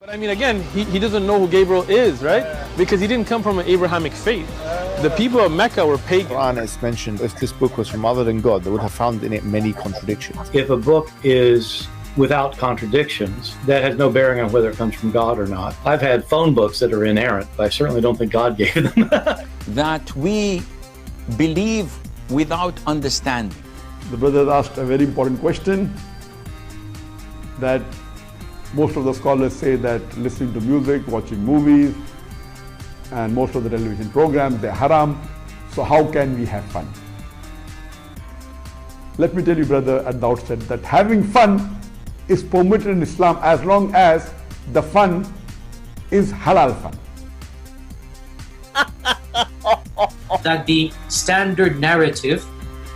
I mean, again, he doesn't know who Gabriel is, right? Because he didn't come from an Abrahamic faith. The people of Mecca were pagan. Quran has mentioned if this book was from other than God, they would have found in it many contradictions. If a book is without contradictions, that has no bearing on whether it comes from God or not. I've had phone books that are inerrant, but I certainly don't think God gave them. That we believe without understanding. The brother asked a very important question, that most of the scholars say that listening to music, watching movies, and most of the television programs, they're haram. So how can we have fun? Let me tell you, brother, at the outset that having fun is permitted in Islam as long as the fun is halal fun. That the standard narrative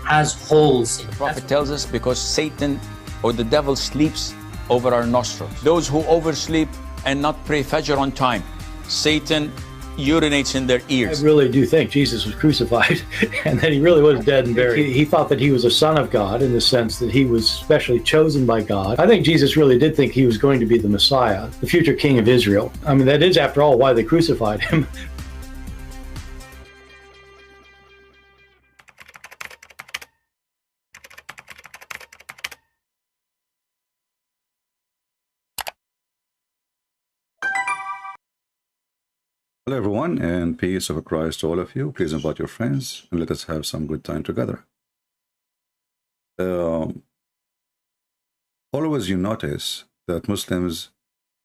has holes in it. The Prophet tells us because Satan or the devil sleeps over our nostrils. Those who oversleep and not pray Fajr on time, Satan urinates in their ears. I really do think Jesus was crucified and that he really was dead and buried. He thought that he was a son of God in the sense that he was specially chosen by God. I think Jesus really did think he was going to be the Messiah, the future king of Israel. I mean, that is, after all, why they crucified him. Hello everyone, and peace of Christ to all of you. Please invite your friends and let us have some good time together. Always you notice that Muslims,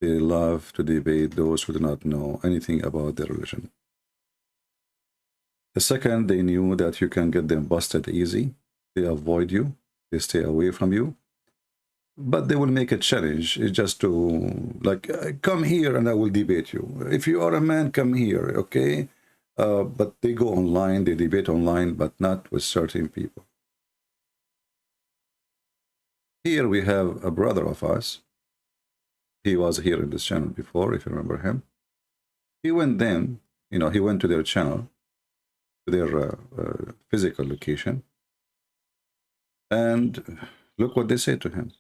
they love to debate those who do not know anything about their religion. The second they knew that you can get them busted easy, they avoid you, they stay away from you. But they will make a challenge just to, like, come here and I will debate you. If you are a man, come here, okay? But they go online, they debate online, but not with certain people. Here we have a brother of us. He was here in this channel before, if you remember him. He went then, you know, he went to their channel, to their physical location. And look what they said to him.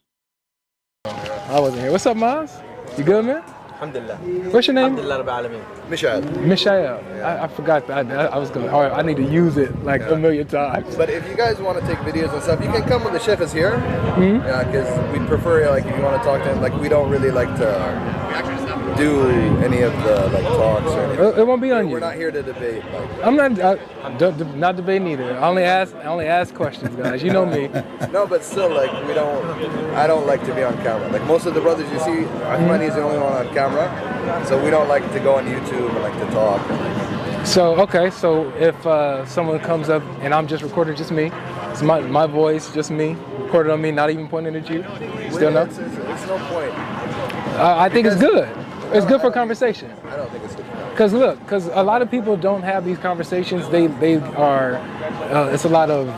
I wasn't here. What's up, Maz? You good, man? Alhamdulillah. What's your name? Alhamdulillah Rabbil Alameen. Mishael. Mishael. I forgot that. I was going, all right, I need to use it like a million times. But if you guys want to take videos and stuff, you can come when the chef is here. Yeah, because we prefer, like, if you want to talk to him, like, we don't really like to do any of the, like, talks or anything. It won't be on you. We're not here to debate. Like, I'm not debating either. I only ask questions, guys. You know me. no, but still, like, I don't like to be on camera. Like, most of the brothers you see, Ahmadi is the only one on camera. So we don't like to go on YouTube and like to talk. So, okay, so if someone comes up and I'm just recording just me, it's my voice, just me, recorded on me, not even pointing at you, still no? It's no point. I think it's good. It's good for conversation. I don't think it's good. Because look, a lot of people don't have these conversations. They are, it's a lot of,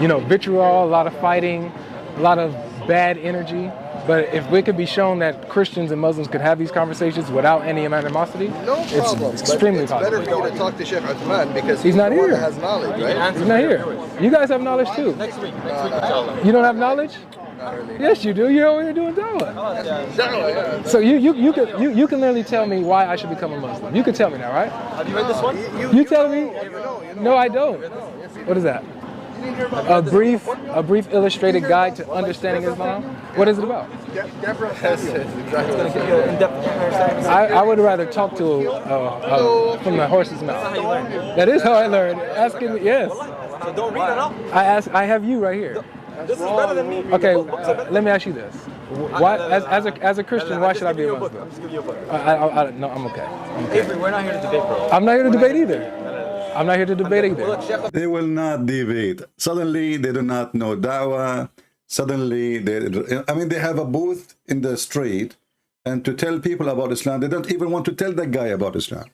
you know, vitriol, a lot of fighting, a lot of bad energy. But if we could be shown that Christians and Muslims could have these conversations without any animosity, it's extremely possible. It's better for you to talk to Sheikh Uthman because he's not the here. one that has knowledge, right? He's not here. You guys have knowledge too. Next week, inshallah. You don't have knowledge? Not really. Yes, you do. You're over here doing dawah. Dawah, yeah. So you can literally tell me why I should become a Muslim. You can tell me that, right? Have you read this one? You tell me? No, I don't. What is that? A brief illustrated guide to understanding Islam. What is it about? I would rather talk to from the horse's mouth. That is how I learned. Asking me, yes. So don't read it up. I have you right here. This is better than me. Okay, let me ask you this: why, as a Christian, why should I be a Muslim? Just give you a book. No, I'm okay. Avery, we're not here to debate, bro. I'm not here to debate either. I'm not here to debate either. They will not debate. Suddenly, they do not know dawah. Suddenly, they have a booth in the street, and to tell people about Islam, they don't even want to tell that guy about Islam.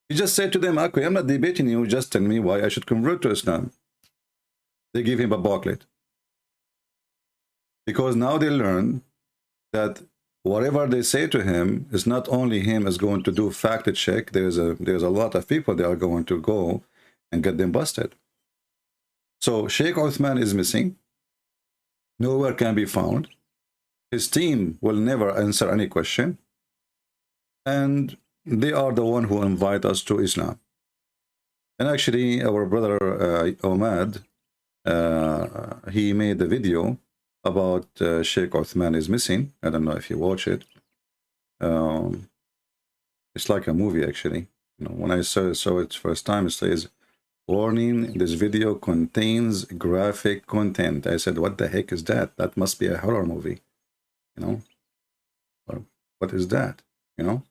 You just say to them, okay, I'm not debating you, just tell me why I should convert to Islam. They give him a booklet. Because now they learn that whatever they say to him is not only him is going to do fact check. There's a lot of people that are going to go and get them busted. So Sheikh Uthman is missing. Nowhere can be found. His team will never answer any question. And they are the one who invite us to Islam. And actually, our brother Omad, he made a video about Sheikh Uthman is missing. I don't know if you watch it. It's like a movie, actually. You know, when I saw it first time, it says, "Warning: this video contains graphic content." I said, "What the heck is that? That must be a horror movie." You know, or what is that? You know.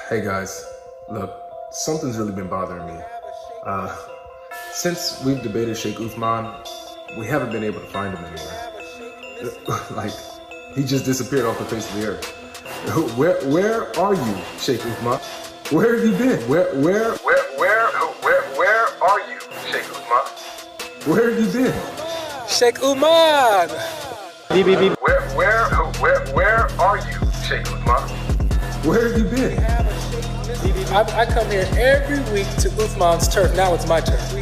Hey guys, look, something's really been bothering me. Since we've debated Sheikh Uthman, we haven't been able to find him anywhere. Like, he just disappeared off the face of the earth. Where are you, Sheikh Uthman? Where have you been? Where are you, Sheikh Uthman? Where have you been? Sheikh Uthman! Where are you, Sheikh Uthman? Where have you been? I come here every week to Uthman's turf. Now it's my turf.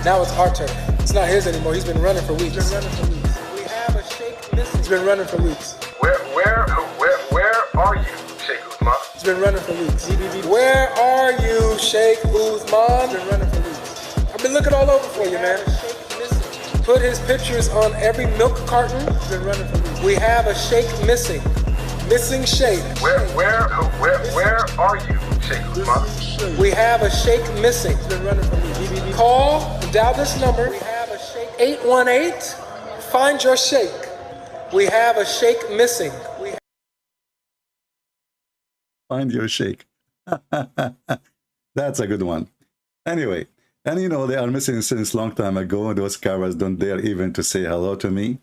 Now it's our turf. It's not his anymore. He's been running for weeks. We have a Sheikh missing. He's been running for weeks. Where are you, Sheikh Uthman? He's been running for weeks. Where are you, Sheikh Uthman? He's been running for weeks. I've been looking all over for you, man. Put his pictures on every milk carton. He's been running for weeks. We have a Sheikh missing. Missing Sheikh. Where are you, Sheikh Uthman? We have a Sheikh missing. Call, dial this number. We have a Sheikh 818. Find your Sheikh. We have a Sheikh missing. Find your Sheikh. That's a good one. Anyway, and you know, they are missing since long time ago. Those cameras don't dare even to say hello to me.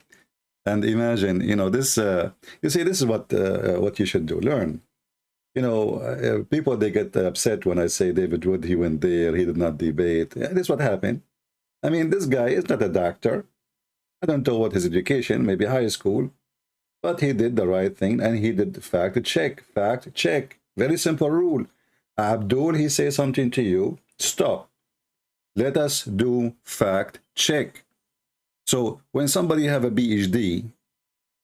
And imagine, you know, this, you see, this is what you should do, learn. You know, people, they get upset when I say David Wood, he went there, he did not debate. Yeah, this is what happened. I mean, this guy is not a doctor. I don't know what his education, maybe high school, but he did the right thing and he did fact check, fact check. Very simple rule. Abdul, he says something to you, stop. Let us do fact check. So when somebody have a PhD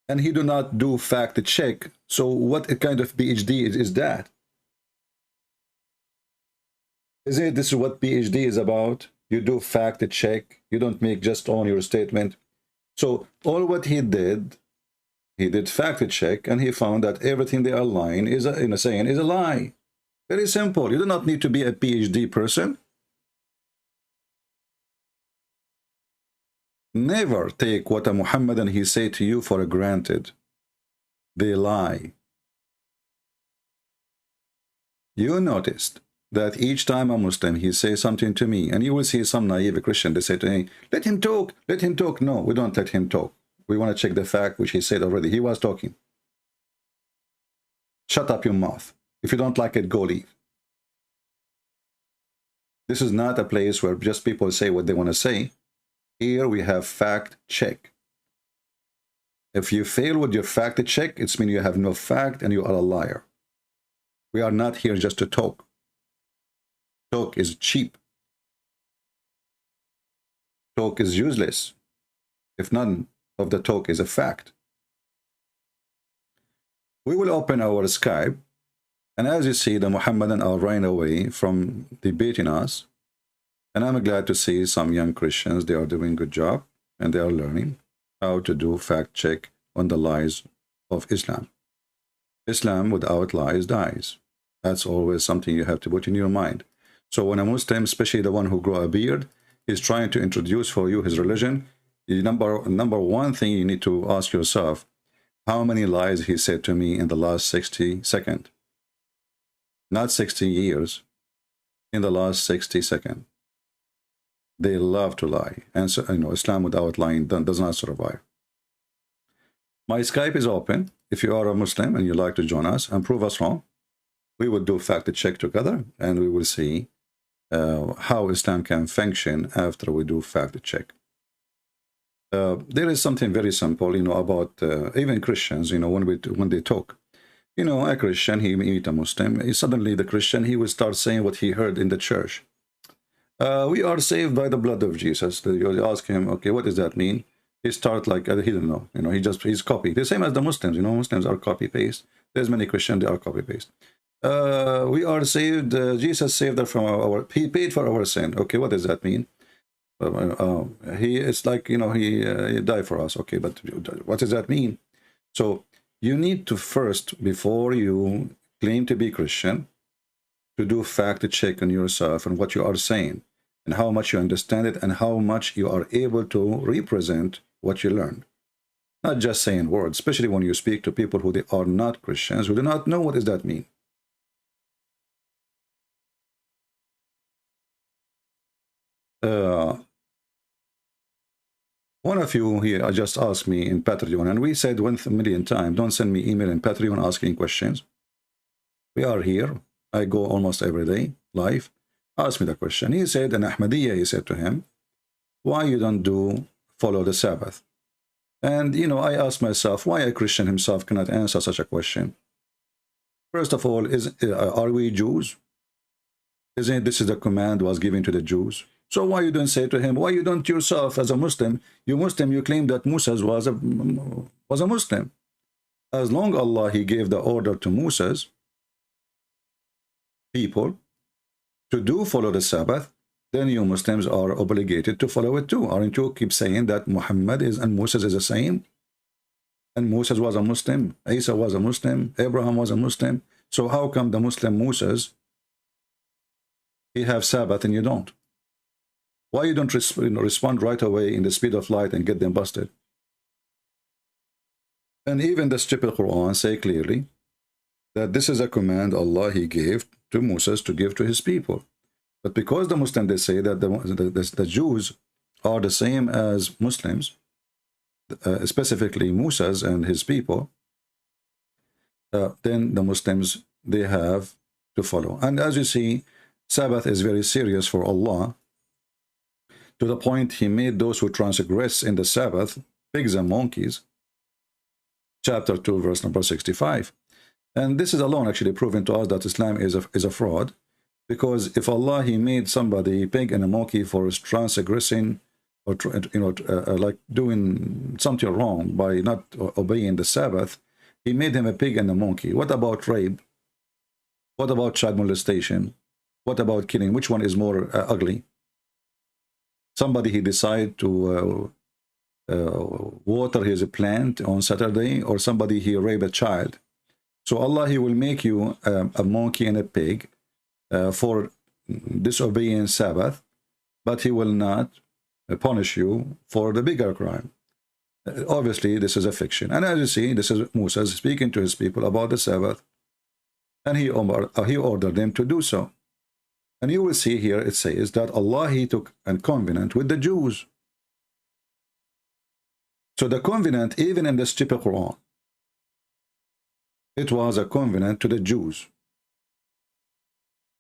and he do not do fact check, so what kind of PhD is that? This is what PhD is about? You do fact check. You don't make just on your statement. So all what he did fact check, and he found that everything they are lying is saying is a lie. Very simple. You do not need to be a PhD person. Never take what a Muhammadan he say to you for granted. They lie. You noticed that each time a Muslim he say something to me, and you will see some naive Christian, they say to me, let him talk, let him talk. No, we don't let him talk. We want to check the fact which he said already. He was talking. Shut up your mouth. If you don't like it, go leave. This is not a place where just people say what they want to say. Here we have fact check. If you fail with your fact check, it means you have no fact and you are a liar. We are not here just to talk. Talk is cheap. Talk is useless if none of the talk is a fact. We will open our Skype, and as you see, the Muhammadan are running away from debating us. And I'm glad to see some young Christians, they are doing a good job, and they are learning how to do fact check on the lies of Islam. Islam without lies dies. That's always something you have to put in your mind. So when a Muslim, especially the one who grow a beard, is trying to introduce for you his religion, the number one thing you need to ask yourself, how many lies he said to me in the last 60 seconds? Not 60 years, in the last 60 seconds. They love to lie, and so, you know, Islam without lying does not survive. My Skype is open. If you are a Muslim and you like to join us and prove us wrong, we will do fact check together, and we will see how Islam can function after we do fact check. There is something very simple, you know, about even Christians, you know, when they talk. You know, a Christian, he meet a Muslim, suddenly the Christian, he will start saying what he heard in the church. We are saved by the blood of Jesus. You ask him, okay, what does that mean? He start like, he don't know. You know, he's copy. The same as the Muslims. You know, Muslims are copy paste. There's many Christians, they are copy paste. We are saved. Jesus saved us from he paid for our sin. Okay, what does that mean? It's like, you know, he died for us. Okay, but what does that mean? So you need to first, before you claim to be Christian, to do fact check on yourself and what you are saying and how much you understand it and how much you are able to represent what you learned. Not just saying words, especially when you speak to people who they are not Christians, who do not know what does that mean. One of you here just asked me in Patreon, and we said 1,000,000 times, don't send me email in Patreon asking questions. We are here. I go almost every day live. Ask me the question. He said, in Ahmadiyya, he said to him, why you don't follow the Sabbath? And, you know, I asked myself, why a Christian himself cannot answer such a question? First of all, are we Jews? Isn't this is the command was given to the Jews? So why you don't say to him, why you don't yourself as a Muslim, you claim that Moses was a Muslim. As long Allah, he gave the order to Moses, people, to follow the Sabbath, then you Muslims are obligated to follow it too. Aren't you keep saying that Muhammad and Moses is the same? And Moses was a Muslim, Isa was a Muslim, Abraham was a Muslim. So how come the Muslim Moses, he have Sabbath and you don't? Why you don't respond right away in the speed of light and get them busted? And even the stupid Quran say clearly that this is a command Allah he gave to Moses to give to his people. But because the Muslims, they say that the Jews are the same as Muslims, specifically Moses and his people, then the Muslims, they have to follow. And as you see, Sabbath is very serious for Allah, to the point he made those who transgress in the Sabbath pigs and monkeys. Chapter 2, verse number 65. And this is alone actually proving to us that Islam is a fraud, because if Allah, he made somebody pig and a monkey for transgressing or like doing something wrong by not obeying the Sabbath, he made him a pig and a monkey. What about rape? What about child molestation? What about killing? Which one is more ugly? Somebody he decide to water his plant on Saturday, or somebody he rape a child. So Allah, he will make you a monkey and a pig for disobeying Sabbath, but he will not punish you for the bigger crime. Obviously, this is a fiction. And as you see, this is Moses speaking to his people about the Sabbath, and he ordered them to do so. And you will see here, it says that Allah, he took a covenant with the Jews. So the covenant, even in the stupid Quran, it was a covenant to the Jews.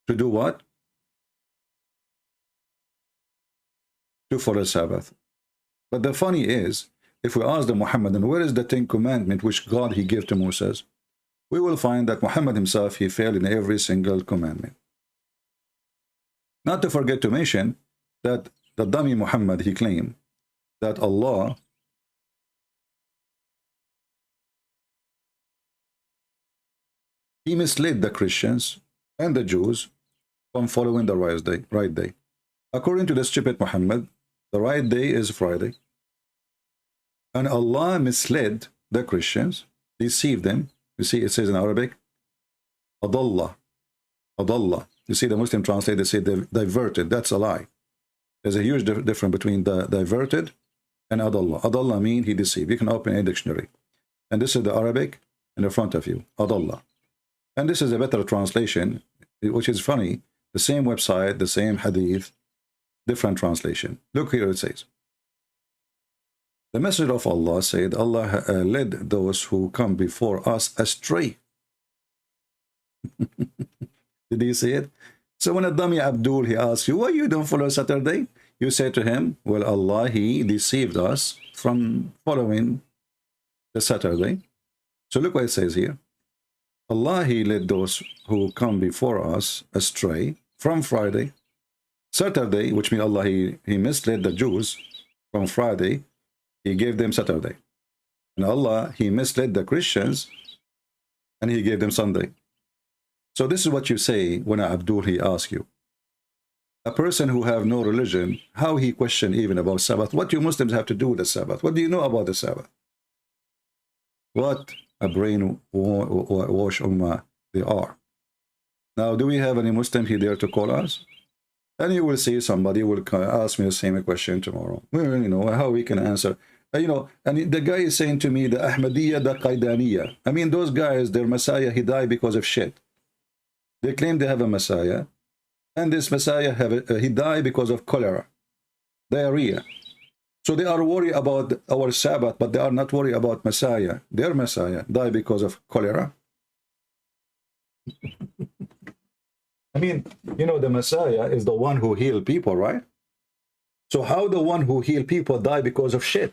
To do what? To follow Sabbath. But the funny is, if we ask the Muhammadan, where is the 10 commandment which God he gave to Moses? We will find that Muhammad himself, he failed in every single commandment. Not to forget to mention that the dummy Muhammad, he claimed that Allah, he misled the Christians and the Jews from following the right day. According to the stupid Muhammad, the right day is Friday. And Allah misled the Christians, deceived them. You see, it says in Arabic, Adallah. Adallah. You see, the Muslim translate, they say diverted. That's a lie. There's a huge difference between the diverted and Adallah. Adallah means he deceived. You can open a dictionary. And this is the Arabic in the front of you, Adallah. And this is a better translation, which is funny. The same website, the same hadith, different translation. Look here, it says, the Messenger of Allah said, Allah led those who come before us astray. Did you see it? So when a dummy Abdul, he asks you, why you don't follow Saturday? You say to him, well, Allah, he deceived us from following the Saturday. So look what it says here. Allah, he led those who come before us astray from Friday, Saturday, which means Allah, he misled the Jews from Friday, he gave them Saturday. And Allah, he misled the Christians, and he gave them Sunday. So this is what you say when Abdul, he asks you. A person who have no religion, how he question even about Sabbath? What do Muslims have to do with the Sabbath? What do you know about the Sabbath? What a brainwash ummah they are. Now, do we have any Muslim here there to call us? And you will see somebody will ask me the same question tomorrow. Well, you know, how we can answer. You know, and the guy is saying to me, the Ahmadiyya, the Qaidaniya. I mean, those guys, their Messiah, he died because of shit. They claim they have a Messiah, and this Messiah, he died because of cholera, diarrhea. So they are worried about our Sabbath, but they are not worried about Messiah. Their Messiah died because of cholera. I mean, you know, the Messiah is the one who healed people, right? So how the one who healed people die because of shit?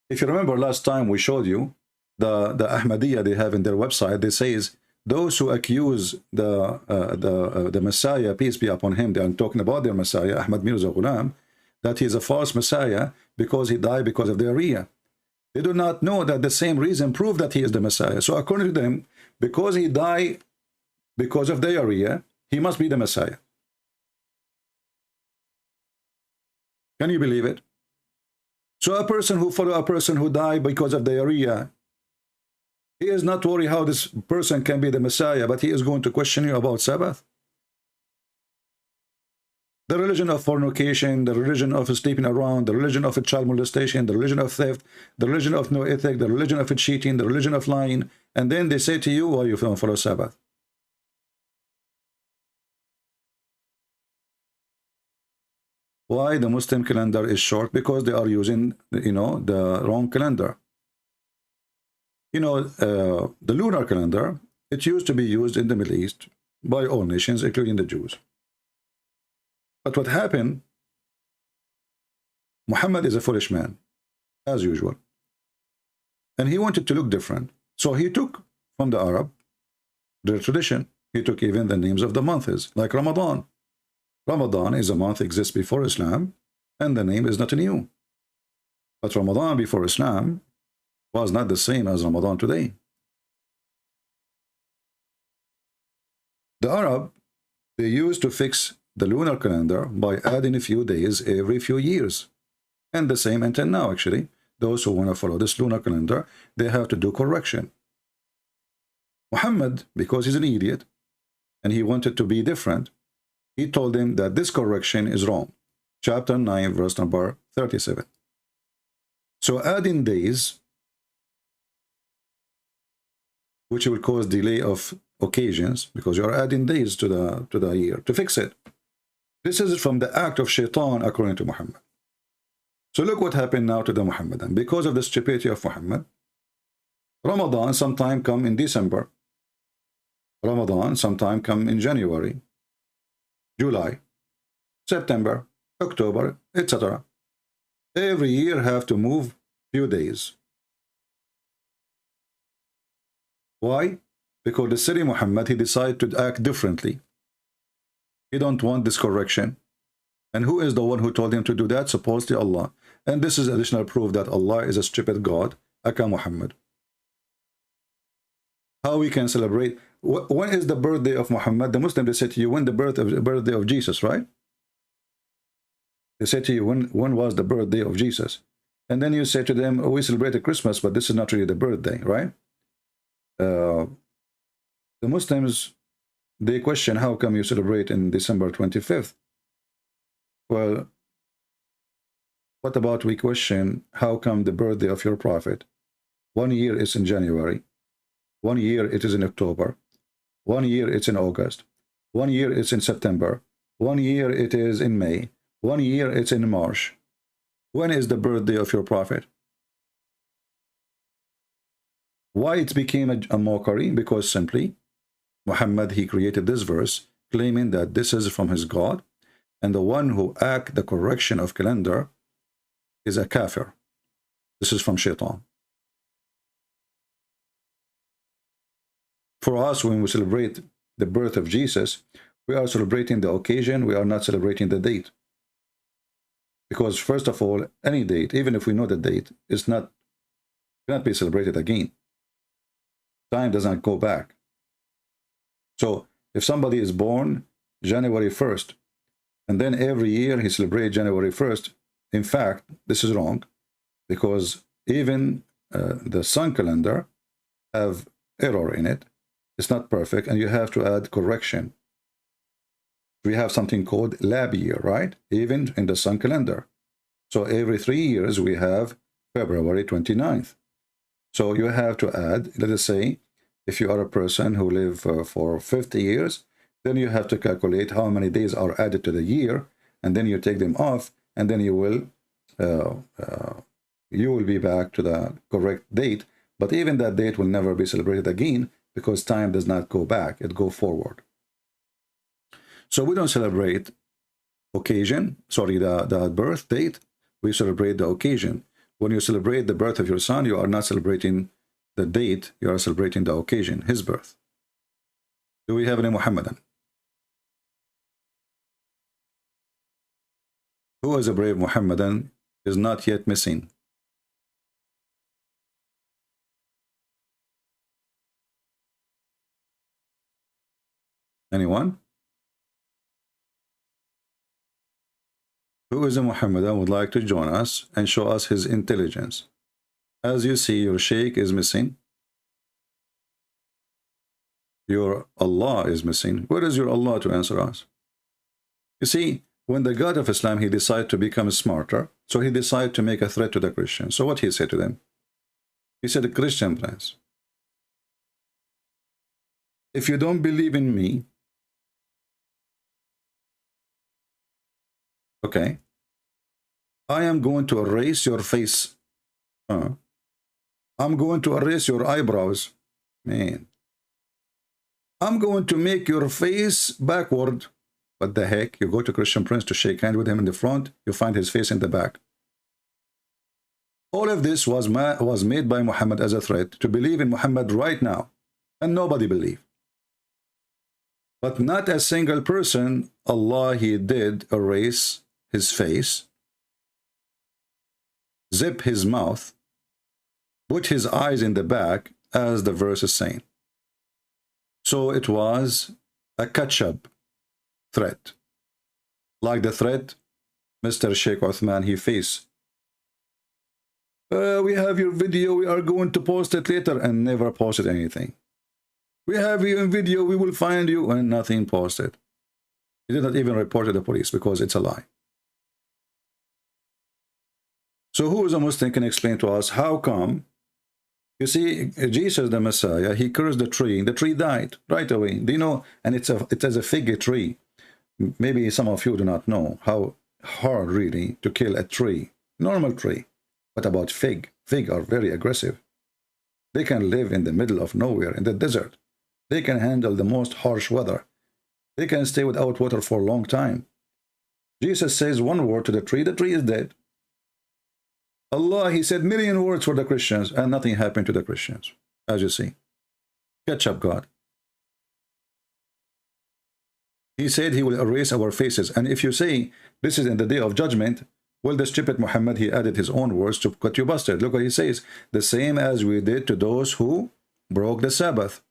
If you remember last time we showed you the Ahmadiyya they have in their website, they says those who accuse the Messiah, peace be upon him, they are talking about their Messiah, Ahmad Mirza Ghulam, that he is a false Messiah because he died because of diarrhea. They do not know that the same reason proved that he is the Messiah. So according to them, because he died because of diarrhea, he must be the Messiah. Can you believe it? So a person who follows a person who died because of diarrhea, he is not worried how this person can be the Messiah, but he is going to question you about Sabbath. The religion of fornication, the religion of sleeping around, the religion of child molestation, the religion of theft, the religion of no ethic, the religion of cheating, the religion of lying, and then they say to you, why you don't follow Sabbath? Why the Muslim calendar is short? Because they are using, you know, the wrong calendar. You know, the lunar calendar, it used to be used in the Middle East by all nations, including the Jews. But what happened, Muhammad is a foolish man, as usual. And he wanted to look different. So he took from the Arab, their tradition. He took even the names of the months, like Ramadan. Ramadan is a month exists before Islam, and the name is not new. But Ramadan before Islam was not the same as Ramadan today. The Arab, they used to fix the lunar calendar by adding a few days every few years. And the same until now, actually. Those who want to follow this lunar calendar, they have to do correction. Muhammad, because he's an idiot, and he wanted to be different, he told them that this correction is wrong. Chapter 9, verse number 37. So adding days, which will cause delay of occasions, because you are adding days to the year to fix it. This is from the act of shaitan, according to Muhammad. So look what happened now to the Muhammadan. Because of the stupidity of Muhammad, Ramadan sometime come in December. Ramadan sometime come in January, July, September, October, etc. Every year have to move few days. Why? Because the Syrian Muhammad, he decided to act differently. He don't want this correction. And who is the one who told him to do that? Supposedly Allah. And this is additional proof that Allah is a stupid God, aka Muhammad. How we can celebrate? When is the birthday of Muhammad? The Muslim, they say to you, when the birthday of Jesus, right? They say to you, when was the birthday of Jesus? And then you say to them, oh, we celebrated Christmas, but this is not really the birthday, right? The Muslims, they question, how come you celebrate in December 25th? Well, what about we question, how come the birthday of your prophet? 1 year is in January. 1 year it is in October. 1 year it's in August. 1 year it's in September. 1 year it is in May. 1 year it's in March. When is the birthday of your prophet? Why it became a mockery? Because simply, Muhammad, he created this verse, claiming that this is from his God, and the one who act the correction of calendar is a kafir. This is from shaitan. For us, when we celebrate the birth of Jesus, We are celebrating the occasion. We are not celebrating the date. Because first of all, any date, even if we know the date, is not cannot be celebrated again. Time does not go back. So if somebody is born January 1st, and then every year he celebrates January 1st, in fact, this is wrong, because even the sun calendar have error in it. It's not perfect, and you have to add correction. We have something called lab year, right? Even in the sun calendar. So every 3 years we have February 29th. So you have to add, let us say, if you are a person who live for 50 years, then you have to calculate how many days are added to the year, and then you take them off, and then you will be back to the correct date. But even that date will never be celebrated again, because time does not go back, it goes forward. So we don't celebrate occasion, sorry, the birth date, we celebrate the occasion. When you celebrate the birth of your son, you are not celebrating the date, you are celebrating the occasion, his birth. Do we have any Muhammadan? Who is a brave Muhammadan is not yet missing? Anyone? Who is a Muhammadan would like to join us and show us his intelligence? As you see, your Sheikh is missing. Your Allah is missing. Where is your Allah to answer us? You see, when the God of Islam, he decided to become smarter, so he decided to make a threat to the Christians. So what he said to them? He said, Christian friends, if you don't believe in me, okay, I am going to erase your face. I'm going to erase your eyebrows. Man. I'm going to make your face backward. What the heck? You go to Christian Prince to shake hands with him in the front, you find his face in the back. All of this was made by Muhammad as a threat to believe in Muhammad right now. And nobody believed. But not a single person, Allah, he did erase his face, zip his mouth, put his eyes in the back, as the verse is saying. So it was a catch-up threat, like the threat Mr. Sheikh Uthman he faced. We have your video, we are going to post it later, and never posted anything. We have you in video, we will find you, and nothing posted. He did not even report to the police because it's a lie. So who is a Muslim can explain to us how come? You see, Jesus the Messiah, he cursed the tree died right away. Do you know? And it is a fig tree. Maybe some of you do not know how hard really to kill a tree, normal tree. But about fig are very aggressive. They can live in the middle of nowhere, in the desert. They can handle the most harsh weather. They can stay without water for a long time. Jesus says one word to the tree is dead. Allah, he said million words for the Christians, and nothing happened to the Christians, as you see. Catch up, God. He said he will erase our faces. And if you say this is in the day of judgment, well, the stupid Muhammad, he added his own words to cut you busted. Look what he says. The same as we did to those who broke the Sabbath.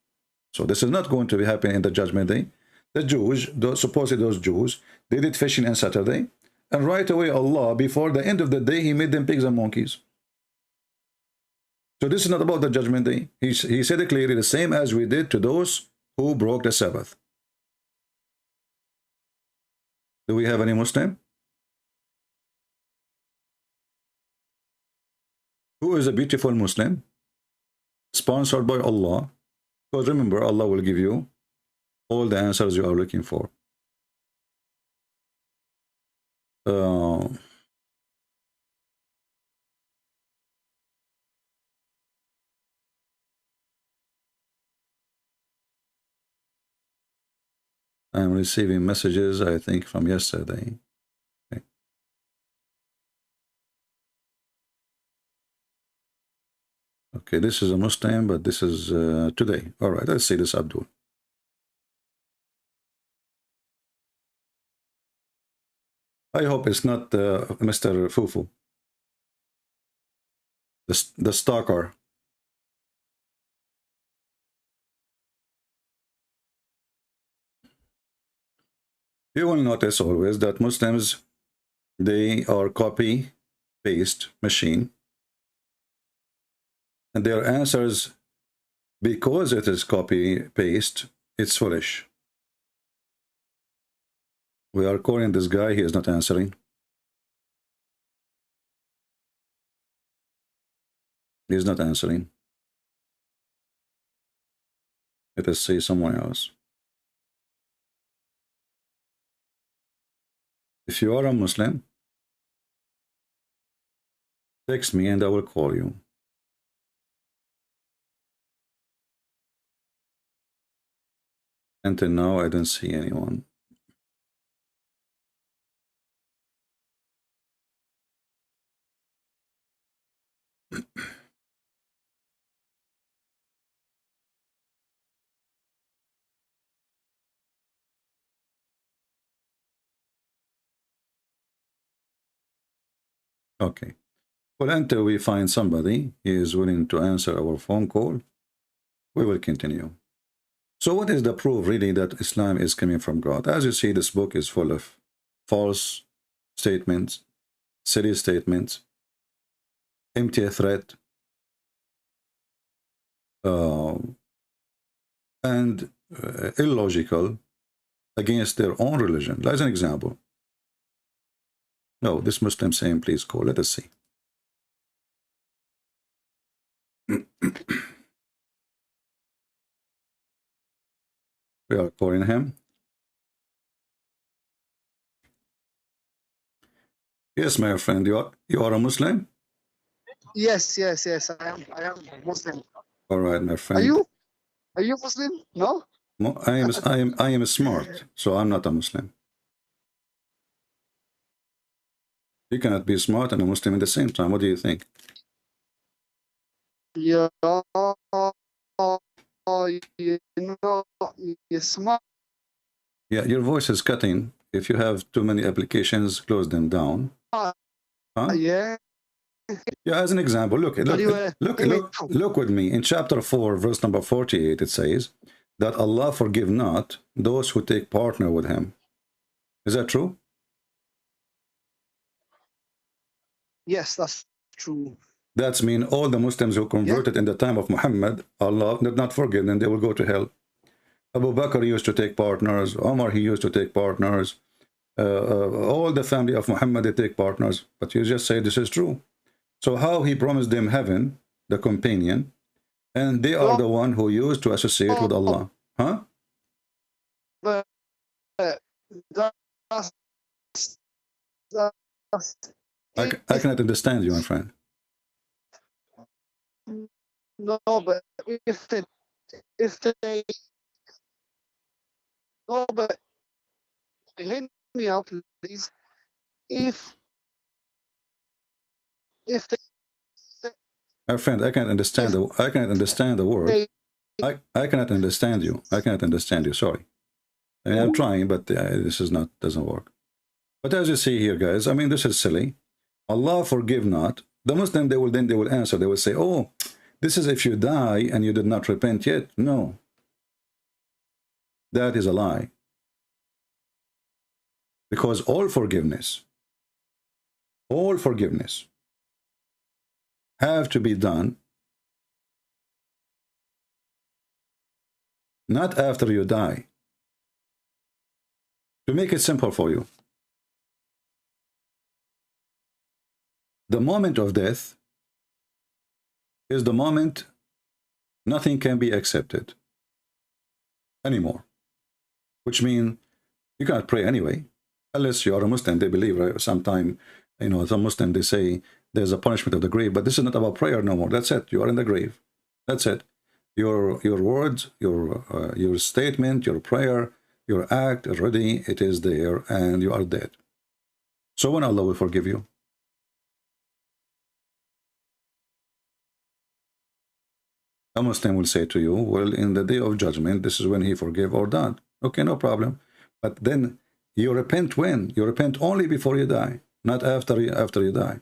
So this is not going to be happening in the judgment day. The Jews, supposedly those Jews, they did fishing on Saturday. And right away, Allah, before the end of the day, he made them pigs and monkeys. So this is not about the judgment day. He said it clearly, the same as we did to those who broke the Sabbath. Do we have any Muslim? Who is a beautiful Muslim? Sponsored by Allah. Because remember, Allah will give you all the answers you are looking for. I'm receiving messages, I think, from yesterday. Okay, okay, this is a Muslim, but this is today. All right, let's see this Abdul. I hope it's not Mr. Fufu, the stalker. You will notice always that Muslims, they are copy-paste machine. And their answers, because it is copy-paste, it's foolish. We are calling this guy, he is not answering. He is not answering. Let us see someone else. If you are a Muslim, text me and I will call you. Until now, I don't see anyone. Okay. Well, until we find somebody who is willing to answer our phone call, we will continue. So what is the proof really that Islam is coming from God? As you see, this book is full of false statements, silly statements, empty threat, and illogical against their own religion. As an example. No, this Muslim saying, please call. Let us see. We are calling him. Yes, my friend, you are a Muslim? Yes, I am Muslim. All right, my friend. Are you Muslim? No? I am smart, so I'm not a Muslim. You cannot be smart and a Muslim at the same time. What do you think? Yeah, you're smart. Yeah, your voice is cutting. If you have too many applications, close them down. Huh? Yeah. Yeah, as an example, look with me. In chapter 4, verse number 48, it says that Allah forgive not those who take partner with him. Is that true? Yes, that's true. That's mean all the Muslims who converted in the time of Muhammad, Allah did not forgive them, they will go to hell. Abu Bakr used to take partners, Omar, he used to take partners, all the family of Muhammad, they take partners, but you just say this is true. So how he promised them heaven, the companion, and they are the one who used to associate with Allah. Huh? But I cannot understand you, my friend. No, but if they no, but hear me out, please. If they, my friend, I cannot understand the word. I cannot understand you. I cannot understand you. Sorry. I mean, I'm trying, but this is doesn't work. But as you see here, guys, I mean, this is silly. Allah forgive not. The Muslim, they will answer. They will say, oh, this is if you die and you did not repent yet. No. That is a lie. Because all forgiveness have to be done not after you die. To make it simple for you, the moment of death is the moment nothing can be accepted anymore, which means you cannot pray anyway, unless you are a Muslim. They believe, right? Sometime, you know, some Muslim, they say there's a punishment of the grave, but this is not about prayer no more. That's it. You are in the grave. That's it. Your words, your statement, your prayer, your act, already it is there, and you are dead. So when Allah will forgive you? A Muslim will say to you, well, in the day of judgment, this is when he forgave or not. Okay, no problem. But then You repent when? You repent only before you die, not after you die.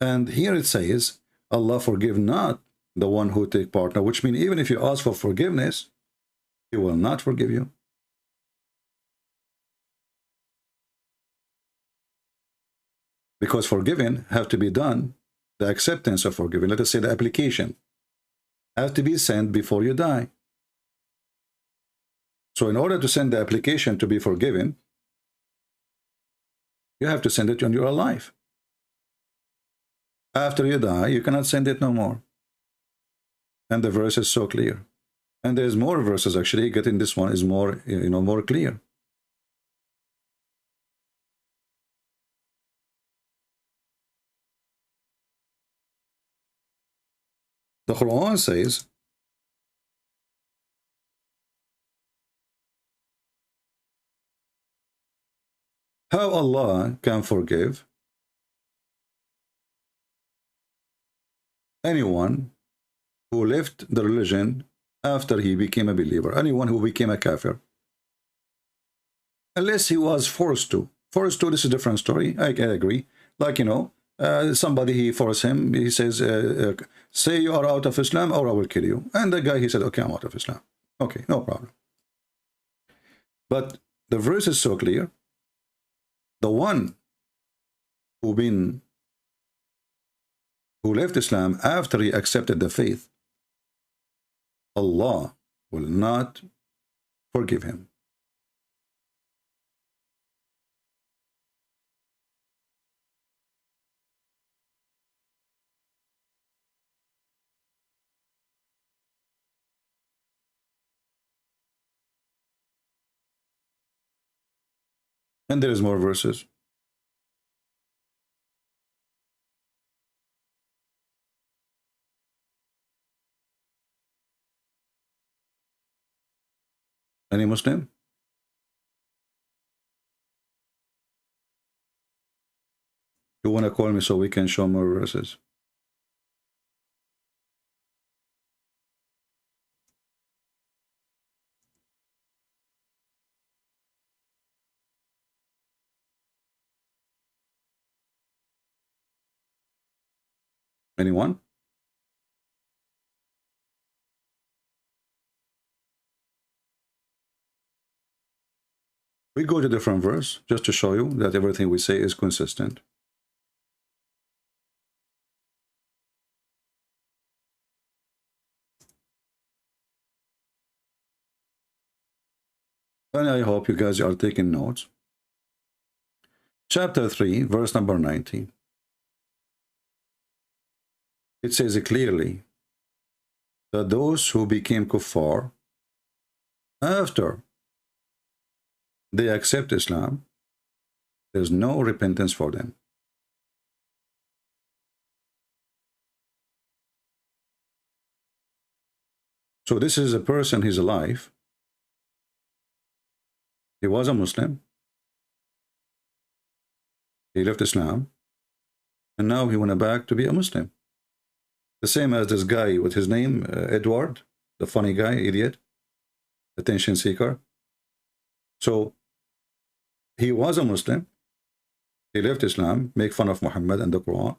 And here it says, Allah forgive not the one who take partner, which means even if you ask for forgiveness, He will not forgive you. Because forgiving have to be done, the acceptance of forgiving, let us say the application, has to be sent before you die. So in order to send the application to be forgiven, you have to send it when you are alive. After you die, you cannot send it no more. And the verse is so clear. And there's more verses actually. Getting this one is more, more clear. The Quran says, how Allah can forgive anyone who left the religion after he became a believer, anyone who became a kafir, unless he was forced to. Forced to, this is a different story. I can agree. Like, somebody, he forced him, he says, say you are out of Islam or I will kill you. And the guy, he said, okay, I'm out of Islam. Okay, no problem. But the verse is so clear. The one who left Islam after he accepted the faith, Allah will not forgive him. And there is more verses. Any Muslim? You want to call me so we can show more verses? Anyone? We go to different verse just to show you that everything we say is consistent. And I hope you guys are taking notes. Chapter 3, verse number 19. It says clearly that those who became kuffar after they accept Islam, there's no repentance for them. So this is a person, he's alive. He was a Muslim. He left Islam. And now he went back to be a Muslim. The same as this guy with his name, Edward, the funny guy, idiot, attention seeker. So he was a Muslim. He left Islam, make fun of Muhammad and the Quran.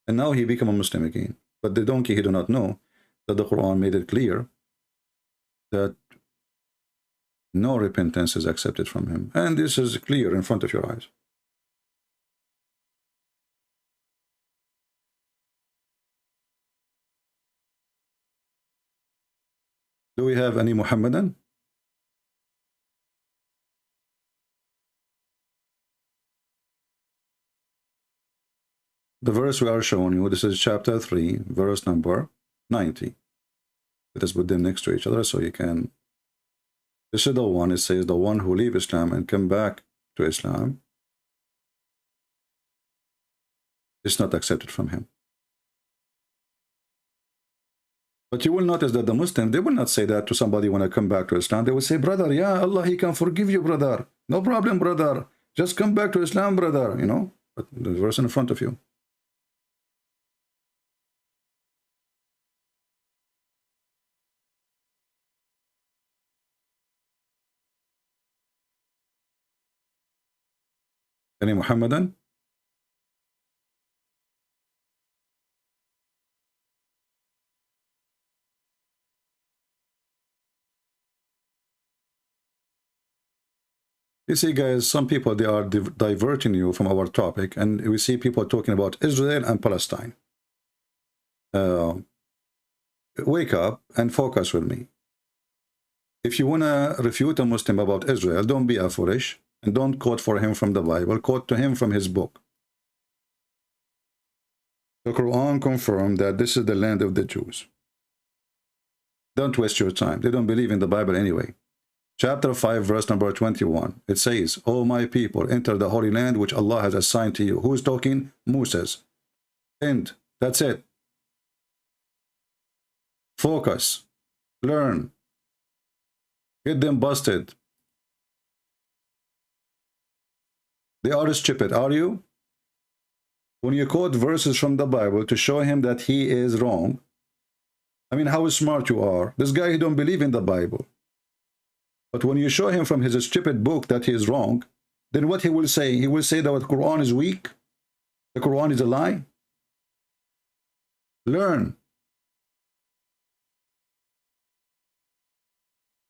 And now he became a Muslim again. But the donkey, he do not know that the Quran made it clear that no repentance is accepted from him. And this is clear in front of your eyes. Do we have any Muhammadan? The verse we are showing you, this is chapter 3, verse number 90. Let us put them next to each other so you can... This is the one, it says, the one who leave Islam and come back to Islam, it's not accepted from him. But you will notice that the Muslim, they will not say that to somebody when I come back to Islam. They will say, brother, yeah, Allah, He can forgive you, brother. No problem, brother. Just come back to Islam, brother, But the verse in front of you. Any Muhammadan? You see, guys, some people, they are diverting you from our topic, and we see people talking about Israel and Palestine. Wake up and focus with me. If you want to refute a Muslim about Israel, don't be a foolish, and don't quote for him from the Bible, quote to him from his book. The Quran confirmed that this is the land of the Jews. Don't waste your time. They don't believe in the Bible anyway. Chapter 5, verse number 21. It says, O my people, enter the Holy Land which Allah has assigned to you. Who's talking? Moses. End. That's it. Focus. Learn. Get them busted. They are stupid, are you? When you quote verses from the Bible to show him that he is wrong, I mean, how smart you are. This guy, he don't believe in the Bible. But when you show him from his stupid book that he is wrong, then what he will say? He will say that the Quran is weak. The Quran is a lie. Learn.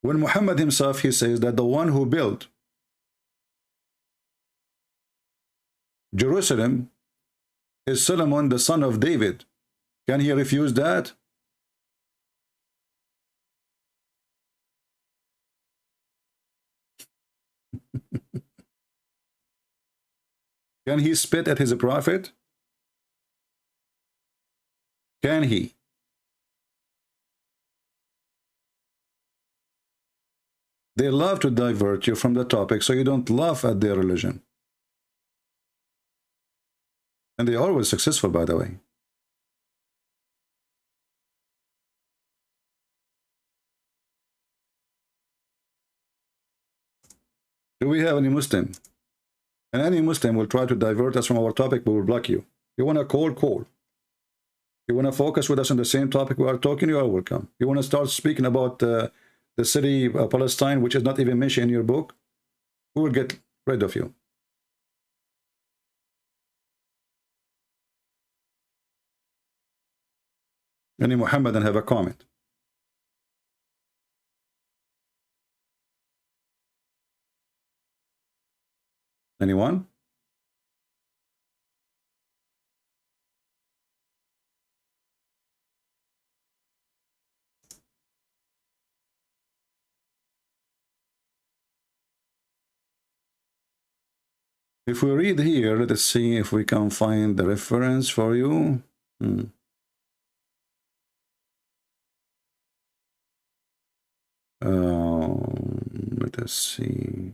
When Muhammad himself, he says that the one who built Jerusalem is Solomon, the son of David. Can he refuse that? Can he spit at his prophet? Can he? They love to divert you from the topic so you don't laugh at their religion. And they're always successful, by the way. Do we have any Muslim? And any Muslim will try to divert us from our topic, but will block you. You want to call, call. You want to focus with us on the same topic we are talking, you are welcome. You want to start speaking about the city of Palestine, which is not even mentioned in your book, we will get rid of you. Any Muhammadan have a comment? Anyone? If we read here, let us see if we can find the reference for you. Let us see.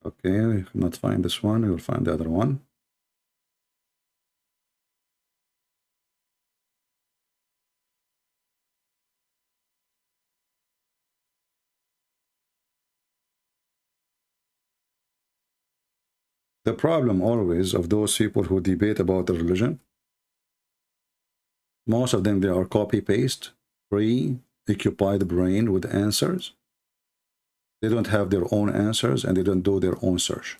Okay, we cannot find this one. We will find the other one. The problem always of those people who debate about the religion, most of them, they are copy-paste, preoccupied brain with answers. They don't have their own answers and they don't do their own search.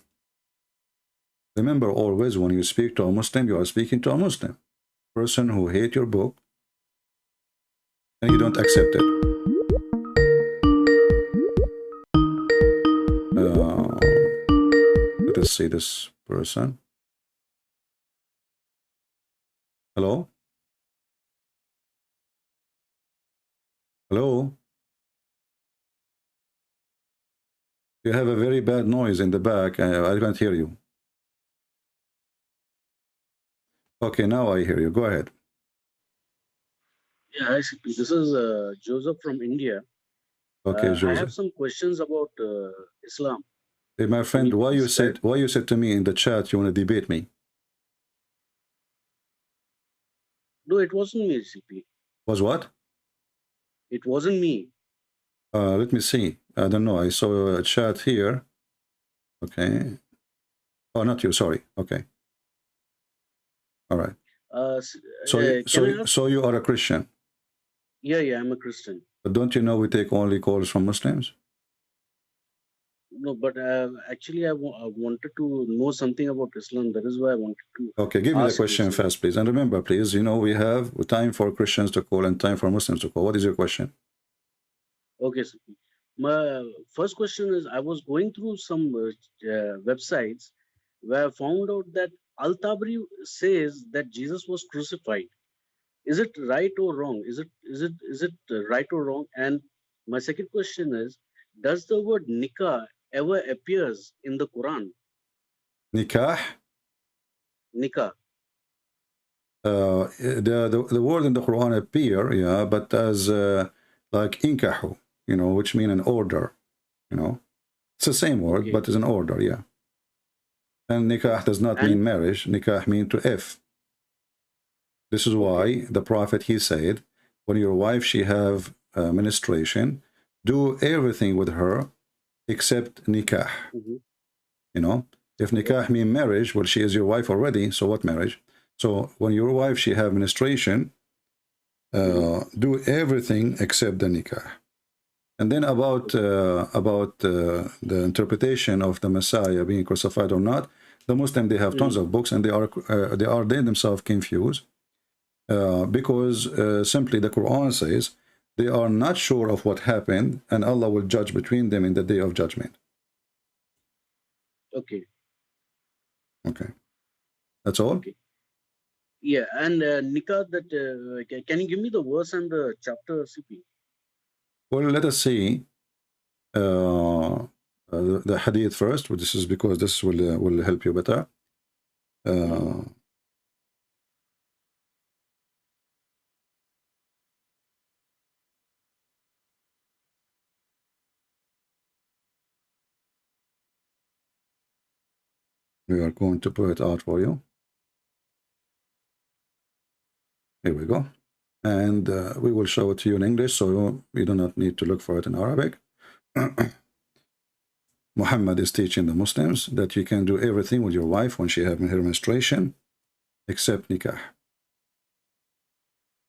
Remember always, when you speak to a Muslim, you are speaking to a Muslim person who hates your book and you don't accept it. Let us see this person. Hello? Hello? You have a very bad noise in the back. I can't hear you. Okay, now I hear you. Go ahead. Yeah, this is Joseph from India. Okay, Joseph. I have some questions about Islam. Hey, my friend, why you said to me in the chat you want to debate me? No, it wasn't me, CP. Was what? It wasn't me. Let me see. I don't know. I saw a chat here. Okay. Oh, not you. Sorry. Okay. All right. So you are a Christian. Yeah, I'm a Christian. But don't you know we take only calls from Muslims? No, but actually, I wanted to know something about Islam. That is why I wanted to. Okay, give me the question first, please. And remember, please, you know, we have time for Christians to call and time for Muslims to call. What is your question? Okay, so my first question is, I was going through some websites where I found out that Al-Tabari says that Jesus was crucified. Is it right or wrong? Is it right or wrong? And my second question is, does the word nikah ever appears in the Quran? Nikah? Nikah. The word in the Quran appear, yeah, but as like inkahu, you know, which mean an order, you know. It's the same word, Okay. but it's an order, yeah. And nikah does not mean marriage. Nikah mean to F. This is why the Prophet, he said, when your wife, she have menstruation, do everything with her except nikah. You know, if nikah mean marriage, well, she is your wife already, so what marriage? So when your wife, she have menstruation, do everything except the nikah. And then about the interpretation of the Messiah being crucified or not, the Muslim, they have tons of books, and they themselves confused because simply the Quran says they are not sure of what happened, and Allah will judge between them in the day of judgment. Okay. Okay, that's all. Okay. Yeah, and nikah. That can you give me the verse and the chapter, CP? Well, let us see the hadith first. This is because this will help you better. We are going to put it out for you. Here we go. And we will show it to you in English, so you do not need to look for it in Arabic. Muhammad is teaching the Muslims that you can do everything with your wife when she has her menstruation, except nikah.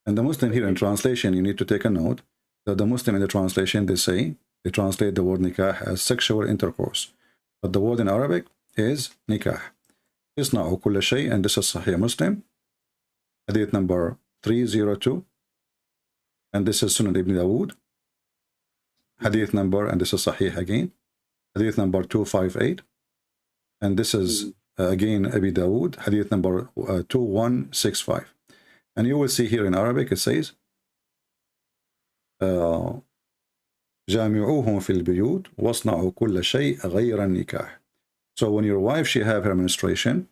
And the Muslim here in translation, you need to take a note that the Muslim in the translation, they translate the word nikah as sexual intercourse. But the word in Arabic is nikah. Isna'u kulla shay, and this is Sahih Muslim, hadith number 302. And this is Sunan Ibn Dawood, hadith number, and this is Sahih again, hadith number 258. And this is again Abi Dawood, hadith number 2165. And you will see here in Arabic, it says, جامعوهم في البيوت واصنعوا كل شيء غير النكاح. So when your wife, she have her menstruation,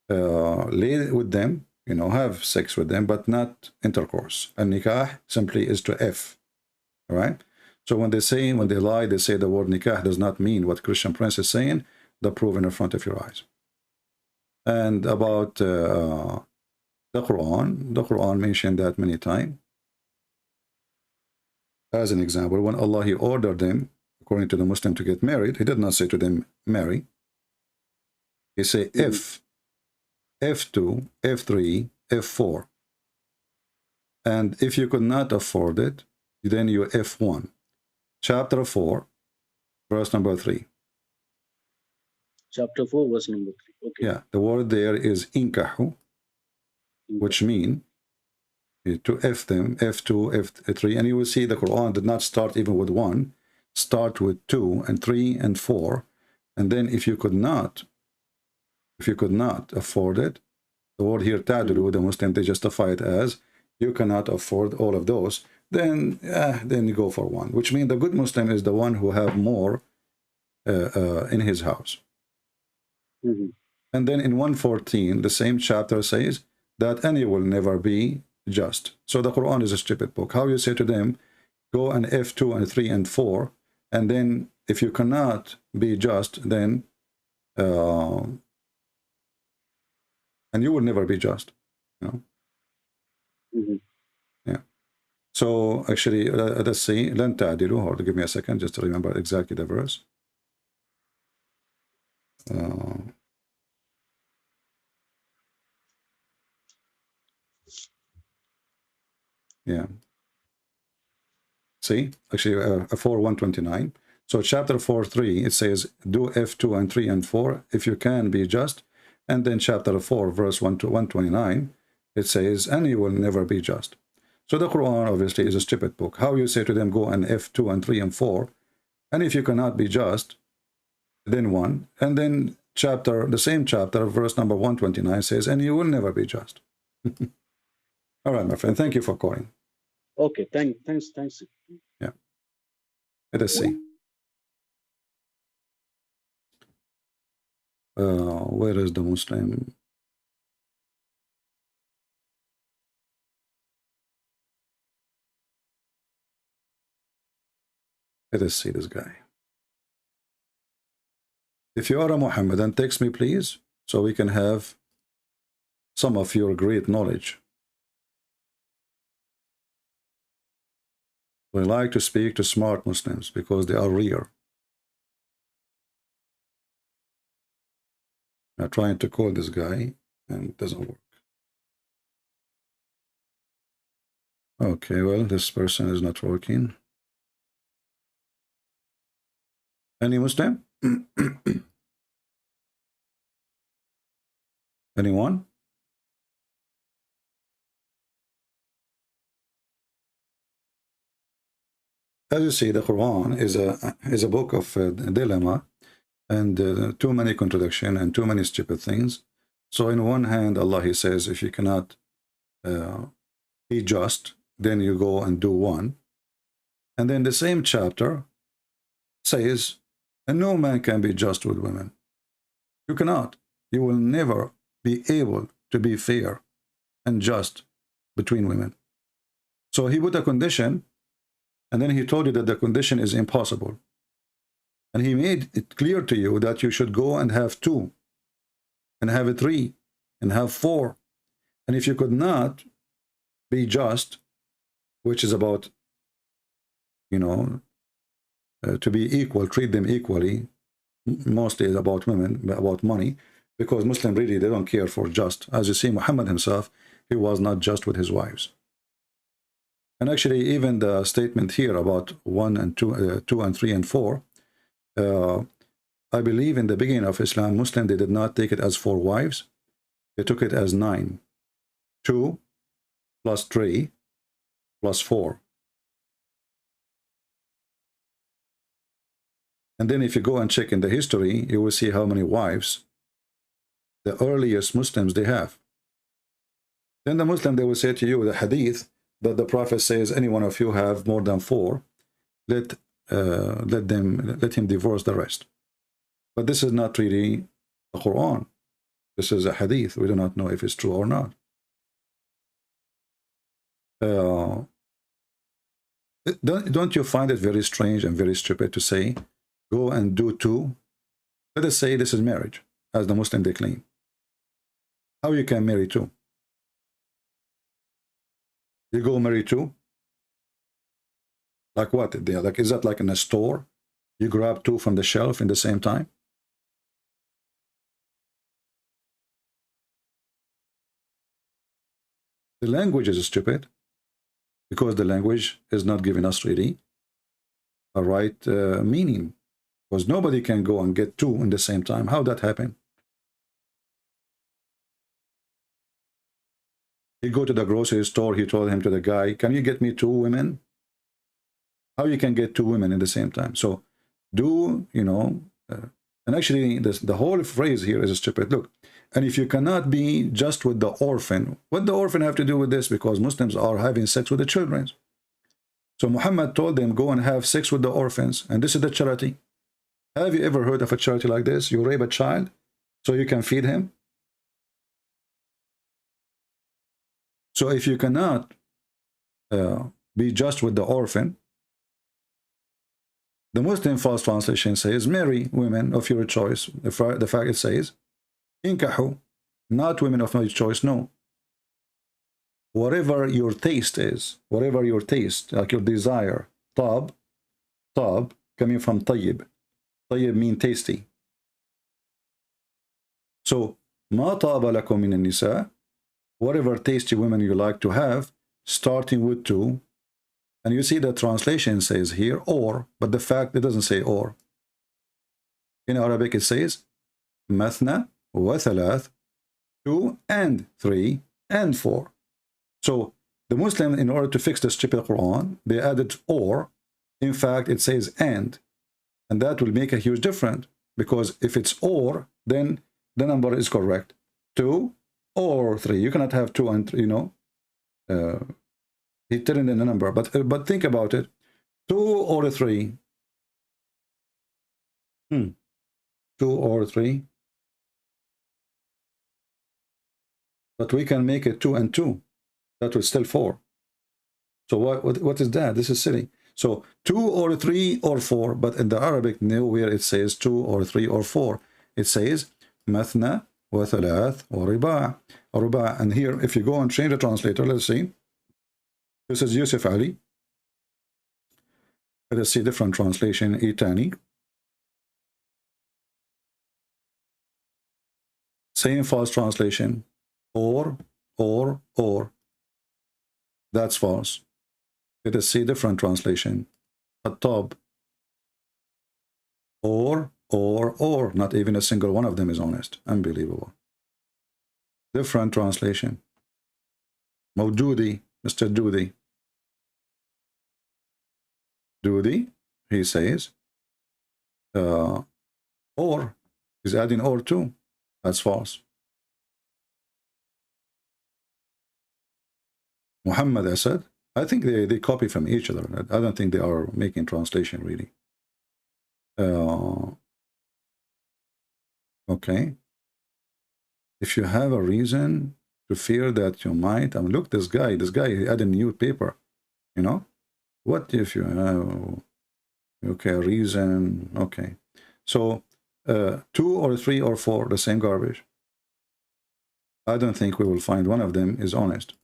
lay with them, you know, have sex with them, but not intercourse. And nikah simply is to F. All right? So when they lie, they say the word nikah does not mean what Christian Prince is saying, the proof in front of your eyes. And about the Quran mentioned that many times. As an example, when Allah, he ordered them, according to the Muslim, to get married, he did not say to them, marry. He said F, F2, F3, F4. And if you could not afford it, then you F1. Chapter 4, verse number 3. Chapter 4, verse number 3. Okay. Yeah, the word there is inkahu, which mean to F them, F2, F3. And you will see the Quran did not start even with 1, start with 2 and 3 and 4. And then if you could not afford it, the word here tadru, the Muslim, they justify it as you cannot afford all of those, then you go for 1, which means the good Muslim is the one who have more in his house. And then in 114, the same chapter says that any will never be just. So the Quran is a stupid book. How you say to them, go and F2 and 3 and 4, and then if you cannot be just, then and you will never be just, you know. Yeah. So actually, let's see. لن تعدلوا. Hold on, give me a second just to remember exactly the verse. Yeah. See, actually, 4:129. So chapter 4:3, it says, do F2 and 3 and 4 if you can be just. And then chapter 4, verse 1 to 129, it says, and you will never be just. So the Quran obviously is a stupid book. How you say to them, go and F2 and 3 and 4, and if you cannot be just, then 1. And then the same chapter, verse number 129 says, and you will never be just. All right, my friend, thank you for calling. Okay, thanks. Yeah. Let us see. Where is the Muslim? Let us see this guy. If you are a Muhammadan, text me, please, so we can have some of your great knowledge. We like to speak to smart Muslims because they are rare. I'm trying to call this guy and it doesn't work. Okay, well, this person is not working. Any Muslim? Anyone? As you see, the Quran is a book of dilemma and too many contradictions and too many stupid things. So in one hand, Allah, he says, if you cannot be just, then you go and do one. And then the same chapter says, and no man can be just with women. You cannot. You will never be able to be fair and just between women. So he put a condition, and then he told you that the condition is impossible. And he made it clear to you that you should go and have 2, and have 3, and have 4. And if you could not be just, which is about, to be equal, treat them equally, mostly about women, about money, because Muslims really, they don't care for just. As you see, Muhammad himself, he was not just with his wives. And actually, even the statement here about 1 and 2, 2 and 3 and 4, I believe in the beginning of Islam, Muslim, they did not take it as 4 wives. They took it as 9. 2 plus 3 plus 4. And then if you go and check in the history, you will see how many wives the earliest Muslims they have. Then the Muslim, they will say to you, the hadith, that the Prophet says, any one of you have more than 4, let him divorce the rest. But this is not really the Quran. This is a hadith. We do not know if it's true or not. Don't you find it very strange and very stupid to say, go and do 2? Let us say this is marriage, as the Muslim they claim. How you can marry 2? You go marry 2? Like what? Like, is that like in a store? You grab 2 from the shelf in the same time? The language is stupid because the language is not giving us really a right meaning. Because nobody can go and get 2 in the same time. How that happen? He go to the grocery store, he told him to the guy, can you get me 2 women? How you can get 2 women in the same time? So do, and actually the whole phrase here is stupid. Look, and if you cannot be just with the orphan, what the orphan have to do with this? Because Muslims are having sex with the children. So Muhammad told them, go and have sex with the orphans, and this is the charity. Have you ever heard of a charity like this? You rape a child so you can feed him? So if you cannot be just with the orphan, the Muslim false translation says, marry women of your choice. The fact it says, inkahu, not women of my choice, no. whatever your taste is, whatever your taste, like your desire. Tab, coming from tayyib. Tayyib mean tasty. So, ma taba lakum min an-nisa, whatever tasty women you like to have, starting with 2. And you see the translation says here, or, but the fact it doesn't say or. In Arabic it says, mathna wa thalath, 2 and 3 and 4. So the Muslim, in order to fix the stupid Quran, they added or. In fact, it says and that will make a huge difference, because if it's or, then the number is correct. 2 or 3. You cannot have 2 and 3, you know. He turned in the number, but think about it. 2 or 3. 2 or 3. But we can make it 2 and 2. That was still 4. So what is that? This is silly. So 2 or 3 or 4. But in the Arabic, nowhere it says 2 or 3 or 4. It says mathna wa thalath wa ruba'. And here, if you go and change the translator, let's see. This is Yusuf Ali. Let us see different translation. Itani. Same false translation. Or. That's false. Let us see different translation. At-tab. Or. Not even a single one of them is honest. Unbelievable. Different translation. Mawdudi. Mr. Dudi, he says, or, he's adding or too. That's false. Muhammad Asad, I think they copy from each other. I don't think they are making translation really. Okay. If you have a reason to fear that you might, I mean, look, this guy he added new paper, you know. What if you have, okay, reason, okay. So 2 or 3 or 4, the same garbage. I don't think we will find one of them is honest.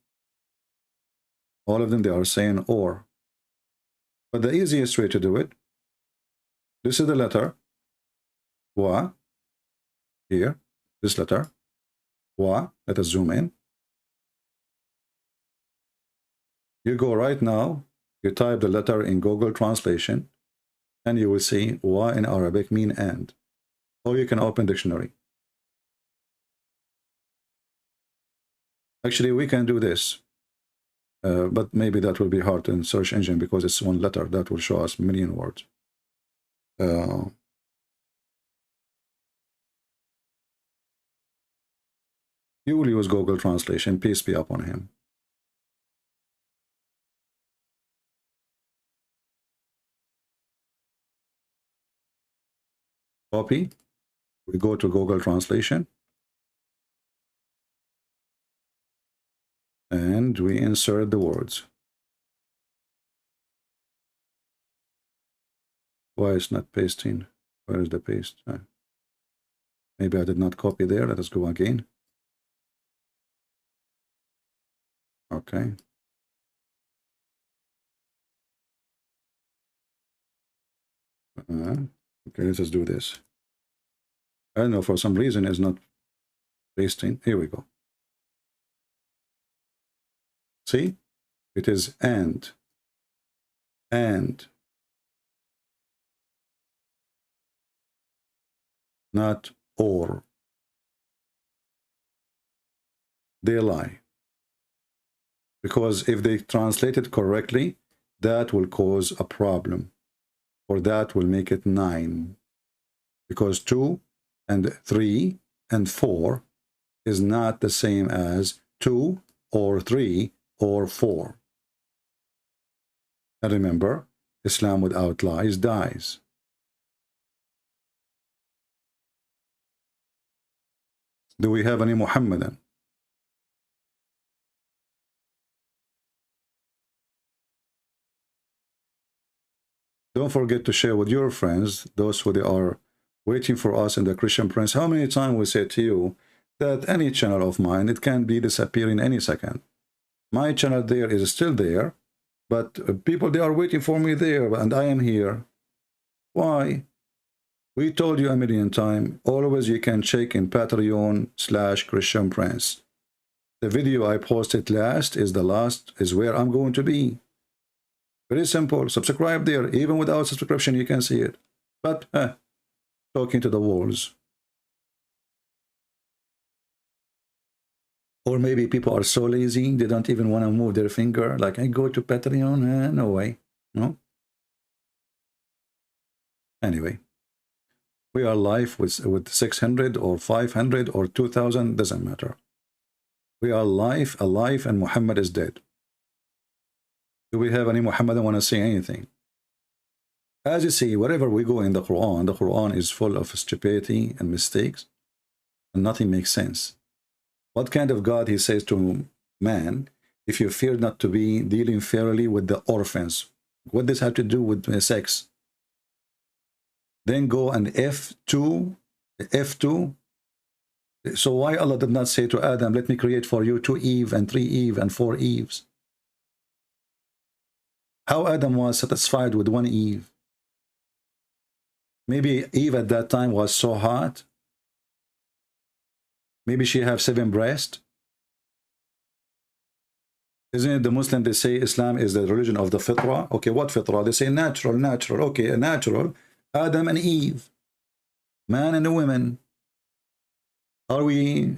All of them, they are saying or. But the easiest way to do it, this is the letter, wa, here, this letter, wa, let us zoom in. You go right now, you type the letter in Google Translation, and you will see wa in Arabic mean and. Or you can open dictionary. Actually, we can do this. But maybe that will be hard in search engine because it's one letter that will show us million words. You will use Google Translation, peace be upon him. Copy. We go to Google Translation. And we insert the words. Why is not pasting? Where is the paste? Maybe I did not copy there. Let us go again. Okay. Okay, let's just do this. I don't know, for some reason it's not pasting. Here we go. See? It is and. Not or. They lie. Because if they translate it correctly, that will cause a problem. Or that will make it 9. Because 2 and 3 and 4 is not the same as 2 or 3 or 4. And remember, Islam without lies dies. Do we have any Muhammadan? Don't forget to share with your friends, those who they are waiting for us in the Christian Prince. How many times we say to you that any channel of mine, it can be disappearing any second. My channel there is still there, but people, they are waiting for me there, and I am here. Why? We told you a million times, always you can check in Patreon/Christian Prince. The video I posted last is where I'm going to be. Very simple. Subscribe there. Even without subscription, you can see it. But, talking to the walls. Or maybe people are so lazy, they don't even want to move their finger. Like, I go to Patreon, no way. No? Anyway. We are live with 600 or 500 or 2,000, doesn't matter. We are alive, and Muhammad is dead. Do we have any Muhammad that want to say anything? As you see, wherever we go in the Quran is full of stupidity and mistakes, and nothing makes sense. What kind of God he says to man, if you fear not to be dealing fairly with the orphans? What does have to do with sex? Then go and F2. So why Allah did not say to Adam, let me create for you 2 Eve and 3 Eve and 4 Eves? How Adam was satisfied with 1 Eve? Maybe Eve at that time was so hot. Maybe she have 7 breasts. Isn't it the Muslim, they say Islam is the religion of the fitra? Okay, what fitra? They say natural. Okay, a natural. Adam and Eve, man and a woman. Are we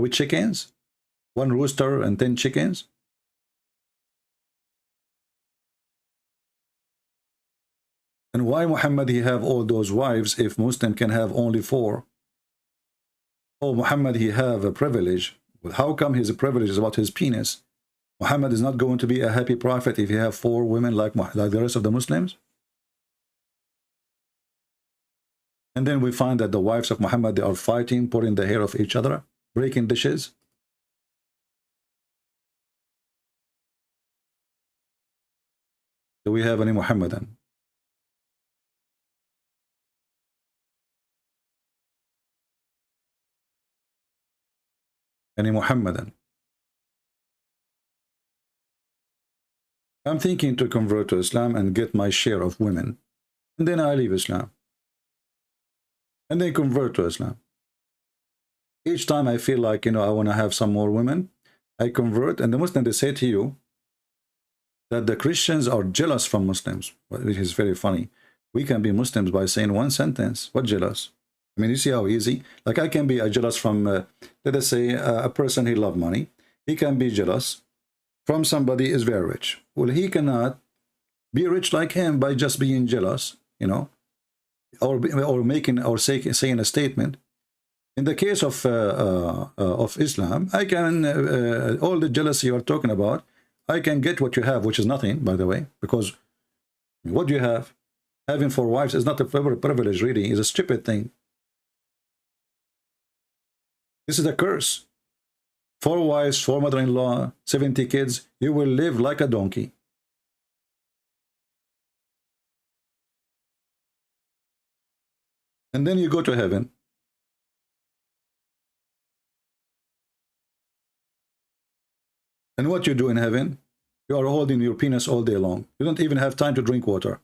chickens? 1 rooster and 10 chickens? And why Muhammad he have all those wives if Muslim can have only 4? Oh, Muhammad he have a privilege. Well, how come his privilege is about his penis? Muhammad is not going to be a happy prophet if he have 4 women like the rest of the Muslims? And then we find that the wives of Muhammad, they are fighting, pulling the hair of each other, breaking dishes. Do we have any Muhammadan? Any Muhammadan? I'm thinking to convert to Islam and get my share of women. And then I leave Islam. And then convert to Islam. Each time I feel like, I want to have some more women, I convert. And the Muslims, they say to you that the Christians are jealous from Muslims, which is very funny. We can be Muslims by saying 1 sentence. What jealous? I mean, you see how easy? Like I can be jealous from, let us say, a person he loves money. He can be jealous from somebody is very rich. Well, he cannot be rich like him by just being jealous, or saying a statement. In the case of Islam, I can all the jealousy you're talking about, I can get what you have, which is nothing, by the way, because what do you have? Having 4 wives is not a privilege, really. It's a stupid thing. This is a curse. 4 wives, 4 mother-in-law, 70 kids. You will live like a donkey. And then you go to heaven. And what you do in heaven? You are holding your penis all day long. You don't even have time to drink water.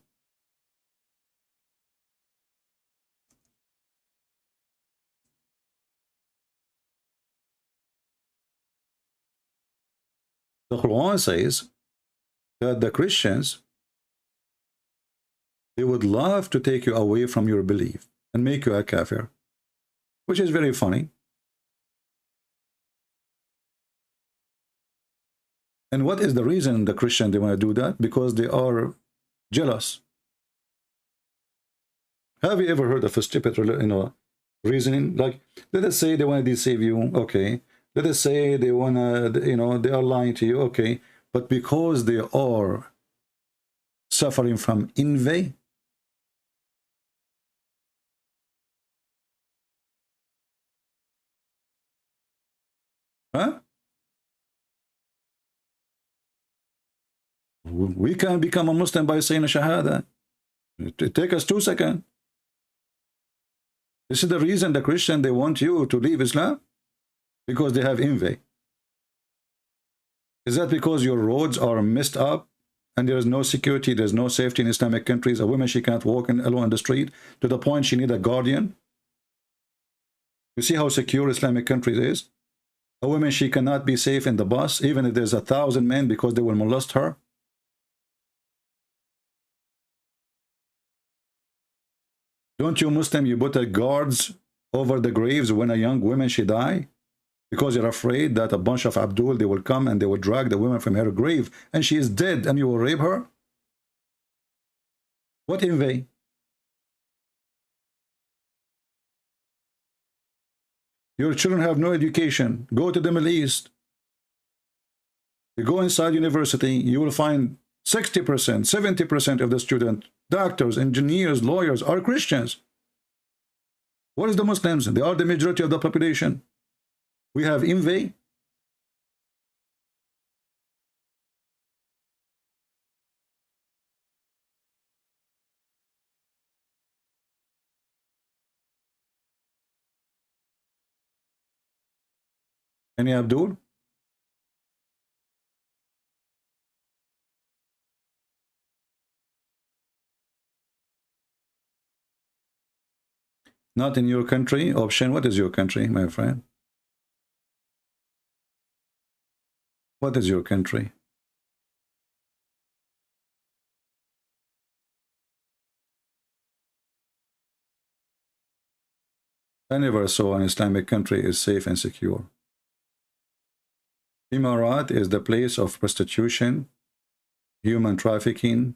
The Quran says that the Christians, they would love to take you away from your belief and make you a kafir, which is very funny. And what is the reason the Christian they want to do that? Because they are jealous. Have you ever heard of a stupid, reasoning? Like, let us say they want to deceive you, okay. Let us say they want to, they are lying to you, okay. But because they are suffering from envy, huh? We can become a Muslim by saying a Shahada. It takes us 2 seconds. This is the reason the Christian, they want you to leave Islam. Because they have envy. Is that because your roads are messed up and there is no security, there's no safety in Islamic countries? A woman, she can't walk alone in the street to the point she needs a guardian? You see how secure Islamic countries is? A woman, she cannot be safe in the bus, even if there's 1,000 men, because they will molest her. Don't you Muslim, you put guards over the graves when a young woman, she die? Because you're afraid that a bunch of Abdul, they will come and they will drag the woman from her grave and she is dead and you will rape her? What envy? Your children have no education. Go to the Middle East. You go inside university, you will find 60%, 70% of the students, doctors, engineers, lawyers are Christians. What is the Muslims? They are the majority of the population. We have envy. Any Abdul? Not in your country. Option, what is your country, my friend? What is your country? I never saw an Islamic country is safe and secure. Emirat is the place of prostitution, human trafficking,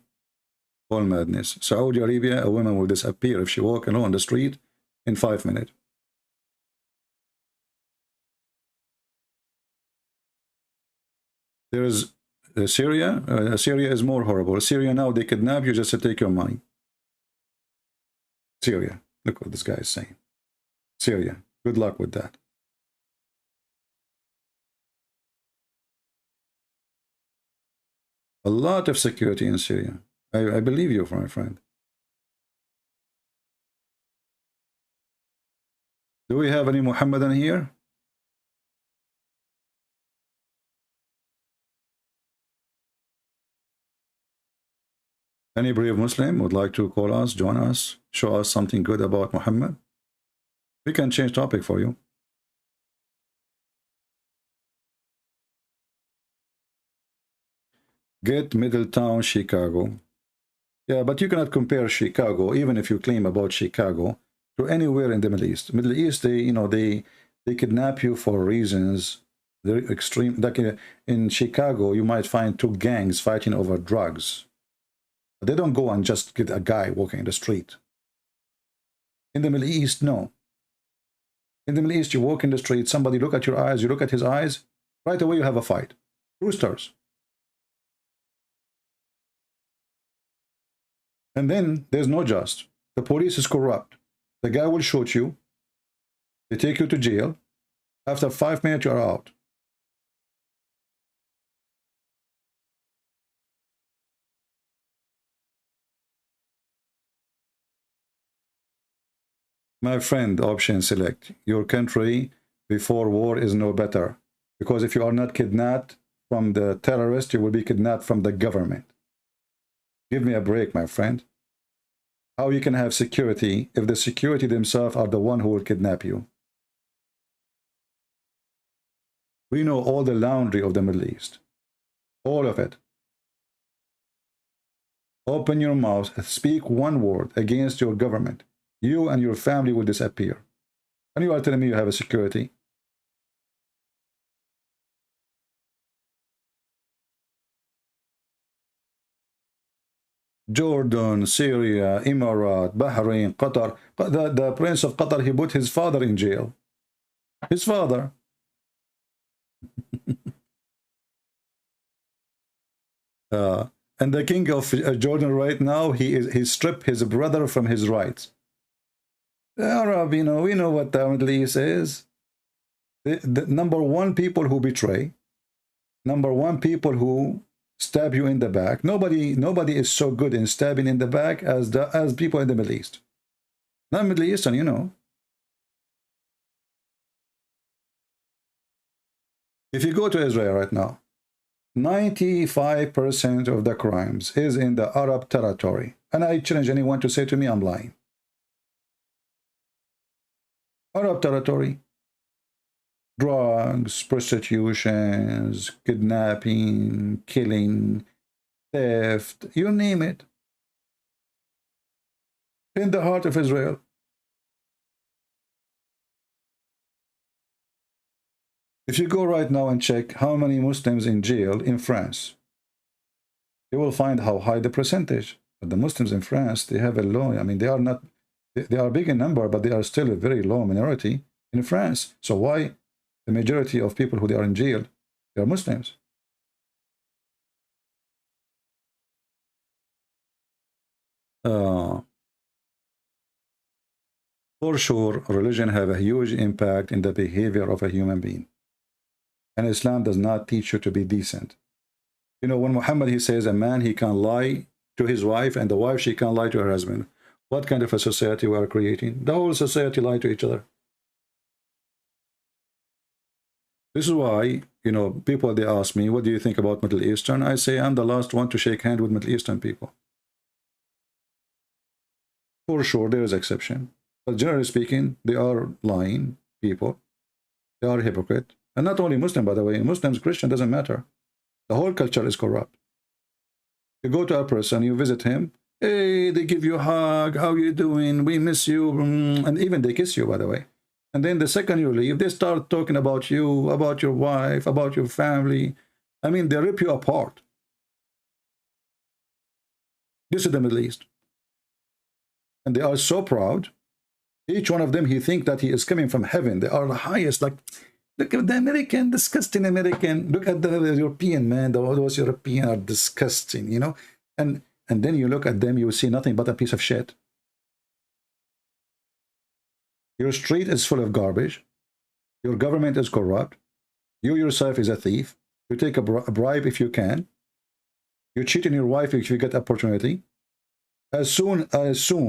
all madness. Saudi Arabia, a woman will disappear if she walk alone on the street in 5 minutes. There is Syria. Syria is more horrible. Syria now, they kidnap you just to take your money. Syria. Look what this guy is saying. Syria. Good luck with that. A lot of security in Syria. I believe you, my friend. Do we have any Muhammadan here? Any brave Muslim would like to call us, join us, show us something good about Muhammad? We can change topic for you. Get Middletown, Chicago. Yeah, but you cannot compare Chicago, even if you claim about Chicago, to anywhere in the Middle East. Middle East, they kidnap you for reasons very extreme. Like in Chicago, you might find 2 gangs fighting over drugs. They don't go and just get a guy walking in the street. In the Middle East, no. In the Middle East, you walk in the street, somebody look at your eyes, you look at his eyes, right away you have a fight. Roosters. And then there's no just. The police is corrupt. The guy will shoot you. They take you to jail. After 5 minutes, you're out. My friend, option select. Your country before war is no better. Because if you are not kidnapped from the terrorist, you will be kidnapped from the government. Give me a break, my friend. How you can have security if the security themselves are the one who will kidnap you? We know all the laundry of the Middle East. All of it. Open your mouth and speak one word against your government. You and your family will disappear. And you are telling me you have a security? Jordan, Syria, Emirat, Bahrain, Qatar. The Prince of Qatar, he put his father in jail. His father. And the king of Jordan right now, he stripped his brother from his rights. The Arab, we know what the Middle East is. The number one people who betray. Number one people who stab you in the back. Nobody is so good in stabbing in the back as people in the Middle East. Not Middle Eastern, you know. If you go to Israel right now, 95% of the crimes is in the Arab territory. And I challenge anyone to say to me I'm lying. Arab territory. Drugs, prostitutions, kidnapping, killing, theft, you name it. In the heart of Israel. If you go right now and check how many Muslims in jail in France, you will find how high the percentage. But the Muslims in France, they have a low, I mean, they are not, they are big in number, but they are still a very low minority in France. So why the majority of people who they are in jail, they are Muslims? For sure, religion have a huge impact in the behavior of a human being. And Islam does not teach you to be decent. You know, when Muhammad, he says a man, he can lie to his wife, and the wife, she can lie to her husband. What kind of a society we are creating? The whole society lie to each other. This is why, you know, people, they ask me, what do you think about Middle Eastern? I say, I'm the last one to shake hand with Middle Eastern people. For sure, there is exception. But generally speaking, they are lying people. They are hypocrite. And not only Muslim, by the way. Muslims, Christian, doesn't matter. The whole culture is corrupt. You go to a person, you visit him, hey, they give you a hug, how you doing, we miss you, and even they kiss you, by the way. And then the second you leave, they start talking about you, about your wife, about your family. I mean, they rip you apart. This is the Middle East. And they are so proud. Each one of them, he thinks that he is coming from heaven. They are the highest, like, look at the American, disgusting American. Look at the European, man. Those European are disgusting, you know. And then you look at them, you see nothing but a piece of shit. Your street is full of garbage. Your government is corrupt. You yourself is a thief. You take a bribe if you can. You cheat on your wife if you get opportunity. As soon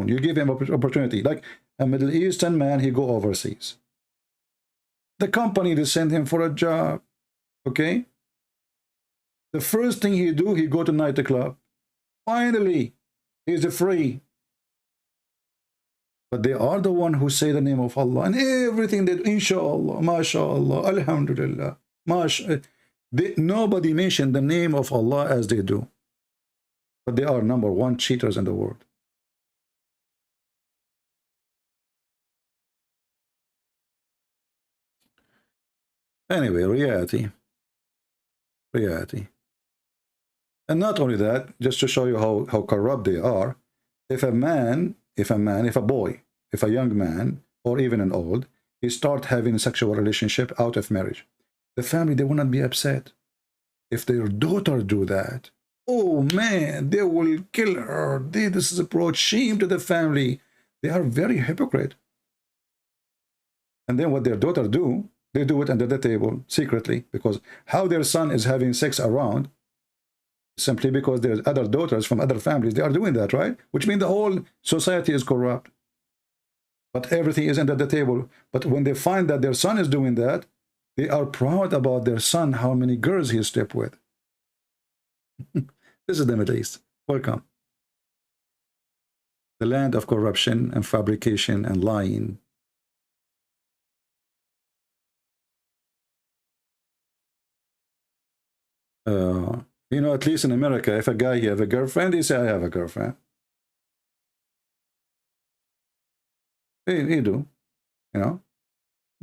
you give him opportunity. Like a Middle Eastern man, he go overseas. The company, they send him for a job. Okay? The first thing he do, he go to nightclub. Finally, he's free. But they are the one who say the name of Allah. And everything that, inshallah, mashallah, alhamdulillah, nobody mentioned the name of Allah as they do. But they are number one cheaters in the world. Anyway, reality. And not only that, just to show you how corrupt they are, if a boy, if a young man, or even an old, he start having a sexual relationship out of marriage, the family, they will not be upset. If their daughter do that, oh man, they will kill her. This is brought shame to the family. They are very hypocrite. And then what their daughter do, they do it under the table, secretly, because how their son is having sex around, simply because there's other daughters from other families, they are doing that, right? Which means the whole society is corrupt. But everything is under the table. But when they find that their son is doing that, they are proud about their son, how many girls he slept with. This is the Middle East. Welcome. The land of corruption and fabrication and lying. You know, at least in America, if a guy he have a girlfriend, he say, I have a girlfriend. They do, you know.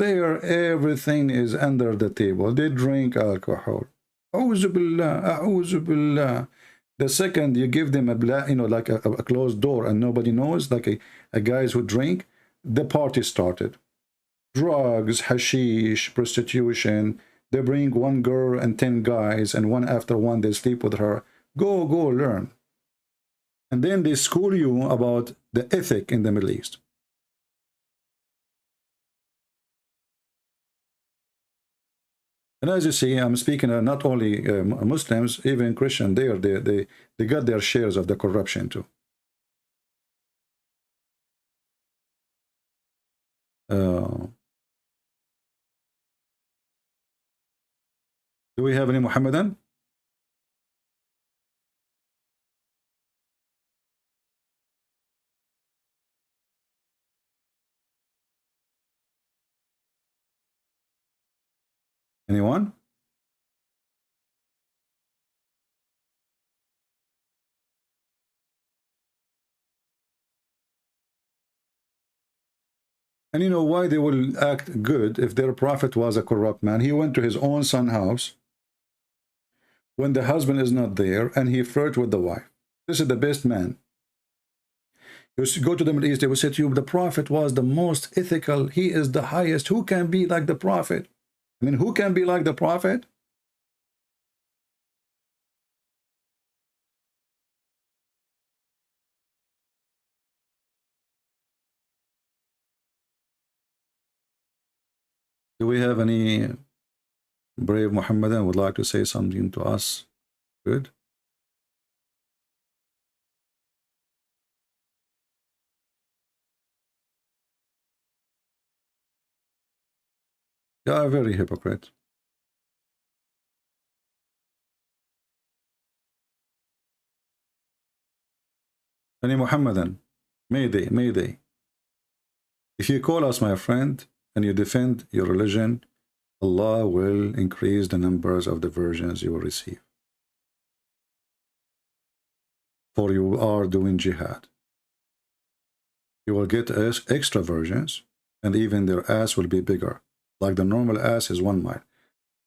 Everything is under the table. They drink alcohol. A'udhu billah, a'udhu billah. The second you give them like a closed door and nobody knows, like a guys who drink, the party started. Drugs, hashish, prostitution. They bring one girl and 10 guys, and one after one they sleep with her. Go learn. And then they school you about the ethic in the Middle East. And as you see, I'm speaking not only Muslims, even Christian. They got their shares of the corruption too. Do we have any Muhammadan? Anyone? And you know why they will act good if their prophet was a corrupt man? He went to his own son's house when the husband is not there, and he flirted with the wife. This is the best man. You go to the Middle East, they will say to you, the prophet was the most ethical. He is the highest. Who can be like the prophet? I mean, who can be like the prophet? Do we have any brave Muhammadan would like to say something to us? Good. They are very hypocrite. Any Muhammadan, Mayday, Mayday. If you call us my friend and you defend your religion, Allah will increase the numbers of the virgins you will receive. For you are doing jihad. You will get extra virgins, and even their ass will be bigger. Like the normal ass is 1 mile.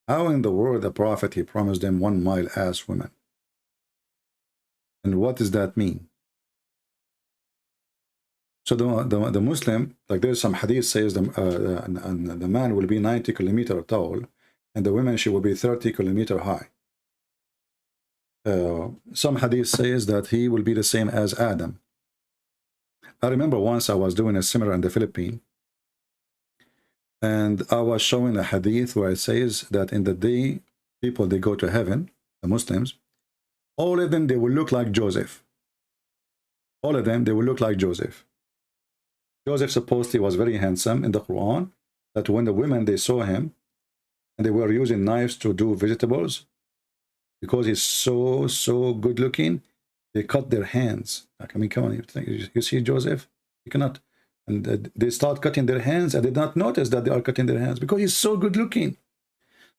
How in the world the prophet, he promised them 1 mile ass women? And what does that mean? So the Muslim, like there's some hadith says the man will be 90 kilometers tall, and the women, she will be 30 kilometers high. Some hadith says that he will be the same as Adam. I remember once I was doing a seminar in the Philippines, and I was showing a hadith where it says that in the day people, they go to heaven, the Muslims, all of them, they will look like Joseph. All of them, they will look like Joseph. Joseph supposedly was very handsome in the Quran, that when the women, they saw him, and they were using knives to do vegetables, because he's so good looking, they cut their hands. Like, I mean, come on, you see Joseph? You cannot. And they start cutting their hands, and they did not notice that they are cutting their hands because he's so good looking.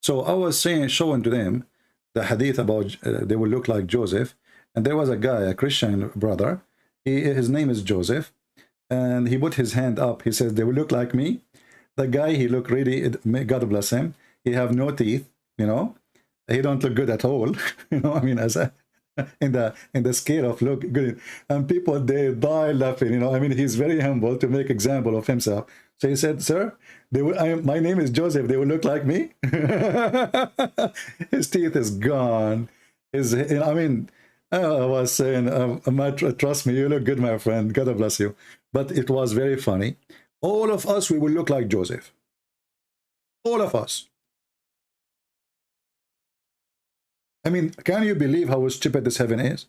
So I was showing to them the hadith about they will look like Joseph. And there was a guy, a Christian brother, his name is Joseph, and he put his hand up. He says, they will look like me. The guy, he looked really, God bless him, he have no teeth, you know. He don't look good at all. You know, I mean, as a in the scale of look good, and people, they die laughing, you know. I mean, he's very humble to make example of himself. So he said, sir, they will, my name is Joseph, they will look like me. His teeth is gone. I mean, I was saying, trust me, you look good, my friend, God bless you. But it was very funny. All of us, we will look like Joseph. All of us. I mean, can you believe how stupid this heaven is?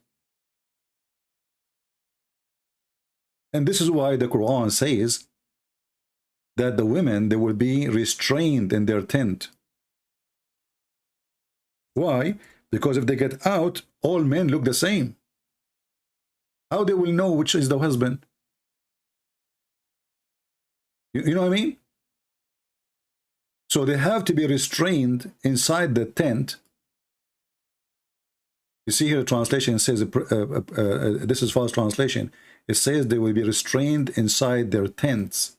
And this is why the Quran says that the women, they will be restrained in their tent. Why? Because if they get out, all men look the same. How they will know which is the husband? You know what I mean? So they have to be restrained inside the tent. You see here, the translation says, this is false translation. It says they will be restrained inside their tents.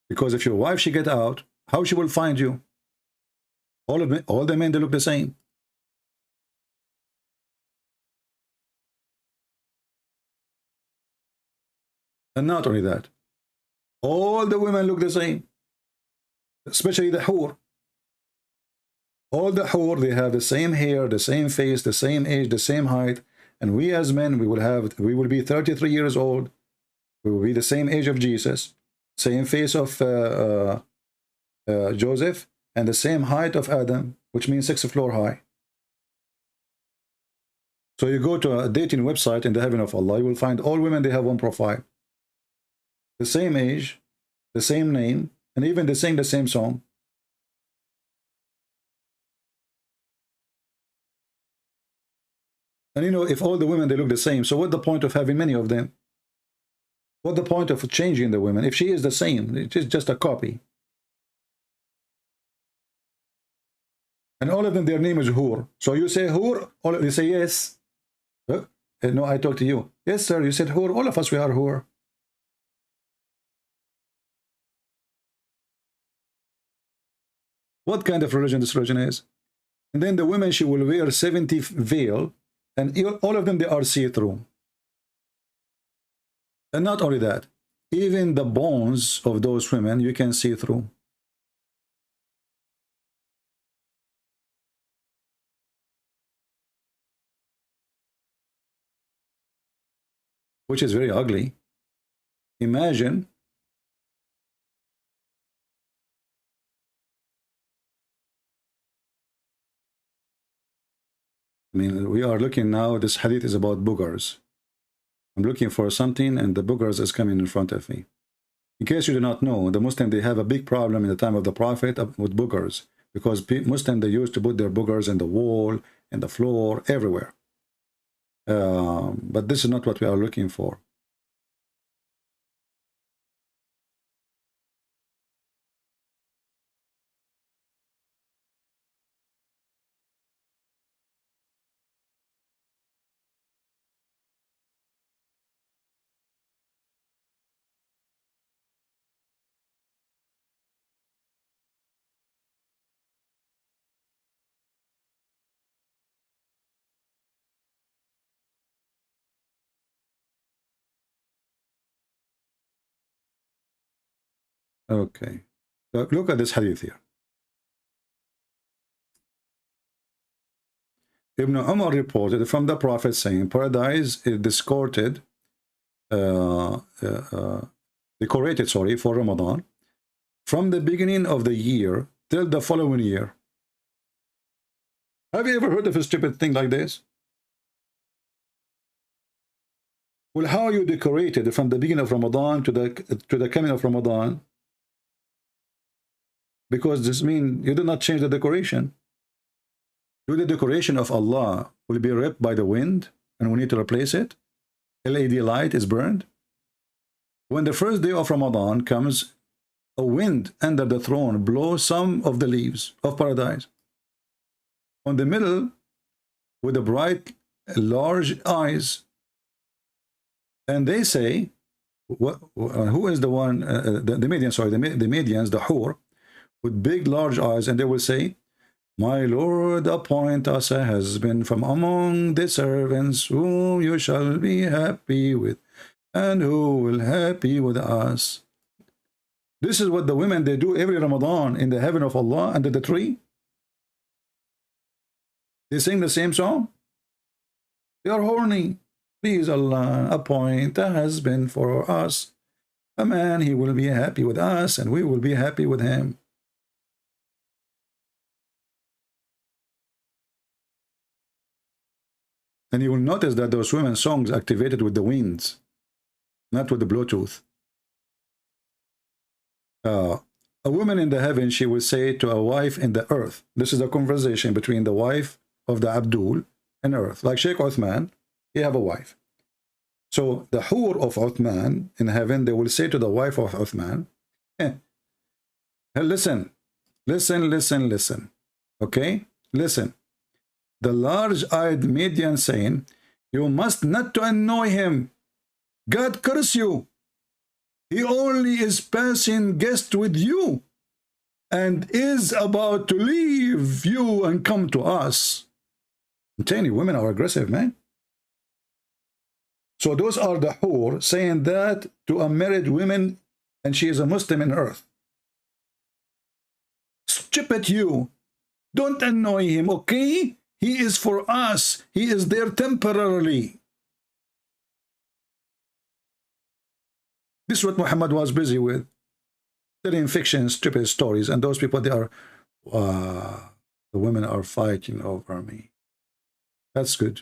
Because if your wife, she get out, how she will find you? All the men, they look the same. And not only that, all the women look the same. Especially the hur. All the hur, they have the same hair, the same face, the same age, the same height. And we as men, we will be 33 years old. We will be the same age of Jesus, same face of Joseph, and the same height of Adam, which means 6th floor high. So you go to a dating website in the heaven of Allah, you will find all women, they have one profile. The same age, the same name, and even they sing the same song. And you know, if all the women, they look the same, so what's the point of having many of them? What's the point of changing the women? If she is the same, it is just a copy. And all of them, their name is Hur. So you say Hur, all you say yes. No, I talk to you. Yes, sir. You said Hur. All of us, we are Hur. What kind of religion this religion is? And then the women, she will wear 70 veil, and all of them, they are see-through. And not only that, even the bones of those women, you can see through. Which is very ugly. Imagine we are looking now, this hadith is about boogers. I'm looking for something and the boogers is coming in front of me. In case you do not know, the Muslims, they have a big problem in the time of the Prophet with boogers, because Muslims, they used to put their boogers in the wall, in the floor, everywhere. But this is not what we are looking for. Okay, so look at this hadith here. Ibn Umar reported from the Prophet saying, paradise is decorated for Ramadan from the beginning of the year till the following year. Have you ever heard of a stupid thing like this? Well, how you decorated from the beginning of Ramadan to the coming of Ramadan? Because this means you did not change the decoration. Do the decoration of Allah will be ripped by the wind and we need to replace it? LED light is burned. When the first day of Ramadan comes, a wind under the throne blows some of the leaves of paradise. On the middle, with the bright, large eyes, and they say, who is the one, the Medians, sorry, the Medians, the Hur, with big, large eyes, and they will say, my Lord, appoint us a husband from among the servants whom you shall be happy with, and who will happy with us. This is what the women, they do every Ramadan in the heaven of Allah under the tree. They sing the same song. They are horny. Please Allah, appoint a husband for us. A man, he will be happy with us, and we will be happy with him. And you will notice that those women's songs activated with the winds, not with the Bluetooth. A woman in the heaven, she will say to a wife in the earth. This is a conversation between the wife of the Abdul and earth. Like Sheikh Uthman, he have a wife. So the Hur of Uthman in heaven, they will say to the wife of Uthman, hey, listen, okay? Listen. The large-eyed Median saying, you must not to annoy him. God curse you. He only is passing guest with you and is about to leave you and come to us. I'm telling you, women are aggressive, man. So those are the Hur saying that to a married woman, and she is a Muslim in earth. Stupid you. Don't annoy him, okay? He is for us. He is there temporarily. This is what Muhammad was busy with. Telling fiction, stupid stories. And those people, they are, the women are fighting over me. That's good.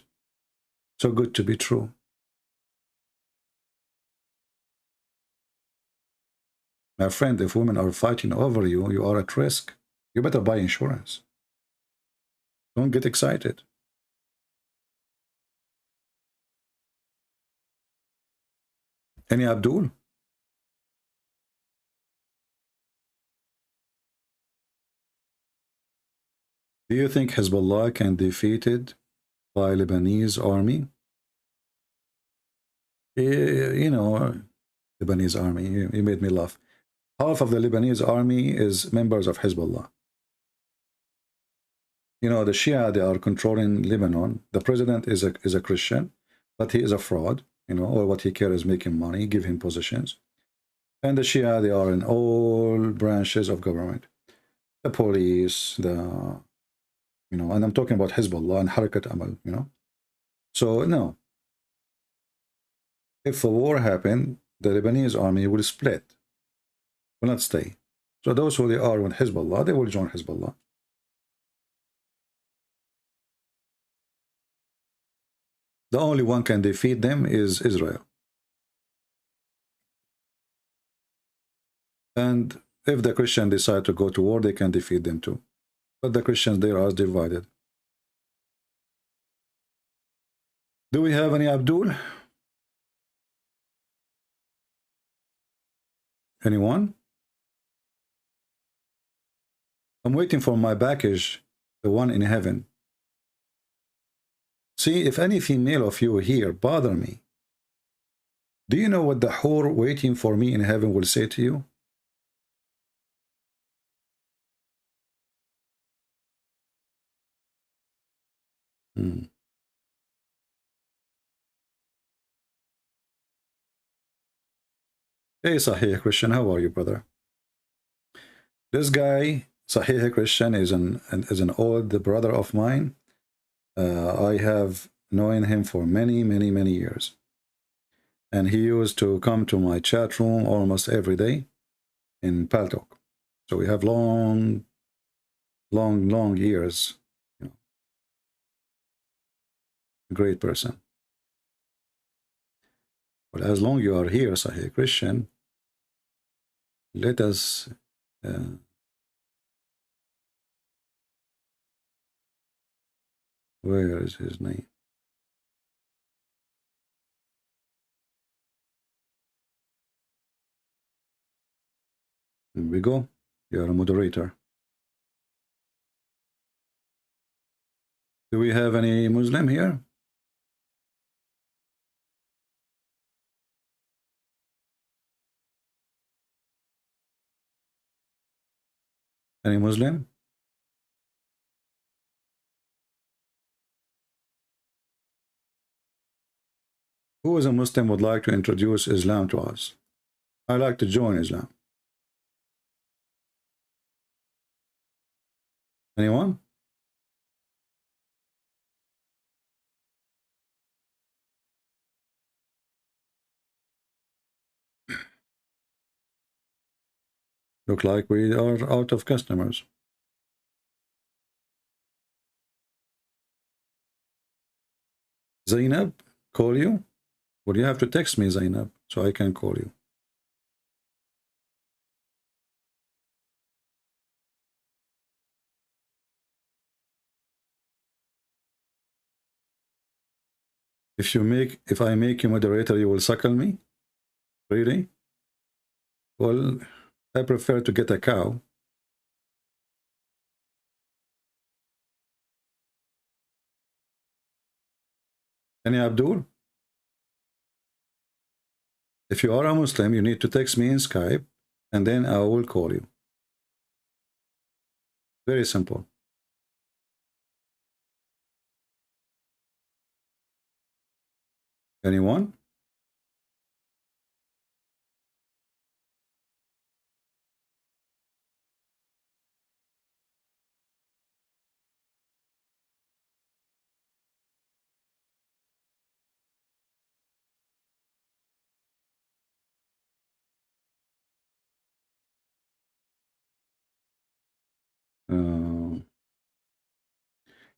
So good to be true. My friend, if women are fighting over you, you are at risk. You better buy insurance. Don't get excited. Any Abdul? Do you think Hezbollah can be defeated by Lebanese army? You know, Lebanese army, you made me laugh. Half of the Lebanese army is members of Hezbollah. You know, the Shia, they are controlling Lebanon. The president is a Christian, but he is a fraud. You know, all what he cares is making money, give him positions. And the Shia, they are in all branches of government. The police, the, you know, and I'm talking about Hezbollah and Harakat Amal, you know. So, no. If a war happened, the Lebanese army will split, will not stay. So those who they are with Hezbollah, they will join Hezbollah. The only one can defeat them is Israel. And if the Christians decide to go to war, they can defeat them too. But the Christians, they are divided. Do we have any Abdul? Anyone? I'm waiting for my package, the one in heaven. See, if any female of you here bother me, do you know what the whore waiting for me in heaven will say to you? Hey, Sahih Christian, how are you, brother? This guy, Sahih Christian, is an old brother of mine. I have known him for many years. And he used to come to my chat room almost every day in Paltalk. So we have long years. You know. A great person. But as long as you are here, Sahih Christian, let us where is his name? Here we go. You are a moderator. Do we have any Muslim here? Any Muslim? Who is a Muslim would like to introduce Islam to us? I'd like to join Islam. Anyone? Look like we are out of customers. Zainab, call you? Well, you have to text me, Zainab, so I can call you. If I make you moderator, you will suckle me? Really? Well, I prefer to get a cow. Any Abdul? If you are a Muslim, you need to text me in Skype, and then I will call you. Very simple. Anyone?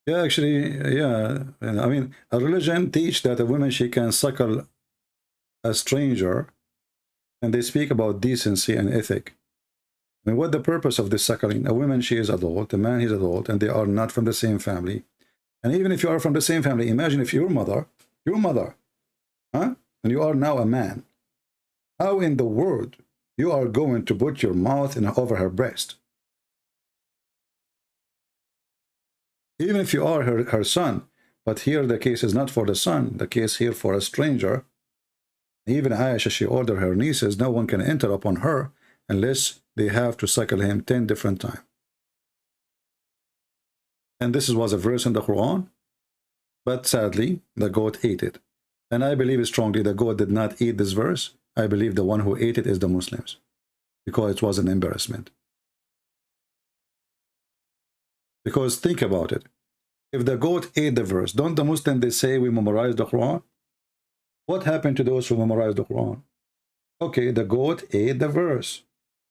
Yeah, actually, yeah. I mean, a religion teach that a woman, she can suckle a stranger, and they speak about decency and ethic. I mean, what the purpose of this suckling? A woman, she is adult, a man, he's adult, and they are not from the same family. And even if you are from the same family, imagine if your mother, huh? And you are now a man. How in the world you are going to put your mouth over her breast? Even if you are her son, but here the case is not for the son, the case here for a stranger. Even Aisha, she ordered her nieces, no one can enter upon her unless they have to suckle him 10 different times. And this was a verse in the Quran, but sadly, the goat ate it. And I believe strongly the goat did not eat this verse. I believe the one who ate it is the Muslims, because it was an embarrassment. Because think about it. If the goat ate the verse, don't the Muslims, they say we memorize the Quran? What happened to those who memorized the Quran? Okay, the goat ate the verse.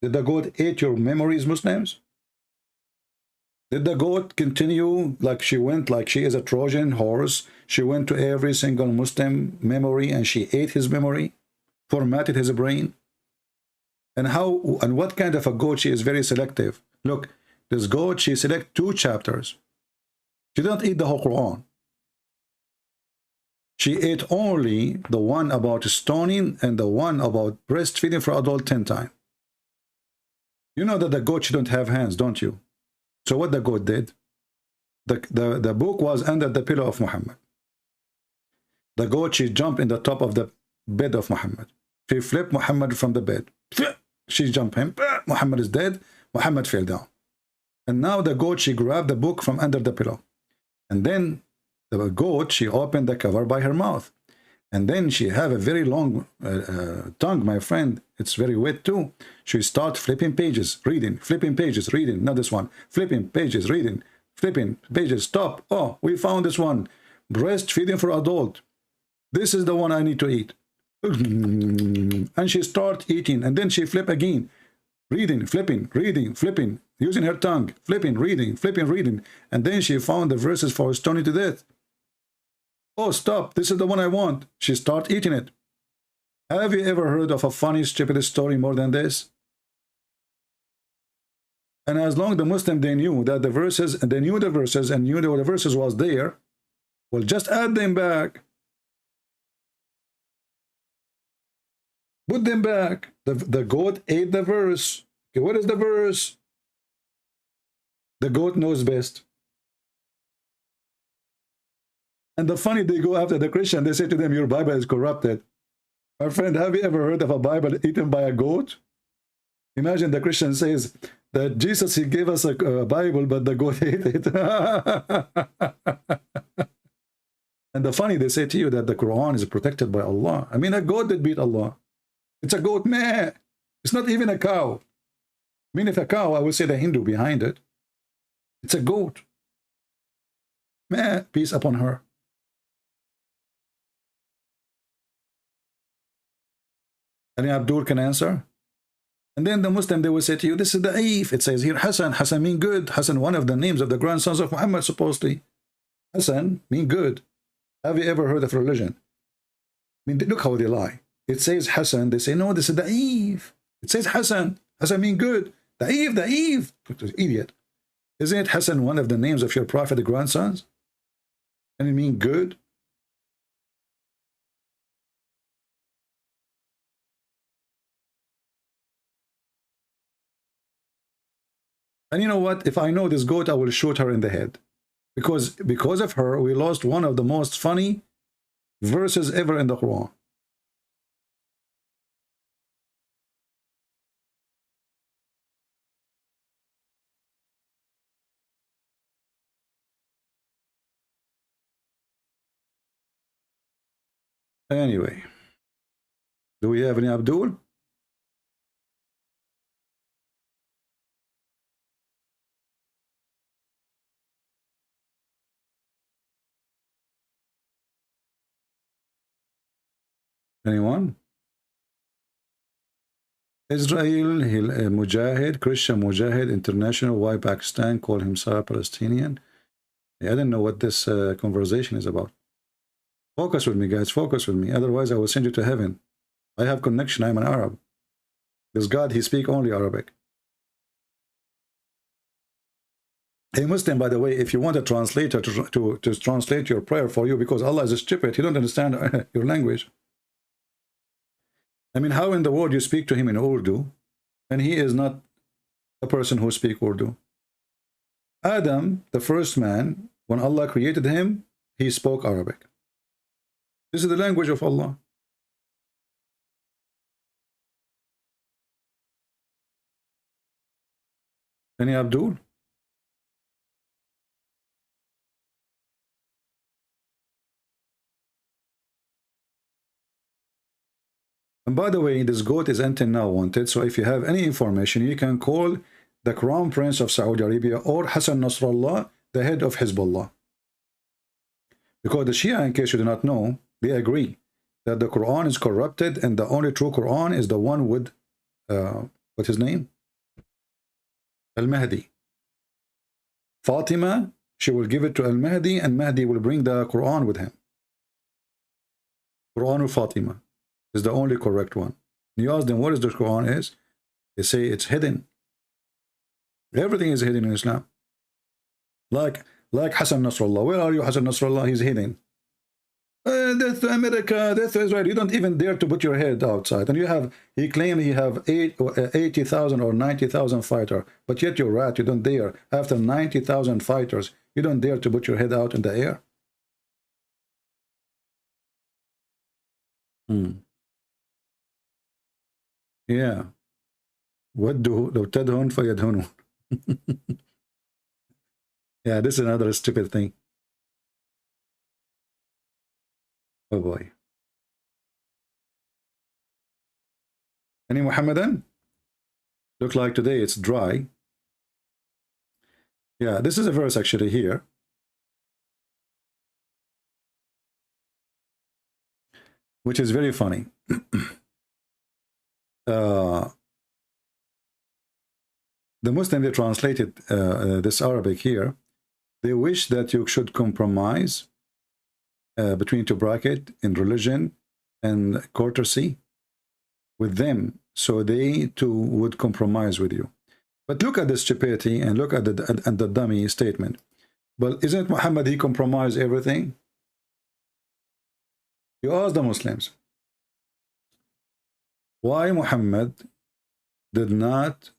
Did the goat eat your memories, Muslims? Did the goat continue like she went, like she is a Trojan horse? She went to every single Muslim memory and she ate his memory, formatted his brain? And how, and what kind of a goat? She is very selective. Look, this goat, she select 2 chapters. She didn't eat the whole Quran. She ate only the one about stoning and the one about breastfeeding for adult 10 times. You know that the goat, she don't have hands, don't you? So what the goat did? The book was under the pillow of Muhammad. The goat, she jumped in the top of the bed of Muhammad. She flipped Muhammad from the bed. She jumped him. Muhammad is dead. Muhammad fell down. And now the goat, she grabbed the book from under the pillow. And then the goat, she opened the cover by her mouth. And then she have a very long tongue, my friend. It's very wet too. She start flipping pages, reading, flipping pages, reading. Not this one. Flipping pages, reading, flipping pages. Stop. Oh, we found this one. Breastfeeding for adult. This is the one I need to eat. And she start eating. And then she flip again. Reading, flipping, reading, flipping. Using her tongue. Flipping, reading, flipping, reading. And then she found the verses for stoning to death. Oh, stop. This is the one I want. She start eating it. Have you ever heard of a funny, stupid story more than this? And as long as the Muslim, they knew that the verses, they knew the verses and knew that the verses was there, well, just add them back. Put them back. The goat ate the verse. Okay, what is the verse? The goat knows best. And the funny, they go after the Christian, they say to them, your Bible is corrupted. My friend, have you ever heard of a Bible eaten by a goat? Imagine the Christian says that Jesus, he gave us a Bible, but the goat ate it. And the funny, they say to you that the Quran is protected by Allah. I mean, a goat did beat Allah. It's a goat, meh. It's not even a cow. I mean, if a cow, I would say the Hindu behind it. It's a goat. Meh, peace upon her. And Abdul can answer. And then the Muslim, they will say to you, this is the Da'if. It says here, Hassan. Hassan mean good. Hassan, one of the names of the grandsons of Muhammad, supposedly. Hassan mean good. Have you ever heard of religion? I mean, look how they lie. It says Hassan. They say, no, this is Da'if. It says Hassan. Hassan mean good. Da'if, Da'if. Idiot. Isn't it Hassan one of the names of your prophet, the grandsons? And it mean good? And you know what? If I know this goat, I will shoot her in the head. Because of her, we lost one of the most funny verses ever in the Quran. Anyway, do we have any Abdul? Anyone? Israel, Mujahid, Christian Mujahid International, why Pakistan call himself Palestinian? I didn't know what this conversation is about. Focus with me, guys. Focus with me. Otherwise, I will send you to heaven. I have connection. I'm an Arab. This God, he speaks only Arabic. A Muslim, by the way, if you want a translator to translate your prayer for you, because Allah is stupid, he don't understand your language. I mean, how in the world you speak to him in Urdu, and he is not a person who speaks Urdu? Adam, the first man, when Allah created him, he spoke Arabic. This is the language of Allah. Any Abdul? And by the way, this goat is until now wanted, so if you have any information, you can call the Crown Prince of Saudi Arabia or Hassan Nasrallah, the head of Hezbollah. Because the Shia, in case you do not know, they agree that the Quran is corrupted and the only true Quran is the one with, what's his name? Al-Mahdi. Fatima, she will give it to Al-Mahdi and Mahdi will bring the Quran with him. Quran of Fatima is the only correct one. You ask them what is the Quran is, they say it's hidden. Everything is hidden in Islam. Like Hassan Nasrallah. Where are you, Hassan Nasrallah? He's hidden. Death to America, death to Israel. You don't even dare to put your head outside. And he claimed he have 80,000 or 90,000 fighters. But yet you're rat, you don't dare. After 90,000 fighters, you don't dare to put your head out in the air. Yeah. وَدُّوا لَوْ تَدْهُنْ فَيَدْهُنُونَ. Yeah, this is another stupid thing. Oh boy. Any Muhammadan? Look like today it's dry. Yeah, this is a verse actually here. Which is very funny. The Muslim, they translated this Arabic here. They wish that you should compromise between two brackets in religion and courtesy with them, so they too would compromise with you. But look at the stupidity and look at the dummy statement. But isn't Muhammad, he compromised everything? You ask the Muslims, why Muhammad did not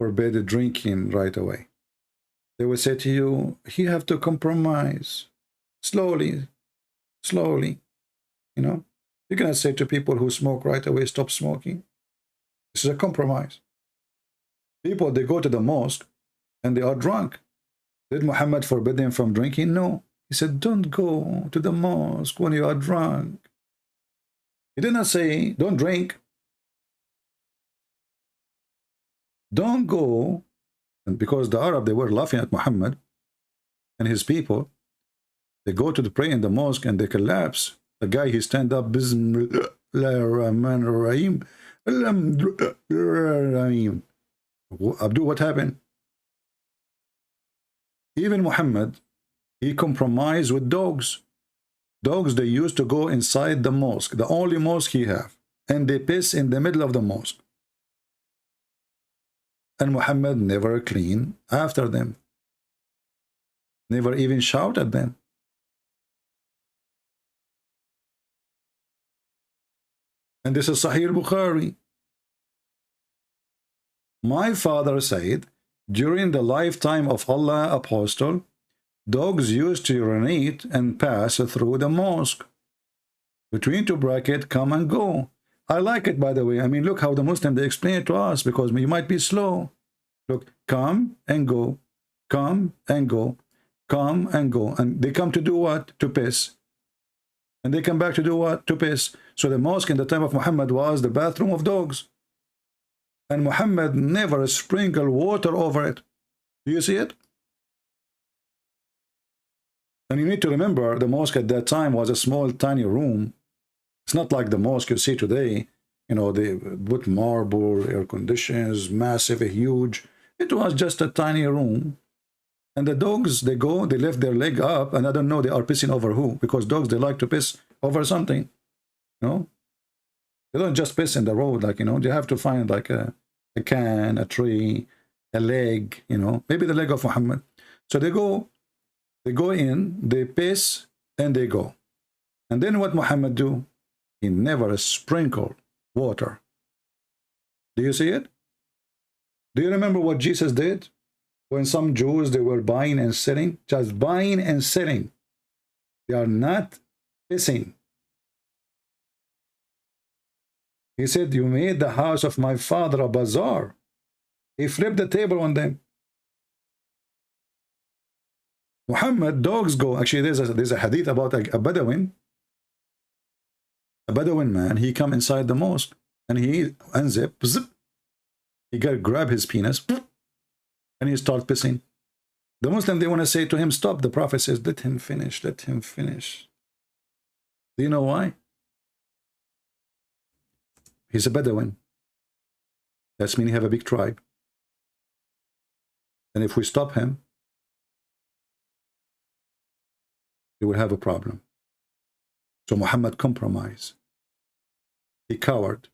forbid drinking right away? They will say to you, he have to compromise slowly, slowly. You know, you cannot say to people who smoke right away, stop smoking. This is a compromise. People, they go to the mosque and they are drunk. Did Muhammad forbid them from drinking? No. He said, don't go to the mosque when you are drunk. He did not say, don't drink. Don't go. And because the Arab, they were laughing at Muhammad and his people, they go to the pray in the mosque and they collapse. The guy, he stand up, Bismillahirrahmanirrahim. Abdu, what happened? Even Muhammad, he compromised with dogs. Dogs, they used to go inside the mosque, the only mosque he have, and they piss in the middle of the mosque. And Muhammad never clean after them. Never even shout at them. And this is Sahih Bukhari. My father said, during the lifetime of Allah Apostle, dogs used to urinate and pass through the mosque. Between two brackets, come and go. I like it, by the way. I mean, look how the Muslim, they explain it to us, because you might be slow. Look, come and go, come and go, come and go. And they come to do what? To piss. And they come back to do what? To piss. So the mosque in the time of Muhammad was the bathroom of dogs. And Muhammad never sprinkled water over it. Do you see it? And you need to remember, the mosque at that time was a small, tiny room. It's not like the mosque you see today. You know, they put marble, air conditions, massive, huge. It was just a tiny room. And the dogs, they go, they lift their leg up, and I don't know, they are pissing over who? Because dogs, they like to piss over something. You know? They don't just piss in the road, like, you know, they have to find like a can, a tree, a leg, you know, maybe the leg of Muhammad. So they go in, they piss, and they go. And then what Muhammad do? He never sprinkled water. Do you see it? Do you remember what Jesus did? When some Jews, they were buying and selling, just buying and selling. They are not pissing. He said, you made the house of my father a bazaar. He flipped the table on them. Muhammad, dogs go. Actually, there's a hadith about a Bedouin. A Bedouin man, he come inside the mosque and he unzip, zip. He grab his penis and he start pissing. The Muslim, they want to say to him, stop. The Prophet says, let him finish, let him finish. Do you know why? He's a Bedouin. That means he have a big tribe. And if we stop him, he will have a problem. So Muhammad compromised. He cowered.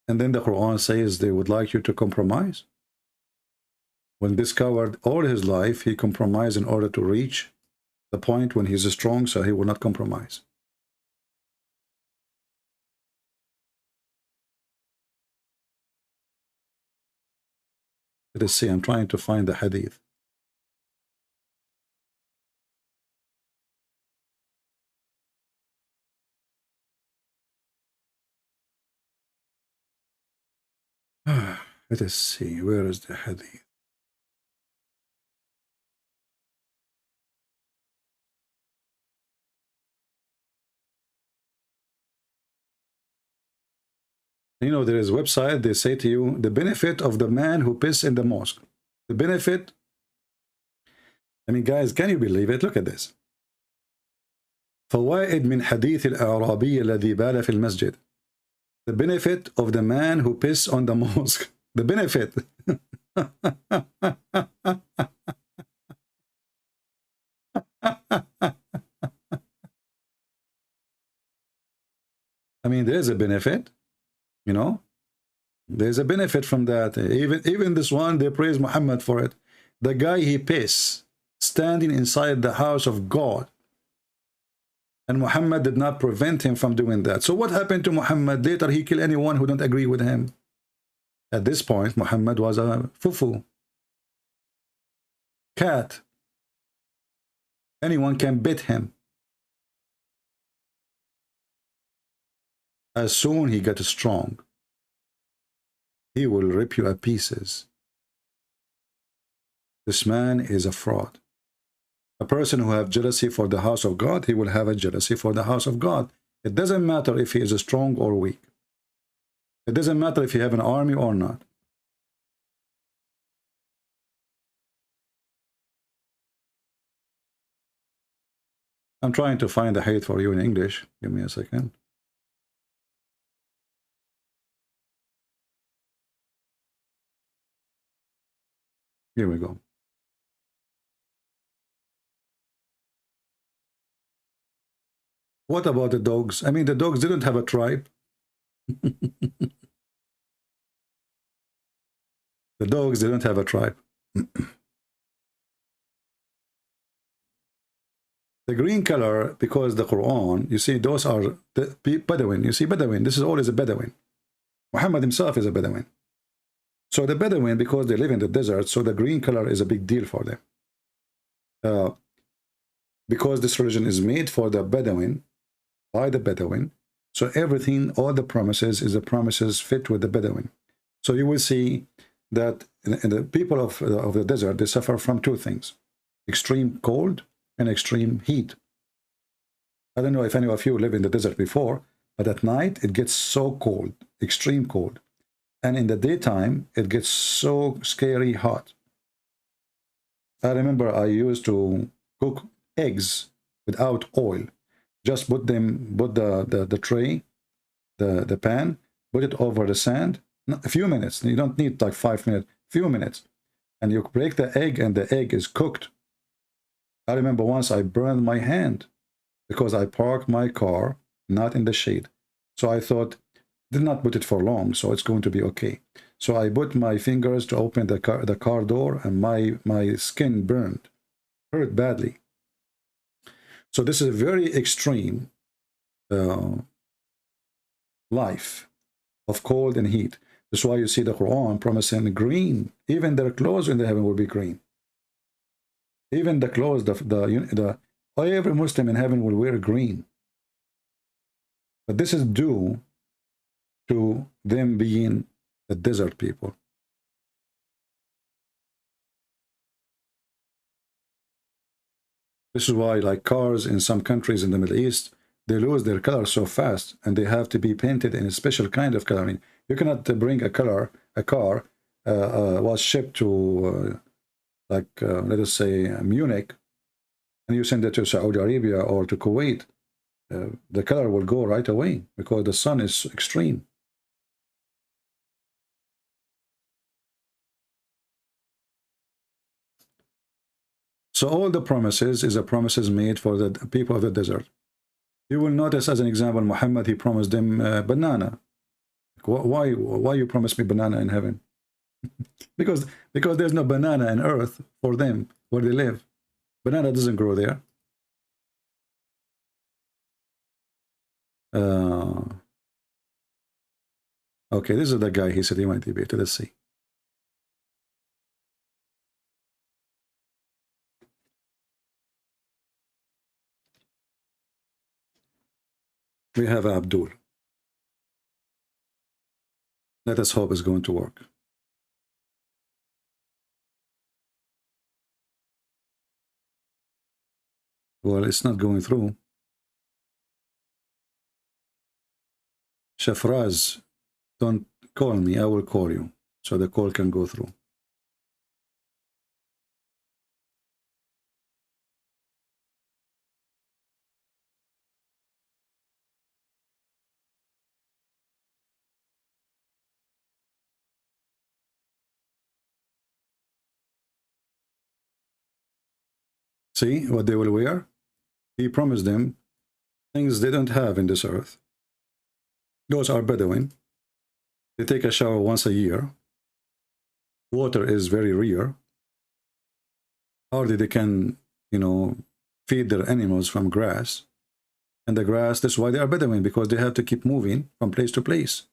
And then the Quran says they would like you to compromise. When this coward all his life, he compromised in order to reach the point when he's strong, so he will not compromise. Let us see, I'm trying to find the hadith. Let us see, where is the hadith? You know, there is a website, they say to you, the benefit of the man who pisses in the mosque. The benefit, I mean, guys, can you believe it? Look at this. فوائد من حديث الأعرابي الذي بال في المسجد. The benefit of the man who pisses on the mosque. The benefit. I mean, there is a benefit. You know, there's a benefit from that. Even this one, they praise Muhammad for it. The guy, he pissed, standing inside the house of God. And Muhammad did not prevent him from doing that. So what happened to Muhammad? Later, he killed anyone who don't agree with him. At this point, Muhammad was a fufu. Cat. Anyone can beat him. As soon he gets strong, he will rip you to pieces. This man is a fraud. A person who has jealousy for the house of God, he will have a jealousy for the house of God. It doesn't matter if he is strong or weak. It doesn't matter if you have an army or not. I'm trying to find the hadith for you in English. Give me a second. Here we go. What about the dogs? I mean, the dogs didn't have a tribe. The dogs didn't have a tribe. The green color, because the Quran, you see, those are the Bedouin. You see, Bedouin, this is always a Bedouin. Muhammad himself is a Bedouin. So the Bedouin, because they live in the desert, so the green color is a big deal for them. Because this religion is made for the Bedouin, by the Bedouin, so everything, all the promises, is the promises fit with the Bedouin. So you will see that in the people of the desert, they suffer from two things: extreme cold and extreme heat. I don't know if any of you live in the desert before, but at night it gets so cold, extreme cold. And in the daytime, it gets so scary hot. I remember I used to cook eggs without oil. Just put the tray, the pan, put it over the sand. A few minutes. You don't need like 5 minutes. Few minutes. And you break the egg and the egg is cooked. I remember once I burned my hand because I parked my car not in the shade. So I thought, did not put it for long, so it's going to be okay. So I put my fingers to open the car door, and my skin burned, hurt badly. So this is a very extreme life of cold and heat. That's why you see the Quran promising green. Even their clothes in the heaven will be green. Even the clothes, every Muslim in heaven will wear green. But this is due to them being the desert people. This is why, like cars in some countries in the Middle East, they lose their color so fast, and they have to be painted in a special kind of coloring. You cannot bring a car was shipped to, let us say, Munich, and you send it to Saudi Arabia or to Kuwait. The color will go right away because the sun is extreme. So all the promises is a promises made for the people of the desert. You will notice, as an example, Muhammad, he promised them banana. Why you promise me banana in heaven? because there's no banana in earth for them where they live. Banana doesn't grow there. Okay, this is the guy. He said he might debate. Let's see. We have Abdul. Let us hope it's going to work. Well, it's not going through. Shafraz, don't call me. I will call you so the call can go through. See what they will wear? He promised them things they don't have in this earth. Those are Bedouin. They take a shower once a year. Water is very rare. Hardly they can, feed their animals from grass. And the grass, that's why they are Bedouin, because they have to keep moving from place to place.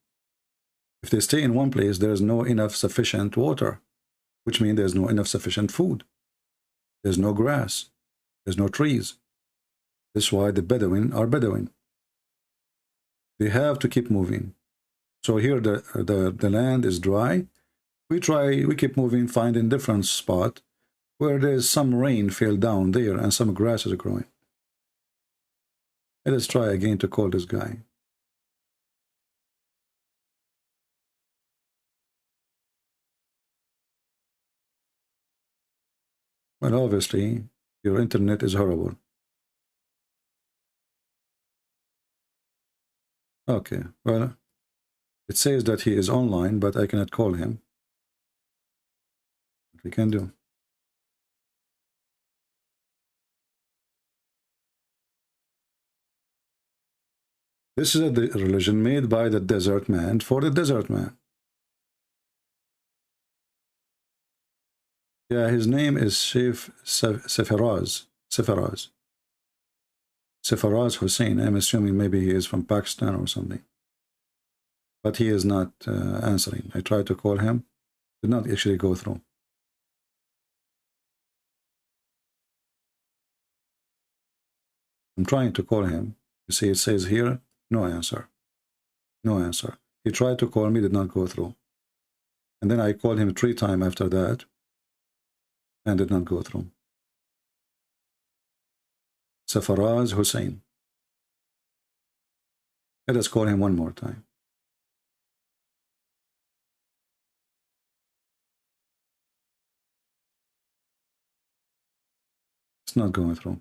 If they stay in one place, there's no enough sufficient water, which means there's no enough sufficient food. There's no grass. There's no trees. That's why the Bedouin are Bedouin. They have to keep moving. So here the land is dry. We keep moving, finding different spot where there's some rain fell down there and some grass is growing. Let us try again to call this guy. Well, obviously, your internet is horrible. Okay, well, it says that he is online, but I cannot call him. What we can do? This is a religion made by the desert man for the desert man. Yeah, his name is Sheikh Sefaraz Hussein. I'm assuming maybe he is from Pakistan or something. But he is not answering. I tried to call him. Did not actually go through. I'm trying to call him. You see, it says here, no answer. No answer. He tried to call me, did not go through. And then I called him 3 times after that, and did not go through. Safaraz Hussein. Let us call him one more time. It's not going through.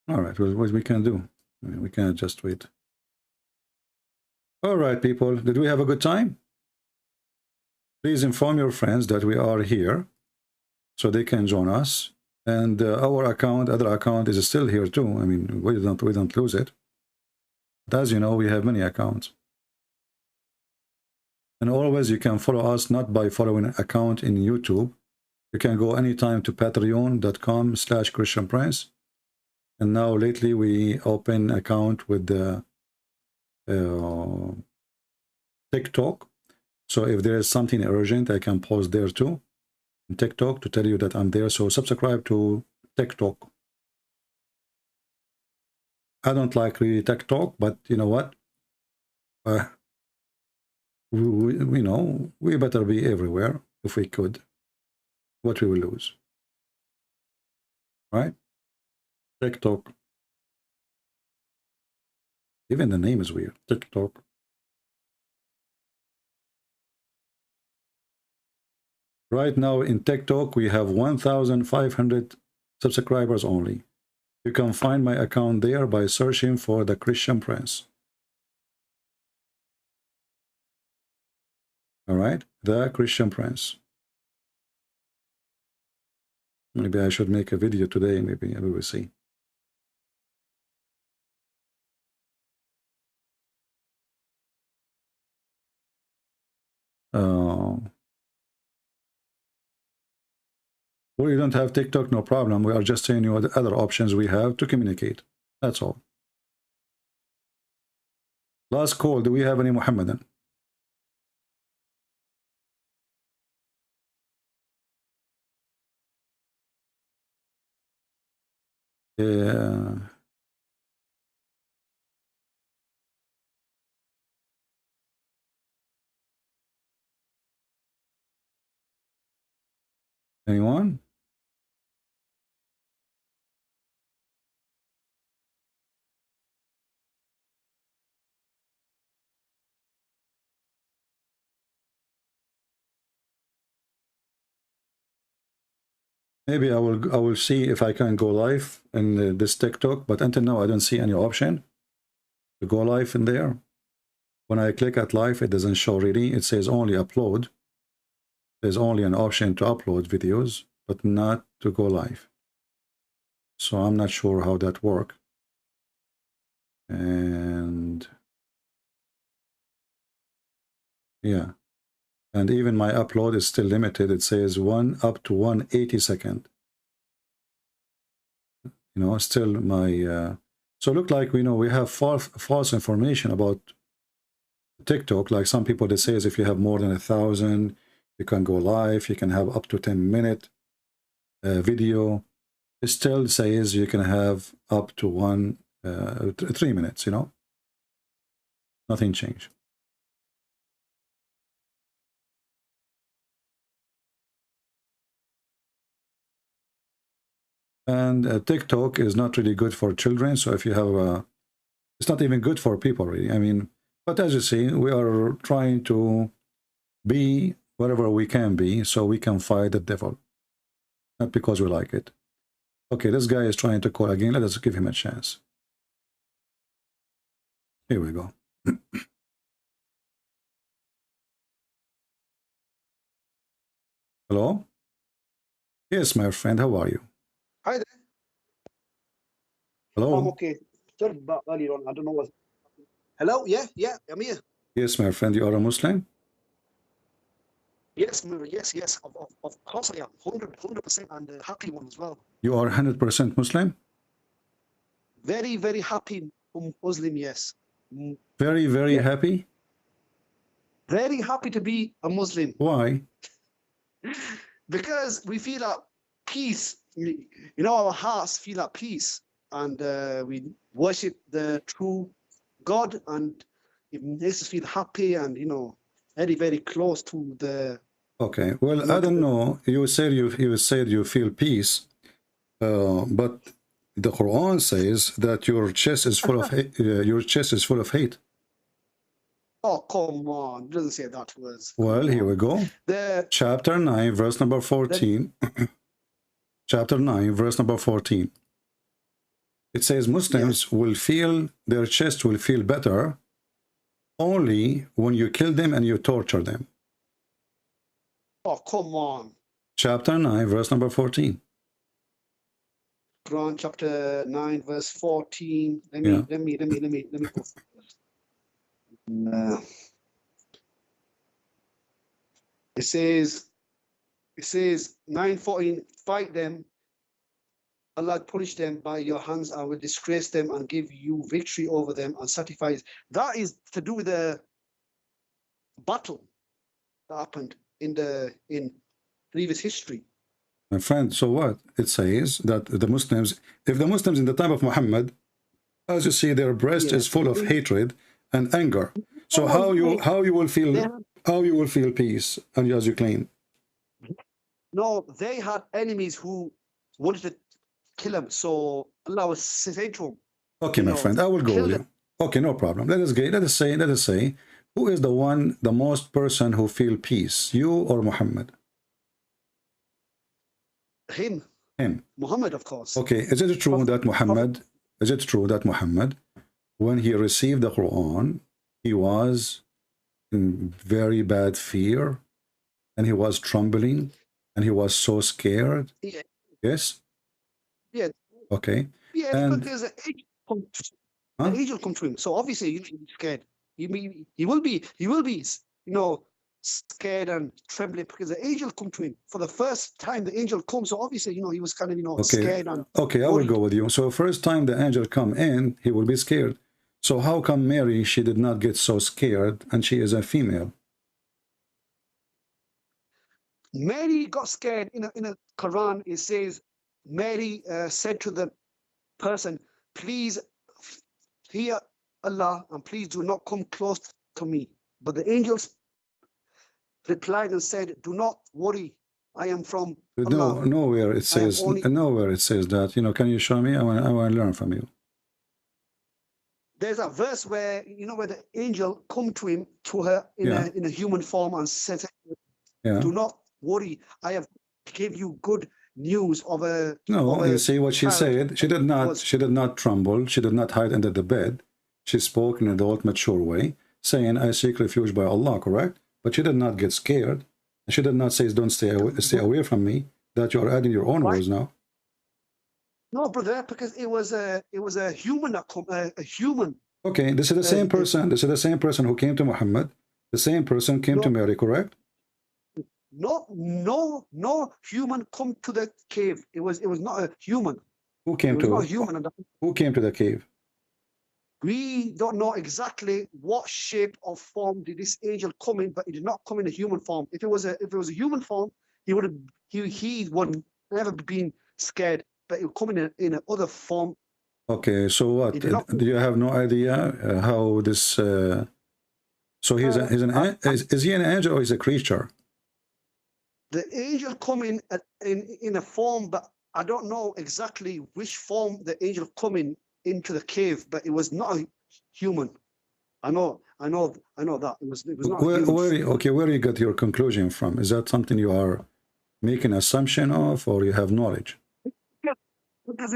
All right, what we can do? I mean, we can't just wait. All right, people, did we have a good time? Please inform your friends that we are here so they can join us. And our account, other account is still here too. I mean, we don't lose it. But as you know, we have many accounts. And always you can follow us not by following an account in YouTube. You can go anytime to patreon.com/Christian Prince. And now lately we open account with the TikTok. So if there is something urgent, I can post there too in TikTok to tell you that I'm there. So subscribe to TikTok. I don't like really TikTok, but you know what? We better be everywhere if we could. What we will lose, right? TikTok. Even the name is weird. TikTok. Right now in TikTok, we have 1,500 subscribers only. You can find my account there by searching for the Christian Prince. All right, the Christian Prince. Maybe I should make a video today. Maybe we will see. Well, you don't have TikTok, no problem. We are just saying you what other options we have to communicate. That's all. Last call. Do we have any Muhammadan? Yeah. Anyone? Maybe I will see if I can go live in this TikTok, but until now I don't see any option to go live in there. When I click at live, it doesn't show really. It says only upload. There's only an option to upload videos, but not to go live. So I'm not sure how that works. And yeah. And even my upload is still limited. It says up to 180 seconds. You know, still my so look like we have false information about TikTok. Like some people, they say is if you have more than 1,000, you can go live. You can have up to 10-minute video. It still says you can have up to 3 minutes. You know, nothing changed. And TikTok is not really good for children. So if you have it's not even good for people, really. I mean, but as you see, we are trying to be whatever we can be so we can fight the devil. Not because we like it. Okay, this guy is trying to call again. Let us give him a chance. Here we go. Hello? Yes, my friend. How are you? Hi there. Hello? I'm okay. Sorry about earlier on. I don't know what. Hello? Yeah, I'm here. Yes, my friend. You are a Muslim? Yes, yes. Of course I am. 100%, and a happy one as well. You are 100% Muslim? Very, very happy Muslim, yes. Very, very happy? Very happy to be a Muslim. Why? Because we feel at peace. Our hearts feel at peace. And we worship the true God. And it makes us feel happy and, very, very close to the... Okay, well, I don't know. You said you feel peace, but the Quran says that your chest is full of hate. Your chest is full of hate. Oh, come on! It doesn't say that words. Well, here we go. Chapter 9, verse number 14. Chapter 9, verse number 14. It says Muslims will feel their chest will feel better only when you kill them and you torture them. Oh, come on. Chapter 9, verse number 14. Quran chapter 9, verse 14. Let me go. It says, It says 9:14, fight them. Allah punish them by your hands. I will disgrace them and give you victory over them and sacrifice. That is to do with the battle that happened in previous history. My friend, so what? It says that the Muslims, if the Muslims in the time of Muhammad, as you see, their breast is full of hatred and anger. So how you will feel peace, and as you claim? No, they had enemies who wanted to kill him. So Allah was saying to him. Okay, my friend, I will go with you. Okay, no problem. Let us say, who is the most person who feel peace, you or Muhammad? Him. Muhammad, of course. Okay, is it true that Muhammad, when he received the Quran, he was in very bad fear, and he was trembling, and he was so scared? Yeah. Yes? Yeah. Okay. Yeah, and because an angel come to him. So obviously he'll be scared. He will be, scared and trembling because the angel come to him. For the first time the angel comes, so obviously, he was kind of, scared and okay, I will go with you. So first time the angel come in, he will be scared. So how come Mary, she did not get so scared, and she is a female? Mary got scared. In the Quran, it says, Mary said to the person, please fear Allah and please do not come close to me. But the angels replied and said, do not worry, I am from Allah. Nowhere it says that. Can you show me? I want to learn from you. There's a verse where where the angel come to her in a human form and said, do not worry, I have give you good news of a you see what she said. She did not tremble, she did not hide under the bed. She spoke in an adult, mature way, saying, I seek refuge by Allah, correct? But she did not get scared. She did not say, don't stay away from me. That you are adding your own words now. No, brother, because it was a human that come, a human. Okay, this is the same person. This is the same person who came to Muhammad. The same person came to Mary, correct? No human come to the cave. It was not a human. Who came to the cave? We don't know exactly what shape or form did this angel come in, but he did not come in a human form. If it was a human form, he would never been scared. But he would come in another form. Okay, so what? Do you have no idea how this? So is he an angel or is a creature? The angel come in a form, but I don't know exactly which form the angel come into the cave, but it was not a human. I know that it was not. Where you got your conclusion from? Is that something you are making assumption of, or you have knowledge? Because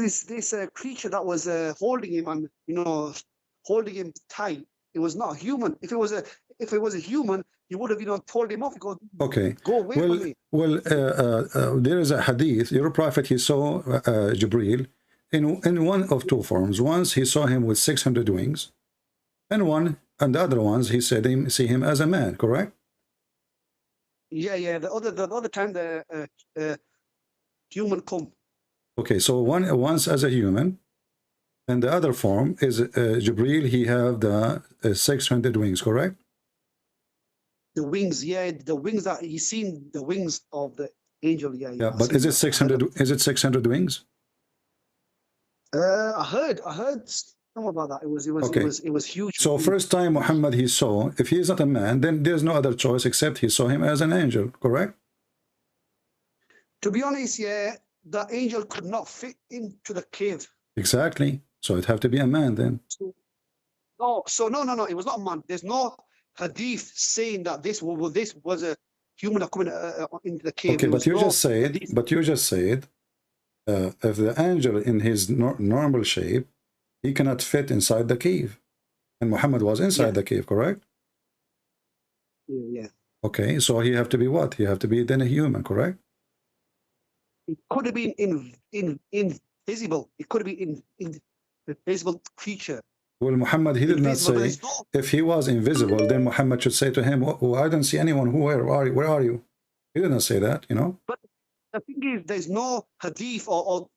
it's this creature that was holding him and holding him tight. It was not human. If it was a human, he would have told him off. Go away from me. Well, there is a hadith. Your prophet, he saw Jibreel in one of two forms. Once he saw him with 600 wings, and the other ones he said see him as a man. Correct? Yeah. The other time the human come. Okay, so once as a human, and the other form is Jibreel. He have the 600 wings, correct? The wings, yeah, the wings that he's seen the wings of the angel, yeah. Yeah, but is it 600? Is it 600 wings? I heard something about that. It was huge. So first time Muhammad he saw, if he is not a man, then there's no other choice except he saw him as an angel, correct? To be honest, yeah. The angel could not fit into the cave. Exactly. So it have to be a man then. No. It was not a man. There's no hadith saying that this was a human that coming into the cave. Okay, but you just said, if the angel in his normal shape, he cannot fit inside the cave, and Muhammad was inside the cave, correct? Yeah. Okay, so he have to be what? He have to be then a human, correct? It could have been invisible. It could have been invisible creature. Well, Muhammad, he did not say, if he was invisible, then Muhammad should say to him, oh, I don't see anyone. Where are you? He didn't say that, you know. But the thing is, there's no hadith or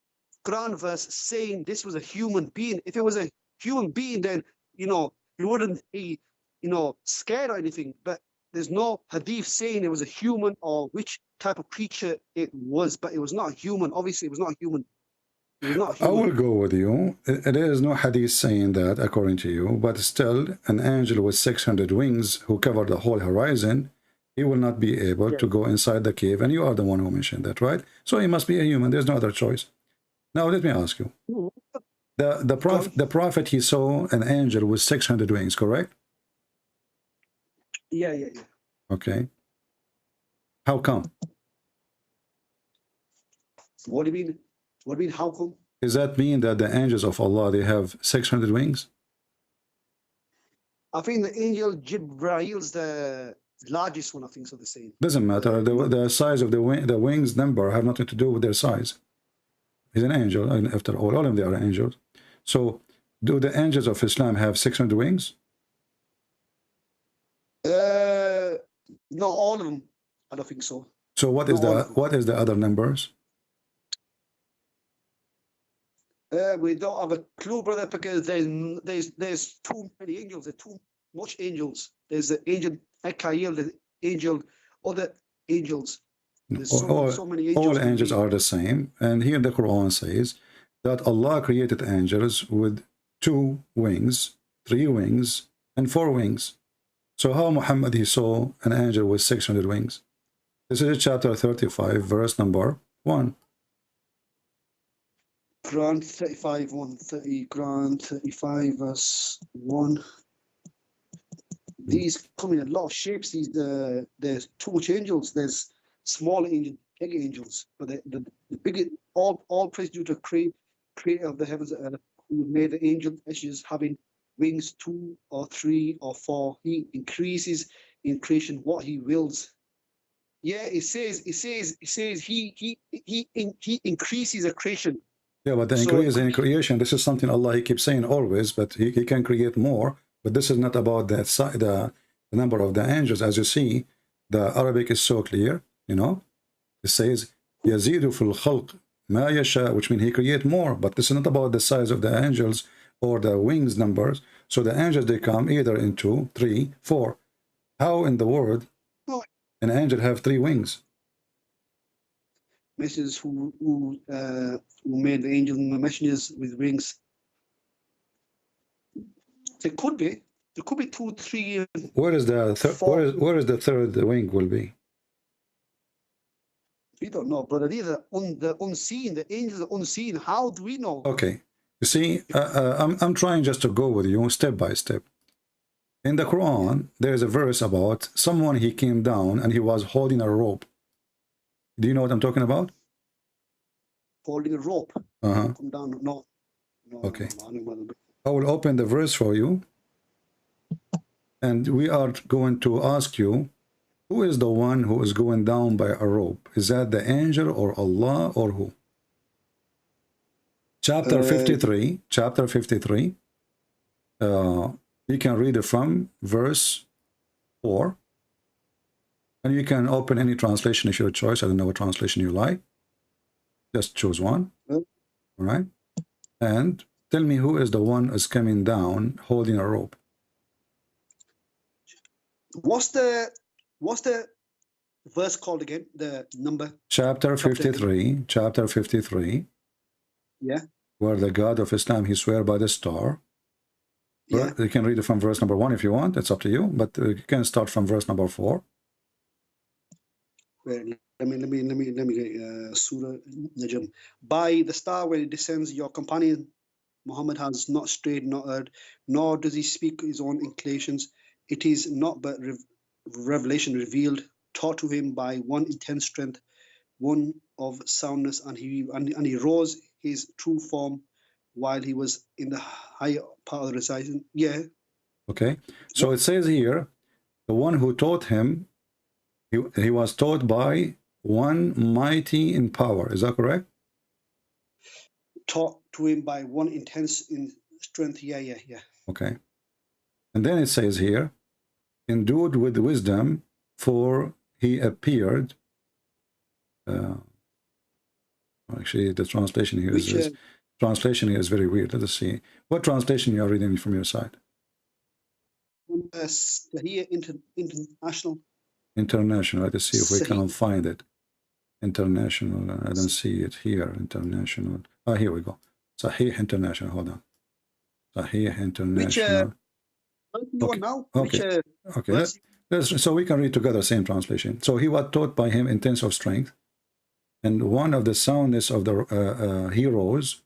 Quran verse saying this was a human being. If it was a human being, then, you know, you wouldn't be, you know, scared or anything. But there's no hadith saying it was a human or which type of creature it was. But it was not human. Obviously, it was not human. It was not I human. will go with you. There is no hadith saying that, according to you, but still, an angel with 600 wings who cover the whole horizon, he will not be able to go inside the cave, and you are the one who mentioned that, right? So he must be a human. There's no other choice. Now, let me ask you. The prophet, he saw an angel with 600 wings, correct? Yeah. Okay. How come? What do you mean? What do you mean, how come? Does that mean that the angels of Allah, they have 600 wings? I think the angel Jibrail's the largest one, I think, so they're saying. Doesn't matter. The size of the wings number have nothing to do with their size. He's an angel, and after all of them, they are angels. So, do the angels of Islam have 600 wings? No, all of them. I don't think so. So what is the other numbers? We don't have a clue, brother, because there's too many angels. There's too much angels. There's the angel Ekail, the angel, other angels. There's so many angels. All angels are the same. And here the Quran says that Allah created angels with 2 wings, 3 wings, and 4 wings. So how Muhammad, he saw an angel with 600 wings? This is chapter 35, verse number 1. Quran 35, 130, Quran 35, verse 1. These come in a lot of shapes. There's too much angels. There's small angels, big angels. But the big, all praise due to creator of the heavens and earth, who made the angel messages having wings 2 or 3 or 4. He increases in creation what he wills. Yeah, it says he increases a creation. Yeah, but the increase in creation, this is something Allah, he keeps saying always, but he can create more. But this is not about the number of the angels. As you see, the Arabic is so clear, you know. It says, يَزِيدُ فِي الْخَلْقِ مَا يَشَاءُ, which means he create more. But this is not about the size of the angels or the wings numbers. So the angels, they come either in 2, 3, 4. How in the world an angel have 3 wings? Messengers who made the angel messengers with wings. There could be 2, 3. Where is the where is the third wing will be? We don't know, brother. These are the unseen. The angels are unseen. How do we know? Okay, you see, I'm trying just to go with you step by step. In the Quran, there is a verse about someone, he came down and he was holding a rope. Do you know what I'm talking about? Holding a rope. Come down. No. Okay. I will open the verse for you. And we are going to ask you, who is the one who is going down by a rope? Is that the angel or Allah or who? Chapter 53. Chapter 53. You can read it from verse 4. And you can open any translation if your choice. I don't know what translation you like. Just choose one. All right. And tell me who is the one who is coming down holding a rope. What's the verse called again? The number? Chapter 53. Chapter 53. Yeah. Where the God of Islam, he swear by the star. Yeah. You can read it from verse number 1 if you want. It's up to you. But you can start from verse number 4. Wait, let me get Surah Najm. By the star when it descends, your companion Muhammad has not strayed, not erred, nor does he speak his own inclinations. It is not but revelation revealed, taught to him by one intense strength, one of soundness, and he rose his true form while he was in the higher part of the recitation. Yeah. Okay. So it says here, the one who taught him, he was taught by one mighty in power. Is that correct? Taught to him by one intense in strength. Yeah. Okay. And then it says here, endued with wisdom, for he appeared Actually, the translation here translation here is very weird. Let us see. What translation you are reading from your side? Here, international. International. Let us see if we can find it. International. I don't see it here. International. Ah, here we go. Sahih International. Hold on. Sahih International. Okay. Now? Okay. Okay. So we can read together same translation. So he was taught by him intents of strength, and one of the soundness of the heroes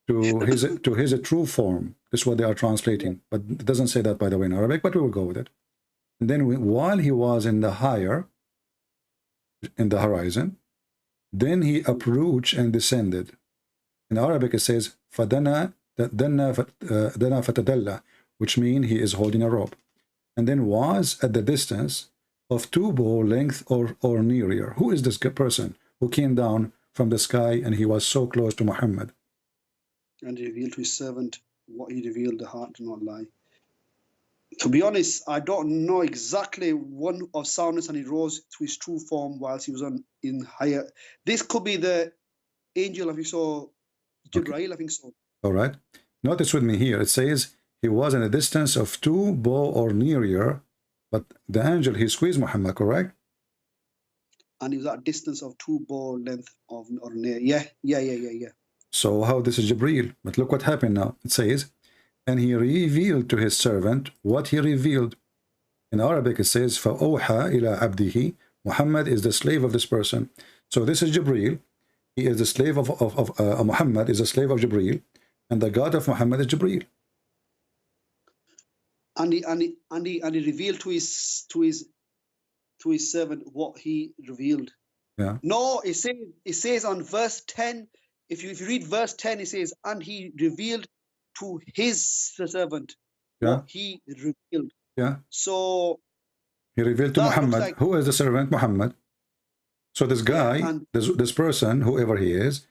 to his true form. This is what they are translating, but it doesn't say that, by the way, in Arabic, but we will go with it. And then while he was in the horizon, then he approached and descended. In Arabic it says فَدَنَا فَتَدَلَّى, which means he is holding a rope. And then was at the distance of 2 bow length or nearer. Who is this person who came down from the sky and he was so close to Muhammad? And he revealed to his servant what he revealed, the heart do not lie. To be honest, I don't know exactly one of soundness, and he rose to his true form whilst he was in higher. This could be the angel, I think so, Jibreel, I think so. All right. Notice with me here, it says he was in a distance of 2 bow or nearer, but the angel, he squeezed Muhammad, correct? And he was at a distance of 2 bow length or near. Yeah. So how this is Jibreel? But look what happened now. It says, and he revealed to his servant what he revealed. In Arabic it says, فَأَوْحَى إِلَىٰ عَبْدِهِ. Muhammad is the slave of this person. So this is Jibreel. He is the slave of Muhammad is a slave of Jibreel, and the God of Muhammad is Jibreel. And he revealed to his servant what he revealed. Yeah. No, it says on verse 10. If you read verse 10, it says, and he revealed to his servant what he revealed. Yeah. So he revealed to Muhammad. Like, who is the servant? Muhammad. So this guy, this person, whoever he is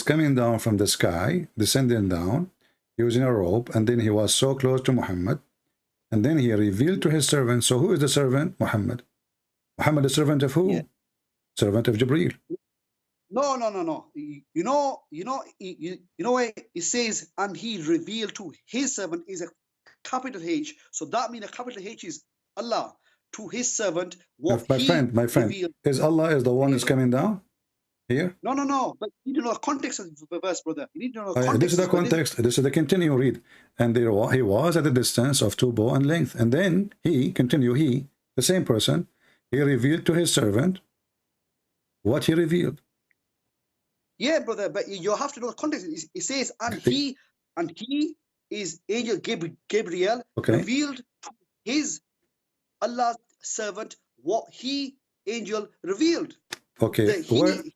coming down from the sky, descending down, using a rope, and then he was so close to Muhammad, and then he revealed to his servant. So who is the servant? Muhammad. Muhammad, the servant of who? Yeah. Servant of Jibreel. No. You know where it says, and he revealed to his servant is a capital H. So that means a capital H is Allah. To his servant, what my friend, revealed. Is Allah is the one who's coming down here? No. But you need to know the context of the verse, brother. You need to know the context. This is the context. This is the continue read. And there he was at a distance of 2 bow and length. And then he, the same person, he revealed to his servant what he revealed. Yeah, brother, but you have to know the context. It says, and he is angel Gabriel, revealed to his Allah's servant what he, angel, revealed. Okay,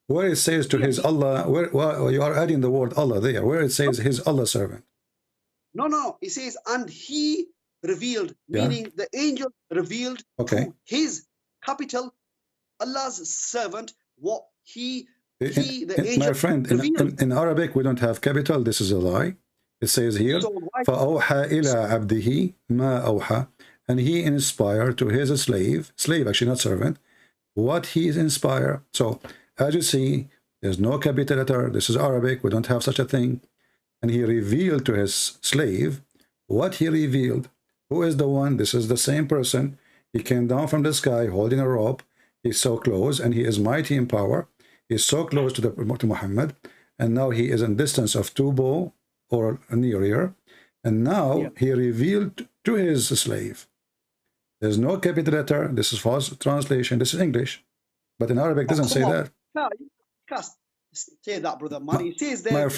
where it says to his Allah, where you are adding the word Allah there, where it says his Allah servant. No, it says, and he revealed, meaning the angel revealed to his capital Allah's servant what he the angel my friend, in Arabic we don't have capital. This is a lie. It says here, فَأَوْحَى إِلَىٰ عَبْدِهِ مَا أَوْحَى, and he inspired to his slave actually not servant, what he is inspired. So as you see, there's no capital letter. This is Arabic. We don't have such a thing. And he revealed to his slave what he revealed. Who is the one? This is the same person. He came down from the sky holding a rope. He's so close, and he is mighty in power. He's so close to Muhammad, and now he is in distance of 2 bow or nearer, and now he revealed to his slave. There's no capital letter. This is false translation. This is English, but in Arabic doesn't say that. No, you can't say that, brother. Man, it says there. My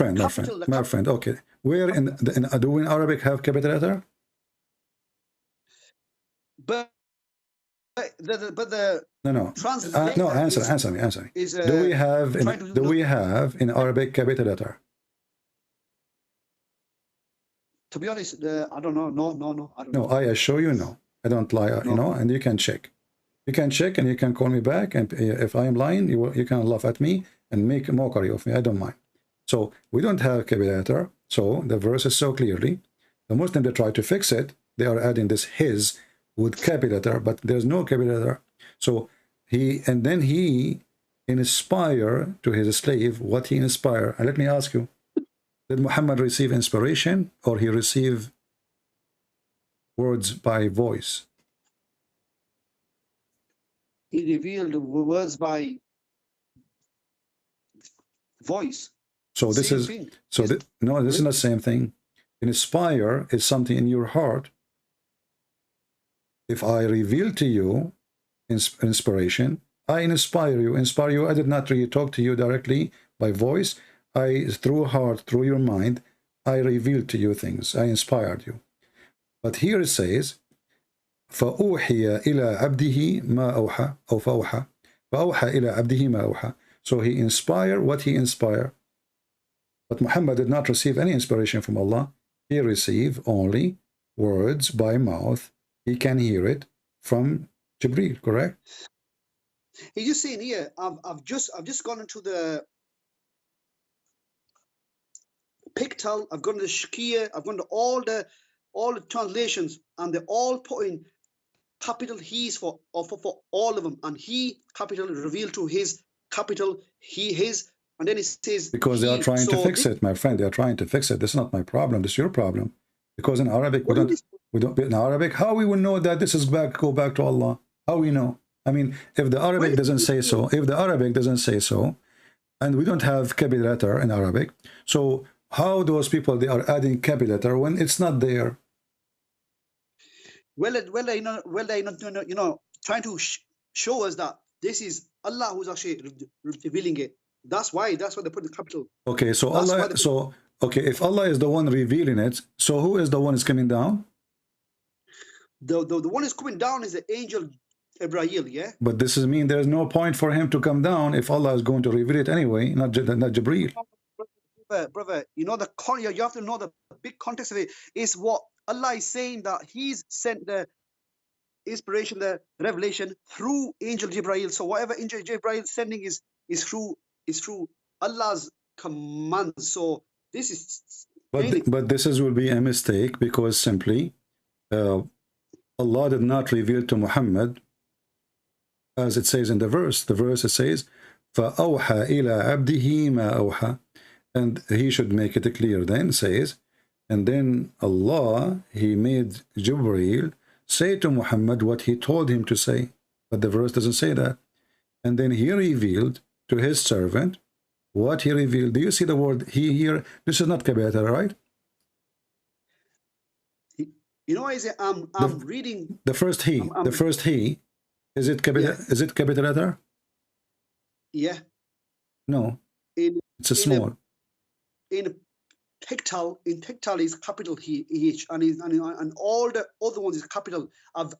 friend. Okay, where do we in Arabic have capital letter? But the no. Answer me. Do we have in Arabic capital letter? To be honest, I don't know. No, I don't know. I assure you, no. I don't lie. And you can check. You can check, and you can call me back. And if I am lying, you can laugh at me and make a mockery of me. I don't mind. So we don't have capital letter. So the verse is so clearly. The Muslims, they try to fix it. They are adding this his with capital letter, but there's no capital letter. So he inspire to his slave what he inspire. And let me ask you, did Muhammad receive inspiration or he received words by voice? He revealed words by voice. So this Same is thing. so no, this is not the same thing. Inspire is something in your heart. If I reveal to you inspiration, I inspire you. Inspire you. I did not really talk to you directly by voice. I, through heart, through your mind, I revealed to you things. I inspired you. But here it says, فَأُوحِيَ إِلَى عَبْدِهِ مَا أَوْحَى أو فَأَوْحَى فَأَوْحَى إِلَى عَبْدِهِ مَا أَوْحَى. So he inspired what he inspired. But Muhammad did not receive any inspiration from Allah. He received only words by mouth. He can hear it from Jibreel, correct? He's just saying here, I've just gone into the Pictal, I've gone to the Shakir, I've gone to all the translations, and they're all putting capital He's for all of them, and he capital revealed to his capital his, and then it says because they are trying to fix it, my friend. They are trying to fix it. This is not my problem. This is your problem. Because in Arabic we don't in Arabic. How we will know that this is go back to Allah? How we know? I mean, if the Arabic doesn't say so, and we don't have capital letter in Arabic, so how those people they are adding capital letter when it's not there? Well, trying to show us that this is Allah who's actually revealing it. That's why they put the capital. Okay, so Allah. So okay, if Allah is the one revealing it, so who is the one is coming down? The one is coming down is the angel Ibrahim, yeah. But this is mean there's no point for him to come down if Allah is going to reveal it anyway, not Jibreel. Brother, you have to know the big context of it is what Allah is saying, that He's sent the inspiration, the revelation through angel Jibreel. So whatever angel Jibreel sending is through Allah's command. So this is but this will be a mistake, because simply Allah did not reveal to Muhammad as it says in the verse. The verse it says فَأَوْحَى إِلَىٰ عَبْدِهِ مَا أَوْحَى, and he should make it clear. Then says, and then Allah, he made Jibreel say to Muhammad what he told him to say. But the verse doesn't say that. And then he revealed to his servant what he revealed. Do you see the word he here? This is not capital, right? I'm reading the first he. The first he, is it capital? Yeah. Is it capital letter? Yeah. No. It's a small. In Pictal is capital H, and all the other ones is capital. I've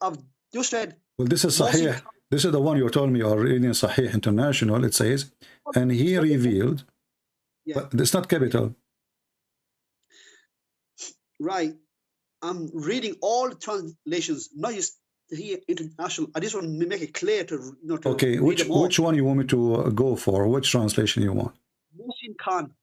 just read. Well, this is Sahih. This is the one you told me you are reading, Sahih International. It says, and he revealed. Yeah. But it's not capital. Right. I'm reading all translations, not just here international. I just want to make it clear to okay, which one you want me to go for? Which translation you want? Mohsin Khan.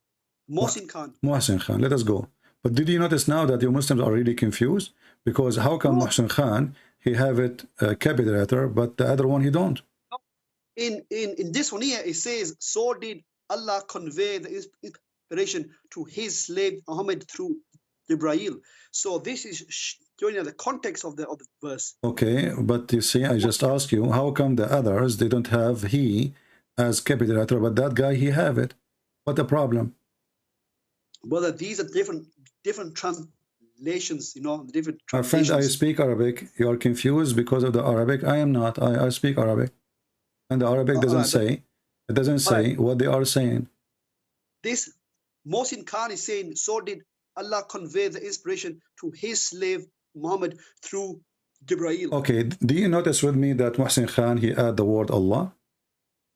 Mohsin Khan. Let us go. But did you notice now that you Muslims are really confused? Because how come Mohsin Khan, he have it capital letter, but the other one he don't? In this one here, it says, so did Allah convey the inspiration to his slave Muhammad through Jibreel. So this is showing the context of the verse. Okay, but you see, I just asked you, how come the others, they don't have he as capital letter, but that guy, he have it? What the problem? Well, these are different translations, different translations. My friend, I speak Arabic. You are confused because of the Arabic. I am not. I speak Arabic. And the Arabic doesn't say, it doesn't say what they are saying. This Mohsin Khan is saying, so did Allah convey the inspiration to his slave Muhammad through Jibreel. Okay, do you notice with me that Mohsin Khan, he add the word Allah?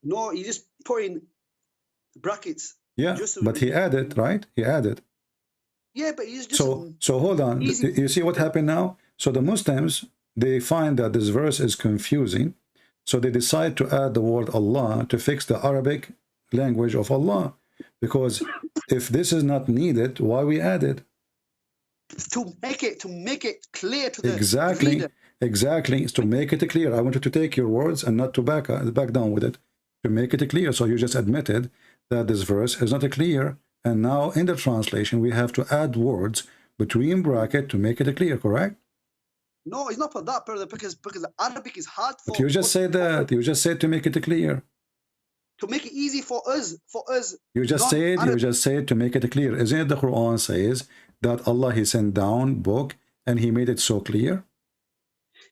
No, he just put in brackets. Yeah, but he added, right? He added. Yeah, but he's just... So hold on. You see what happened now? So the Muslims, they find that this verse is confusing. So they decide to add the word Allah to fix the Arabic language of Allah. Because if this is not needed, why we add it? To make it clear to the Exactly. reader. Exactly. To make it clear. I wanted to take your words and not to back down with it. to make it clear. So you just admitted that this verse is not clear, and now in the translation we have to add words between bracket to make it clear, correct? No, it's not for that, brother, because Arabic is hard for. But you just said that. You just said to make it clear. To make it easy for us. You just said to make it clear. Isn't it the Quran says that Allah he sent down book and he made it so clear?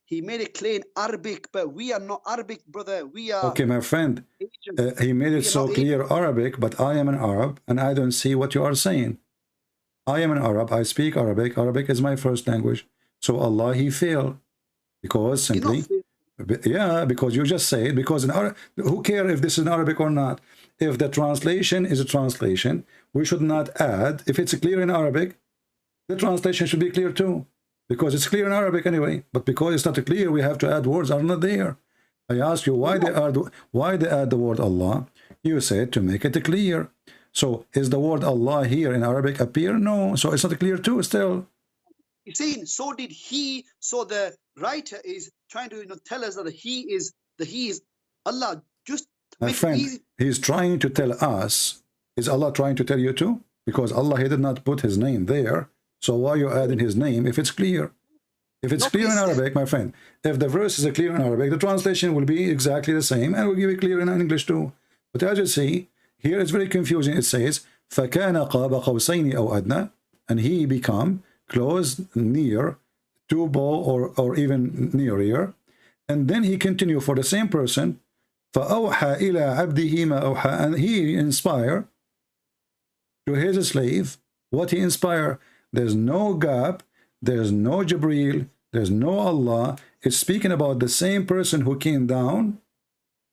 He made it clear in Arabic, but we are not Arabic, brother. We are. Okay, my friend. He made it so clear Arabic, but I am an Arab and I don't see what you are saying. I am an Arab. I speak Arabic. Arabic is my first language. So Allah he failed because simply. Yeah, because you just say it, because in Arabic, who cares if this is in Arabic or not? If the translation is a translation, we should not add. If it's clear in Arabic, the translation should be clear too, because it's clear in Arabic anyway. But because it's not clear, we have to add words are not there. I ask you why they add the word Allah. You said to make it clear. So is the word Allah here in Arabic appear? No, so it's not clear too still. He's saying so did he. So the writer is trying to tell us that he is Allah. Just to my make friend, it easy. he's trying to tell us. Is Allah trying to tell you too? Because Allah he did not put his name there. So why are you adding his name if it's clear? If it's clear in Arabic, my friend, if the verse is clear in Arabic, the translation will be exactly the same and will give it clear in English too. But as you see, here it's very confusing. It says فَكَانَ قَابَ قَوْسَيْنِ أَوْ أَدْنَى, and he become close, near, to bow, or even nearer. And then he continue for the same person, فَأَوْحَى إِلَىٰ عَبْدِهِ مَا أَوْحَى, and he inspire to his slave what he inspire. There's no gap, there's no Jibreel, there's no Allah. It's speaking about the same person who came down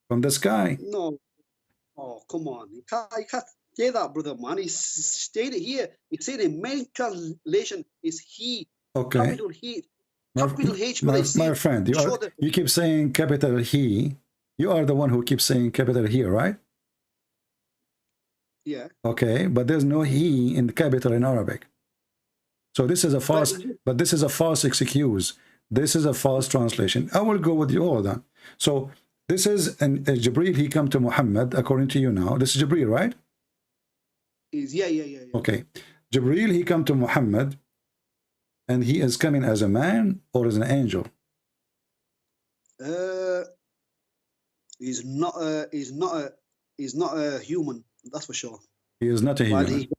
from the sky. No. Oh, come on. You can't say that, brother, man. He stated here. He said the main translation is he. Okay. Capital He. Capital H. My friend, you keep saying capital he. You are the one who keeps saying capital here, right? Yeah. Okay, but there's no he in the capital in Arabic. So this is a false, but this is a false excuse. This is a false translation. I will go with you all then. So this is Jibreel, he come to Muhammad, according to you now. This is Jibreel, right? Yeah. Okay. Jibreel, he come to Muhammad, and he is coming as a man or as an angel? He's not a human, that's for sure. He is not a human.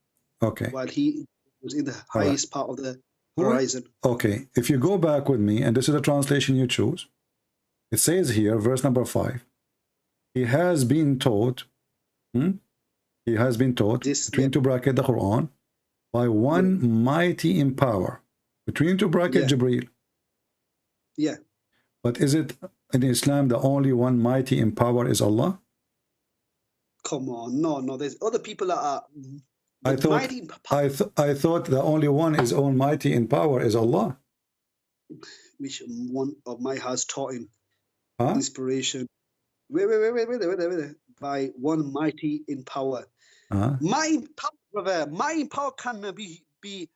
Okay. While he was in the highest part of the horizon. Okay. If you go back with me, and this is the translation you choose, it says here, verse number 5, he has been taught, he has been taught, between two bracket the Quran, by one mighty in power, between two bracket Jibreel. Yeah. But is it in Islam the only one mighty in power is Allah? Come on, no. There's other people that are. I thought the only one is almighty in power is Allah. Which one of my has taught him inspiration? Wait. By one mighty in power. Mighty power, brother. Mighty power can be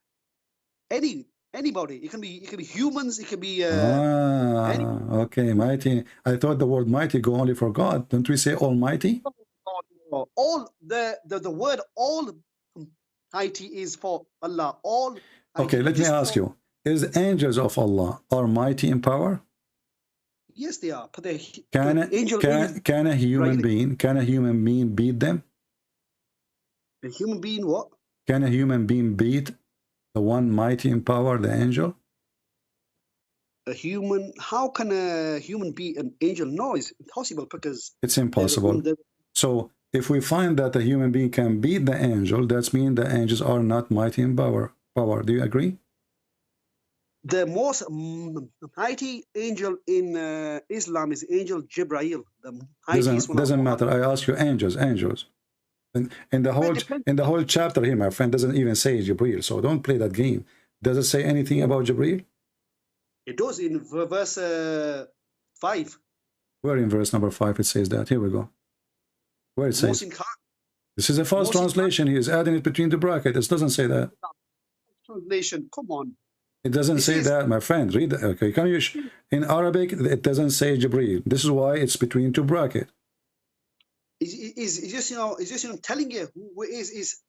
anybody. It can be humans. It can be. Okay, mighty. I thought the word mighty go only for God. Don't we say almighty? All the word almighty is for Allah. All. Okay, let me ask you: is angels of Allah are mighty in power? Yes, they are. But can a human being beat them? A human being what? Can a human being beat the one mighty in power, the angel? A human? How can a human beat an angel? No, it's impossible because it's impossible. So if we find that a human being can beat the angel, that means the angels are not mighty in power. Do you agree? The most mighty angel in Islam is Angel Jibreel. Doesn't matter. I ask you, angels. In the whole chapter here, my friend, doesn't even say Jibreel. So don't play that game. Does it say anything about Jibreel? It does in verse 5. Where in verse number 5 it says that? Here we go. Where it says? This is a false translation. He is adding it between the brackets. It doesn't say that. Translation. Come on. It doesn't say that, my friend. Read that. Okay, come in Arabic, it doesn't say Jibreel. This is why it's between two brackets. is just, you know, is just, you know, telling you who is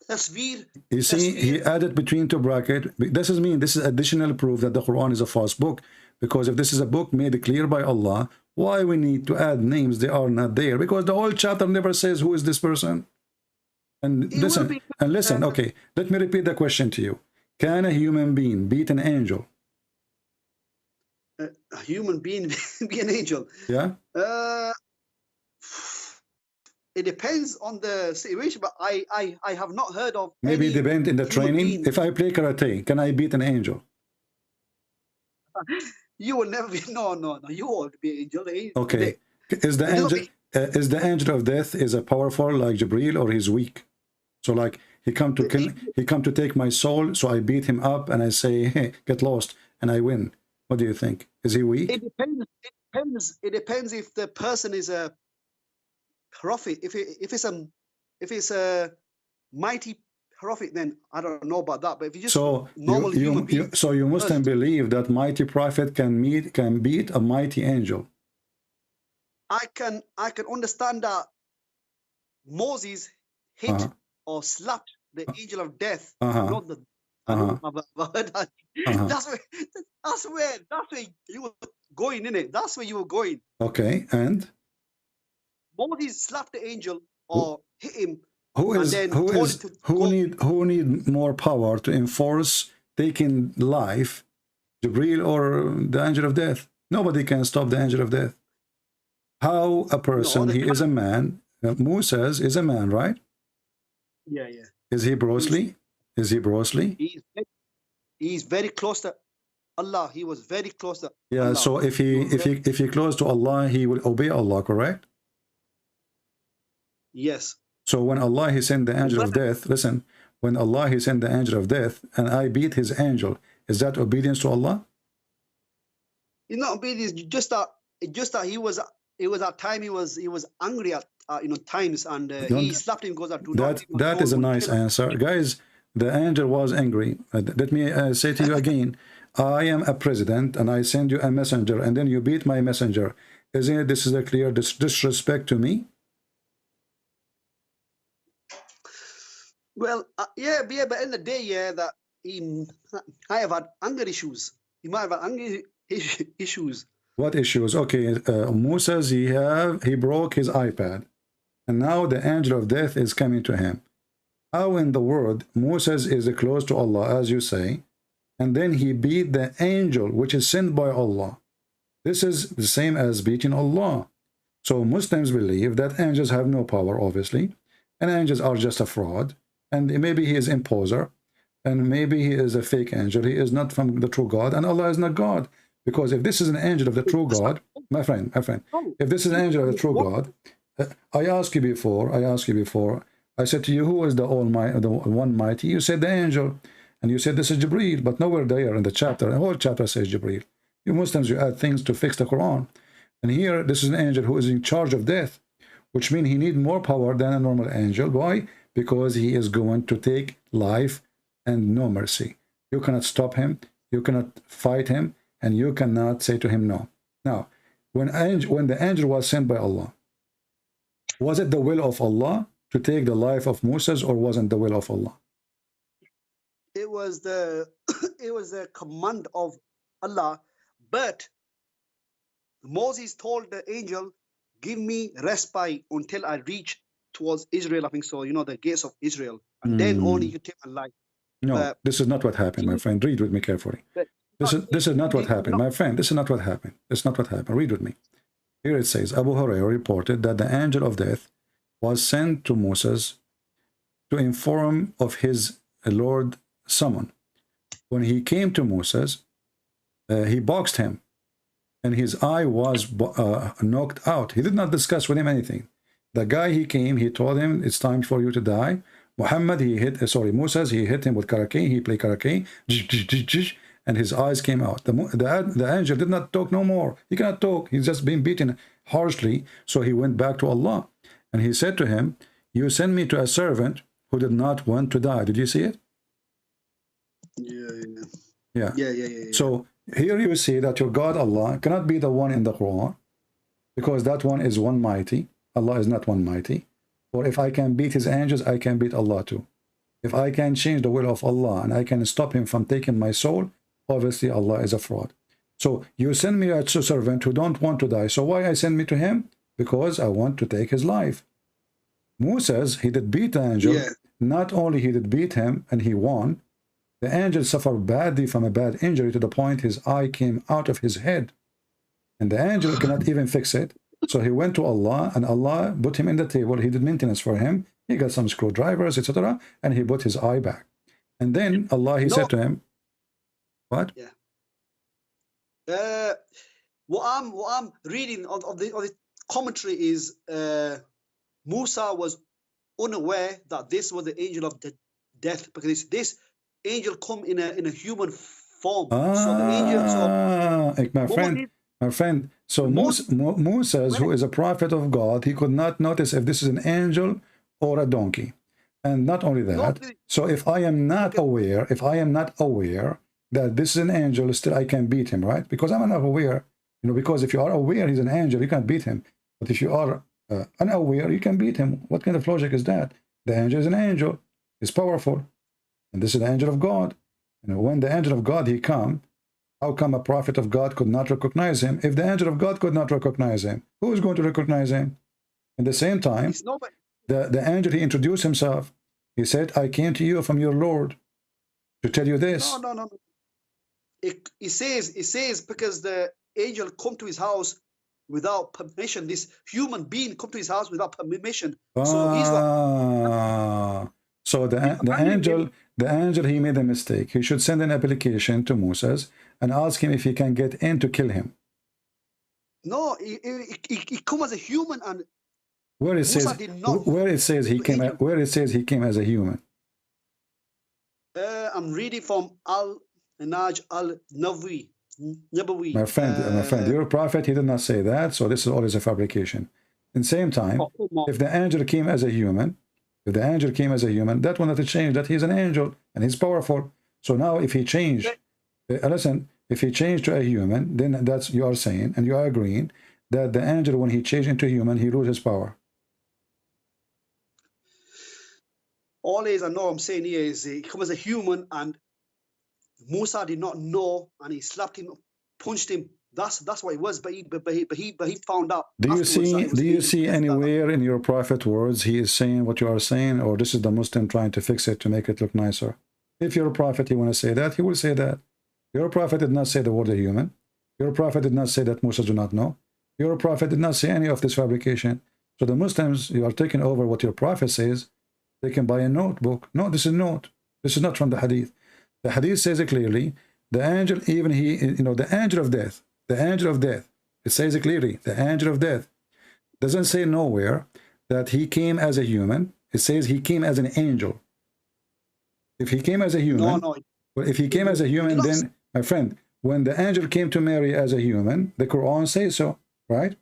tasveer. You see, he added between two brackets. This is additional proof that the Quran is a false book. Because if this is a book made clear by Allah, why we need to add names? They are not there. Because the whole chapter never says who is this person. And listen, okay, let me repeat the question to you. Can a human being beat an angel? A human being be an angel? Yeah. It depends on the situation, but I have not heard of. Maybe it depends in the training. If I play karate, can I beat an angel? You will never be. No. You won't be an angel. Okay. Is the angel of death is a powerful like Jibril, or he's weak? So like he come to kill, he come to take my soul. So I beat him up and I say, hey, get lost, and I win. What do you think? Is he weak? It depends. It depends if the person is a prophet. If it's a mighty prophet, then I don't know about that. But if you just normal human being, so you Muslim believe that mighty prophet can beat a mighty angel. I can understand that Moses hit or slapped the angel of death. Not the, that's where you were going, innit? That's where you were going. Okay, and Moses slapped the angel or hit him. Who need more power to enforce taking life, Jibril or the angel of death? Nobody can stop the angel of death. How a person, he is a man. Moses is a man, right? Yeah. Is he Bruce Lee? He's very close to Allah. He was very close to Allah. So if he close to Allah, he will obey Allah, correct? Yes. So when Allah he sent the angel of death, listen, when Allah he sent the angel of death and I beat his angel, is that obedience to Allah? It's not obedience, just that he was at time he was angry at times, and he slapped him because that is a nice answer. Guys, the angel was angry. Let me say to you again, I am a president and I send you a messenger and then you beat my messenger. Isn't it this is a clear disrespect to me? Well, but in the day, that I have had anger issues. He might have had anger issues. What issues? Okay, Moses, he broke his iPad, and now the angel of death is coming to him. How in the world Moses is close to Allah, as you say, and then he beat the angel which is sent by Allah? This is the same as beating Allah. So Muslims believe that angels have no power, obviously, and angels are just a fraud. And maybe he is imposer, and maybe he is a fake angel. He is not from the true God, and Allah is not God. Because if this is an angel of the true God, my friend, if this is an angel of the true God, I asked you before, I said to you, who is the Almighty, the One Mighty? You said the angel, and you said this is Jibreel, but nowhere there in the chapter, the whole chapter says Jibreel. You Muslims, you add things to fix the Quran. And here, this is an angel who is in charge of death, which means he needs more power than a normal angel. Why? Because he is going to take life and no mercy. You cannot stop him, you cannot fight him, and you cannot say to him no. Now, when the angel was sent by Allah, was it the will of Allah to take the life of Moses, or wasn't the will of Allah? It was the command of Allah, but Moses told the angel, give me respite until I reach towards Israel, I think so, the gates of Israel, and then only you take my life. No, this is not what happened, my friend. Read with me carefully. This is not what happened, my friend. This is not what happened. It's not what happened. Read with me. Here it says, Abu Hurairah reported that the angel of death was sent to Moses to inform of his Lord summon. When he came to Moses, he boxed him, and his eye was knocked out. He did not discuss with him anything. The guy he came, he told him, it's time for you to die. Moses, he hit him with karake. He played karake, and his eyes came out. The angel did not talk no more. He cannot talk. He's just been beaten harshly. So he went back to Allah. And he said to him, you send me to a servant who did not want to die. Did you see it? Yeah. So here you see that your God Allah cannot be the one in the Quran, because that one is one mighty. Allah is not one mighty. Or if I can beat his angels, I can beat Allah too. If I can change the will of Allah and I can stop him from taking my soul, obviously Allah is a fraud. So you send me a servant who don't want to die. So why I send me to him? Because I want to take his life. Moses, he did beat the angel. Yeah. Not only he did beat him and he won, the angel suffered badly from a bad injury to the point his eye came out of his head. And the angel cannot even fix it. So he went to Allah and Allah put him in the table. He did maintenance for him. He got some screwdrivers, etc. And he put his eye back. And then Allah, he said to him, what? Yeah. What I'm reading of the commentary is Musa was unaware that this was the angel of death, because this angel come in a human form. So the angel, my friend. So Moses, who is a prophet of God, he could not notice if this is an angel or a donkey. And not only that, so if I am not aware, that this is an angel, still I can beat him, right? Because I'm not aware, because if you are aware he's an angel, you can't beat him. But if you are unaware, you can beat him. What kind of logic is that? The angel is an angel. He's powerful. And this is the angel of God. When the angel of God, he come, how come a prophet of God could not recognize him? If the angel of God could not recognize him, who is going to recognize him? At the same time, the angel, he introduced himself. He said, I came to you from your Lord to tell you this. No. It says because the angel come to his house without permission. This human being come to his house without permission. So he's like, so the angel, he made a mistake. He should send an application to Moses and ask him if he can get in to kill him. No, he come as a human, and where it says he came as a human. I'm reading from Al-Naj Al-Nawawi. My friend, your prophet, he did not say that, so this is always a fabrication. In the same time, if the angel came as a human, that will not change that he's an angel and he's powerful. So now if he changed, if he changed to a human, then that's, you are saying, and you are agreeing, that the angel, when he changed into human, he loses his power. Always, I know I'm saying here is he come as a human, and Musa did not know, and he slapped him, punched him. That's what it was. But he found out. Do you see anywhere in your prophet words he is saying what you are saying, or this is the Muslim trying to fix it to make it look nicer? If you're a prophet, you want to say that, he will say that. Your prophet did not say the word a human. Your prophet did not say that Musa do not know. Your prophet did not say any of this fabrication. So the Muslims, you are taking over what your prophet says. They can buy a notebook. No, this is note. This is not from the hadith. The hadith says it clearly. The angel, even he, the angel of death, it says it clearly. The angel of death doesn't say nowhere that he came as a human. It says he came as an angel. If he came as a human, if he came as a human, then, my friend, when the angel came to Mary as a human, the Quran says so, right?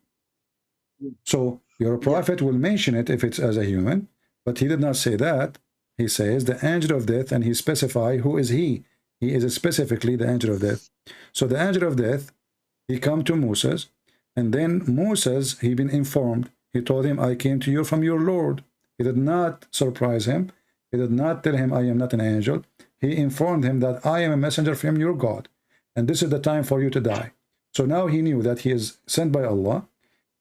So your prophet will mention it if it's as a human, but he did not say that. He says the angel of death, and he specifies who is he. He is specifically the angel of death. So the angel of death, he come to Moses, and then Moses, he been informed. He told him, I came to you from your Lord. He did not surprise him. He did not tell him, I am not an angel. He informed him that I am a messenger from your God, and this is the time for you to die. So now he knew that he is sent by Allah.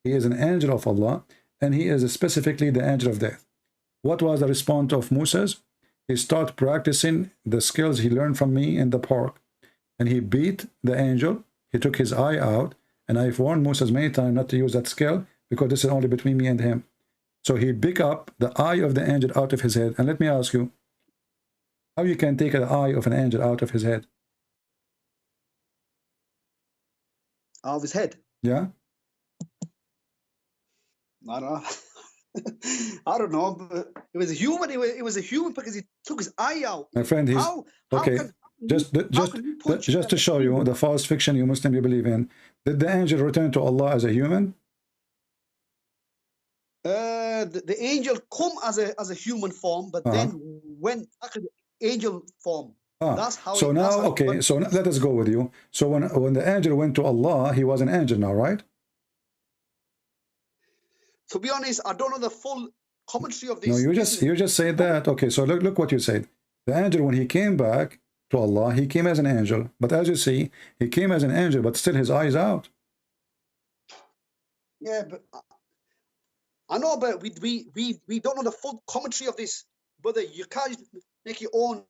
He is an angel of Allah, and he is specifically the angel of death. What was the response of Moses? He started practicing the skills he learned from me in the park, and he beat the angel. He took his eye out, and I've warned Moses many times not to use that skill, because this is only between me and him. So he picked up the eye of the angel out of his head. And let me ask you, how you can take the eye of an angel out of his head? Out of his head? Yeah. I don't know. I don't know. But it was a human. It was a human because he took his eye out. My friend, he's okay. Just to show you the false fiction you Muslim you believe in. Did the angel return to Allah as a human? The angel come as a human form, but then went back to the angel form. That's how. So now, okay. So let us go with you. So when the angel went to Allah, he was an angel now, right? To be honest, I don't know the full commentary of this. No, you just said that. Okay, so look what you said. The angel, when he came back to Allah, he came as an angel. But as you see, he came as an angel, but still his eyes out. Yeah, but I know, but we don't know the full commentary of this, brother. You can't make your own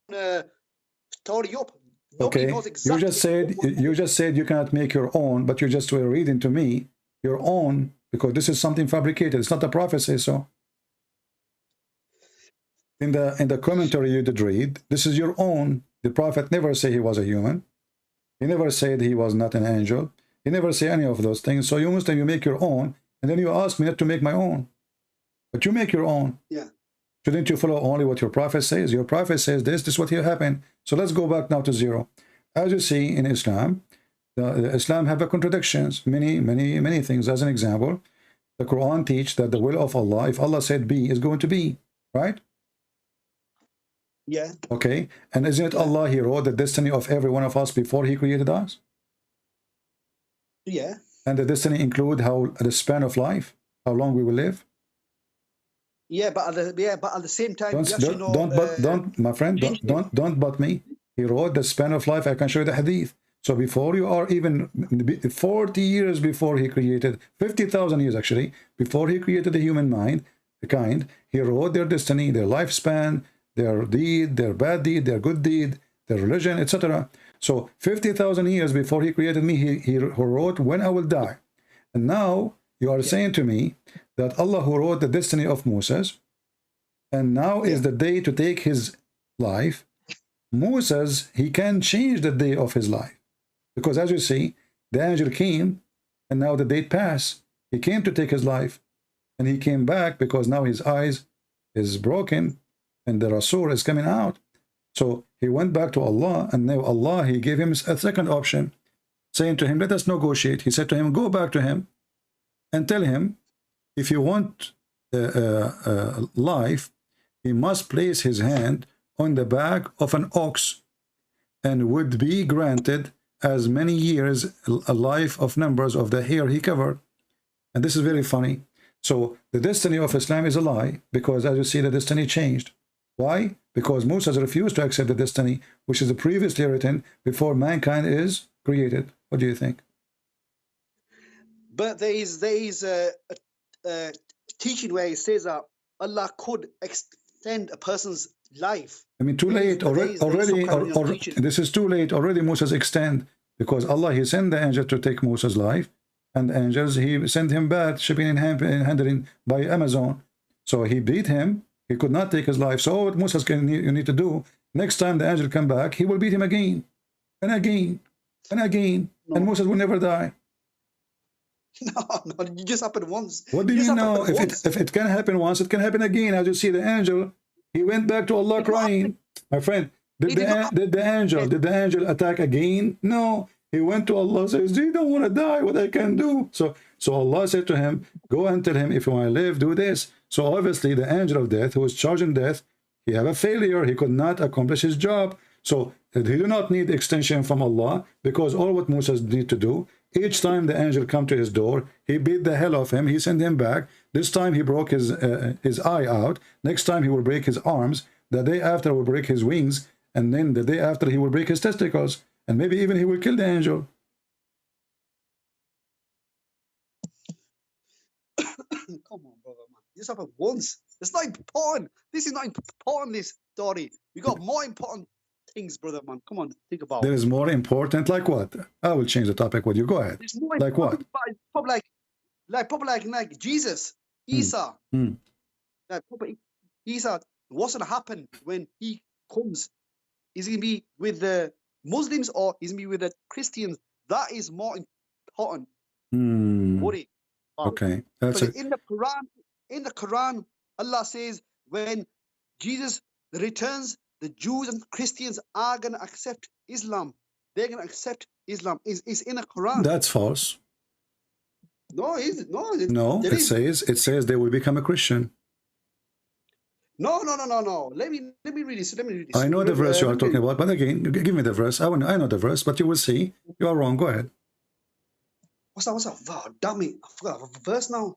story up. Nobody Okay, knows exactly. you just said you cannot make your own, but you just were reading to me your own, because this is something fabricated. It's not the prophet say so. In the commentary you did read, this is your own. The prophet never say he was a human. He never said he was not an angel. He never say any of those things. So you Muslim, you make your own, and then you ask me not to make my own. But you make your own. Yeah. Shouldn't you follow only what your prophet says? Your prophet says this is what will happen. So let's go back now to zero. As you see in Islam, the Islam have a contradictions, many things. As an example, the Quran teach that the will of Allah, if Allah said be, is going to be, right? Yeah. Okay. And isn't it Allah, he wrote the destiny of every one of us before he created us? Yeah. And the destiny include how the span of life, how long we will live. Yeah, but at the same time, My friend, don't but me. He wrote the span of life. I can show you the hadith. So before you are even 40 years before he created, 50,000 years actually, before he created the human mind, the kind, he wrote their destiny, their lifespan, their deed, their bad deed, their good deed, their religion, etc. So 50,000 years before he created me, he wrote when I will die. And now you are saying to me that Allah who wrote the destiny of Moses, and now is the day to take his life. Moses, he can change the day of his life. Because as you see, the angel came, and now the date passed. He came to take his life, and he came back because now his eyes is broken, and the Rasul is coming out. So he went back to Allah, and now Allah, he gave him a second option, saying to him, let us negotiate. He said to him, go back to him and tell him, if you want life, he must place his hand on the back of an ox and would be granted as many years a life of numbers of the hair he covered. And this is very funny. So the destiny of Islam is a lie, because as you see, the destiny changed. Why? Because Moses refused to accept the destiny which is previously written before mankind is created. What do you think? But there is a teaching where it says that Allah could extend a person's life. I mean, too late already. This is too late already. Moses extend, because Allah, he sent the angel to take Moses' life, and the angels, he sent him back, shipping and handling by Amazon. So he beat him. He could not take his life. So what Moses you need to do, next time the angel come back, he will beat him again and again and again, and Moses will never die. No, it just happened once. What do you know? If it can happen once, it can happen again. As you see, the angel, he went back to Allah crying. My friend, did the angel attack again? No. He went to Allah, says, you don't want to die, what I can do. So Allah said to him, go and tell him, if you want to live, do this. So obviously the angel of death, who was charging death, he had a failure. He could not accomplish his job. So he do not need extension from Allah, because all what Moses need to do, each time the angel come to his door, he beat the hell of him. He sent him back. This time he broke his eye out. Next time he will break his arms. The day after will break his wings. And then the day after he will break his testicles. And maybe even he will kill the angel. Come on, brother, man. This happened once. It's not important. This is not important, this story. We got more important things, brother, man. Come on, think about it. There is more important, like what? I will change the topic with you. Go ahead. Like what? Probably like Jesus, Isa. Like probably Isa, what's going to happen when he comes? Is he going to be with the Muslims or is he going to be with the Christians? That is more important. Worry. Okay. That's it. In the Quran, Allah says when Jesus returns, the Jews and Christians are going to accept Islam. They're going to accept Islam. It's in the Quran. That's false. No, it says they will become a Christian. No. Let me read this. I know the verse you are talking about, but again, give me the verse. I know the verse, but you will see you are wrong. Go ahead. What's that? Oh, damn it! I forgot the verse now.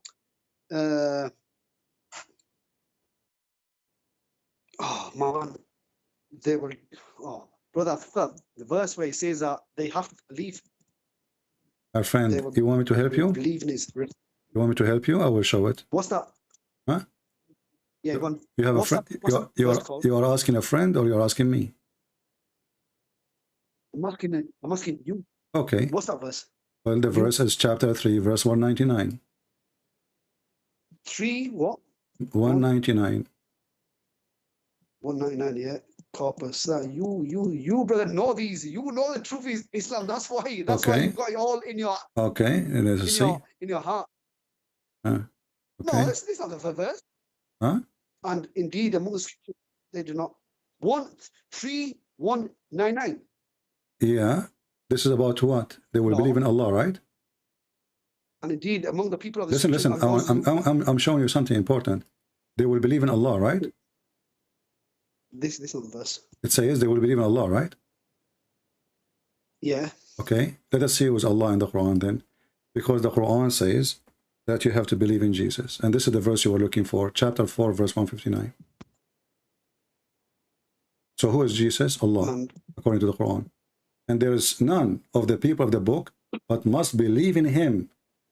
oh man, they were. Oh, brother, the verse where he says that they have to believe. My friend, you want me to help you? Believe in his. You want me to help you? I will show it. What's that? Huh? Yeah, you have a friend. You are asking a friend, or you're asking me? I'm asking you. Okay. What's that verse? Well, the verse is chapter 3, verse 199. 3 what? 199. 199, yeah. Corpus. You, brother, know these. You know the truth is Islam. That's why. That's why you got it all in your. Okay, and there's a C. In your heart. Okay. No, this is not the verse. Huh? And indeed, among the scriptures, they do not. 13199. Yeah. This is about what? They will believe in Allah, right? And indeed, among the people of the listen. I'm showing you something important. They will believe in Allah, right? This is not the verse. It says they will believe in Allah, right? Yeah. Okay. Let us see who's Allah in the Quran then, because the Quran says that you have to believe in Jesus, and this is the verse you were looking for, chapter 4, verse 159. So who is Jesus? Allah, according to the Quran. And there is none of the people of the book but must believe in him.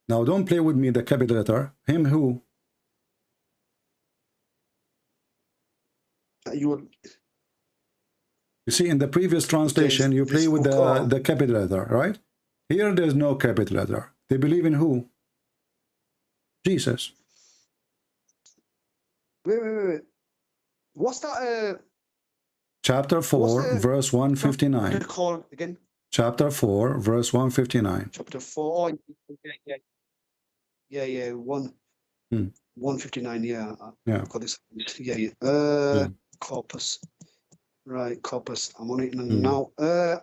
Now don't play with me the capital letter. Him who? You see, in the previous translation, you play with the capital letter, right? Here there's no capital letter. They believe in who? Jesus. Wait. What's that? Chapter 4, verse 159. Call again. Chapter 4, verse 159. Chapter 4. Yeah. 159. Yeah. Yeah. Got this. Yeah. Corpus. Right, corpus. I'm on it now.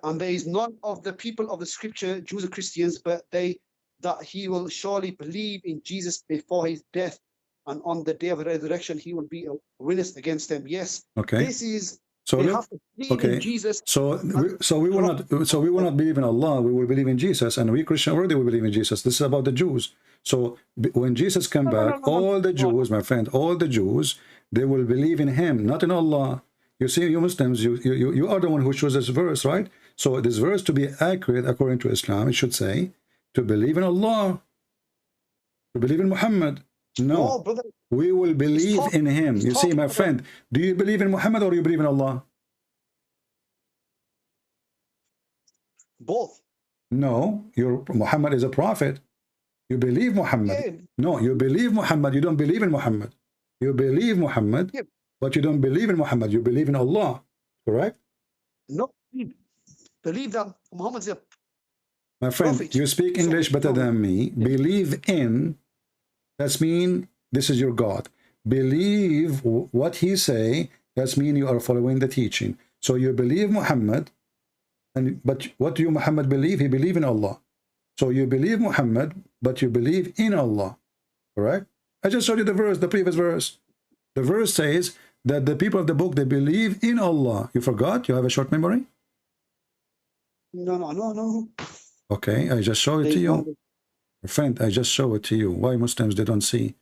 And there is none of the people of the scripture, Jews or Christians, but that he will surely believe in Jesus before his death, and on the day of resurrection he will be a witness against them. Yes. Okay. This is. So they have to believe in Jesus. So we will not believe in Allah. We will believe in Jesus, and we Christians already will believe in Jesus. This is about the Jews. So when Jesus come back, all the Jews, my friend, all the Jews, they will believe in him, not in Allah. You see, you Muslims, you are the one who chose this verse, right? So this verse, to be accurate according to Islam, it should say to believe in Allah, to believe in Muhammad. No, brother, we will believe in him. You see, my friend, do you believe in Muhammad or you believe in Allah? Both. No, Muhammad is a prophet. You believe Muhammad. Yeah. No, you believe Muhammad. You don't believe in Muhammad. You believe Muhammad, yeah, but you don't believe in Muhammad. You believe in Allah. Correct? No, believe that Muhammad is a my friend, prophet. You speak English better than me. Yeah. Believe in, that's mean this is your God. Believe what he say, that's mean you are following the teaching. So you believe Muhammad, but what do you Muhammad believe? He believe in Allah. So you believe Muhammad, but you believe in Allah. Correct? I just showed you the verse, the previous verse. The verse says that the people of the book, they believe in Allah. You forgot? You have a short memory? No. Okay, I just showed it to you. Friend, I just showed it to you. Why Muslims, they don't see?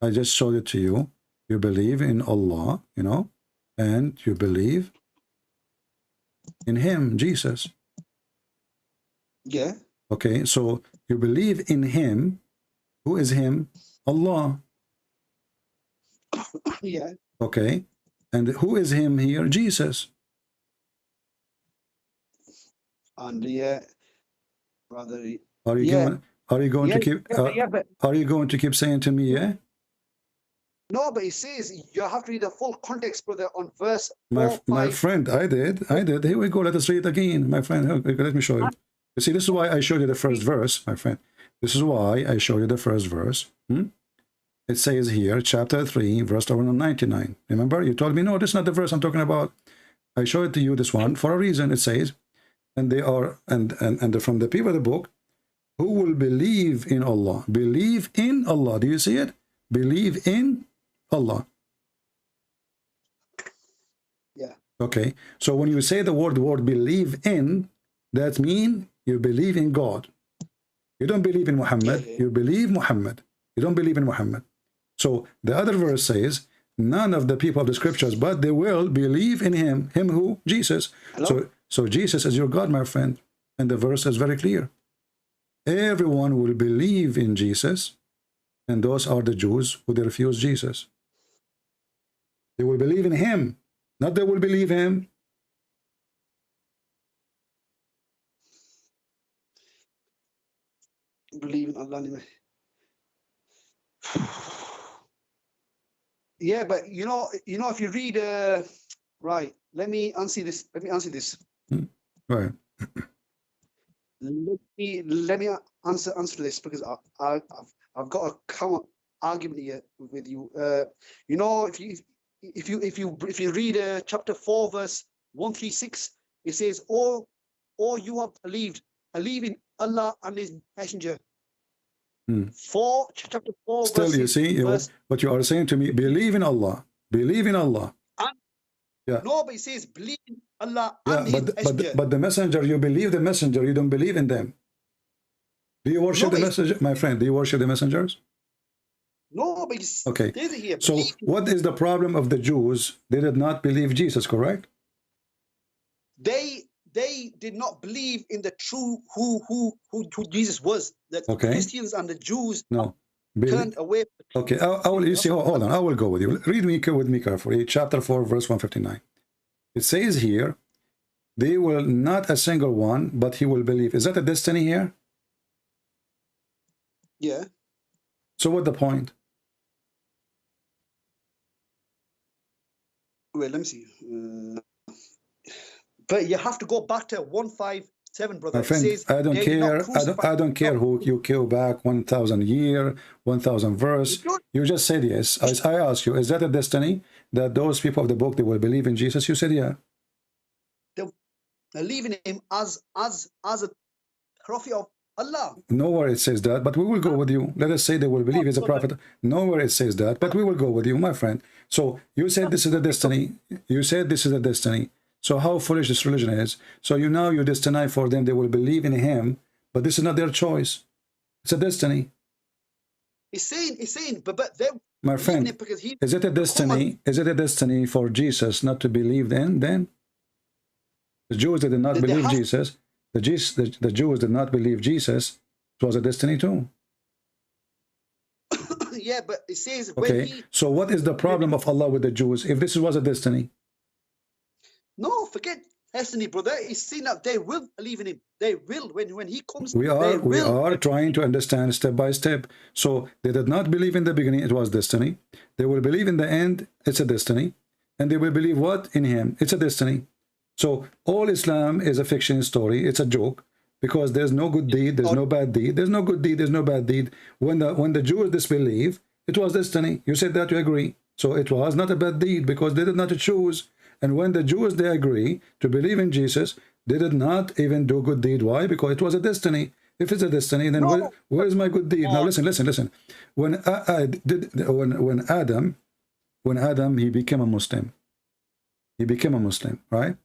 I just showed it to you. You believe in Allah, you know, and you believe in him, Jesus. Yeah. Okay, so you believe in him. Who is him? Allah. Yeah. Okay, and who is him here? Jesus. And yeah, brother. Are you going to keep saying to me, yeah? No, but it says you have to read the full context, brother, on verse. My friend, I did. Here we go. Let us read it again, my friend. Let me show you. You see, this is why I showed you the first verse, my friend. This is why I showed you the first verse. It says here, chapter 3, verse 199. Remember, you told me, no, this is not the verse I'm talking about. I showed it to you, this one, for a reason. It says, and they are, and from the people of the book, who will believe in Allah. Believe in Allah. Do you see it? Believe in Allah. Yeah. Okay. So when you say the word believe in, that means you believe in God. You don't believe in Muhammad. You believe Muhammad. You don't believe in Muhammad. So the other verse says, none of the people of the scriptures, but they will believe in him. Him who? Jesus. So Jesus is your God, my friend. And the verse is very clear. Everyone will believe in Jesus. And those are the Jews who they refuse Jesus. They will believe in him. Not they will believe him. Believe in Allah anyway. Yeah, but you know, if you read, right, let me answer this. Right. Let me answer this, because I've got a counter argument here with you. You know, if you read chapter 4 verse 136, it says, "Oh, you have believe in Allah and His Messenger." Chapter 4. Still, you see, what you are saying to me, believe in Allah. Believe in Allah. Yeah. No, but it says believe in Allah Yeah, and His Messenger. but the messenger, you believe the messenger, you don't believe in them. Do you worship the messenger? My friend, do you worship the messengers? No, but it's okay. Here, so what is the problem of the Jews? They did not believe Jesus, correct? They did not believe in the true who Jesus was. The Christians and the Jews turned away. Okay, I will. You see, hold on. I will go with you. Read me with me carefully. Chapter 4, verse 159. It says here, "They will not a single one, but he will believe." Is that a destiny here? Yeah. So what the point? Wait, let me see. But you have to go back to 157, brother. My friend, it says, I don't care. I don't care who you kill back 1,000 year, 1,000 verse. You just said yes. I asked you, is that a destiny that those people of the book, they will believe in Jesus? You said yeah. They believe in him as a prophet of Allah. Nowhere it says that, but we will go with you. Let us say they will believe he's a prophet. Nowhere it says that, but we will go with you, my friend. So you said this is a destiny. You said this is a destiny. So how foolish this religion is. So you destiny for them, they will believe in him, but this is not their choice. It's a destiny. He's saying, but they, my friend, is it a destiny? Is it a destiny for Jesus not to believe in then? The Jews that did not believe Jesus, the Jews did not believe Jesus, it was a destiny too. Yeah, but it says okay. So what is the problem of Allah with the Jews if this was a destiny? No, forget destiny, brother. He's saying that they will believe in him. They will when he comes. We are trying to understand step by step. So they did not believe in the beginning, it was destiny. They will believe in the end, it's a destiny. And they will believe what? In him, it's a destiny. So all Islam is a fiction story, it's a joke, because there's no good deed, there's no bad deed, there's no good deed, there's no bad deed. When the Jews disbelieve, it was destiny. You said that, you agree. So it was not a bad deed because they did not choose. And when the Jews, they agree to believe in Jesus, they did not even do good deed. Why? Because it was a destiny. If it's a destiny, then where is my good deed? Now listen. When Adam, he became a Muslim. He became a Muslim, right?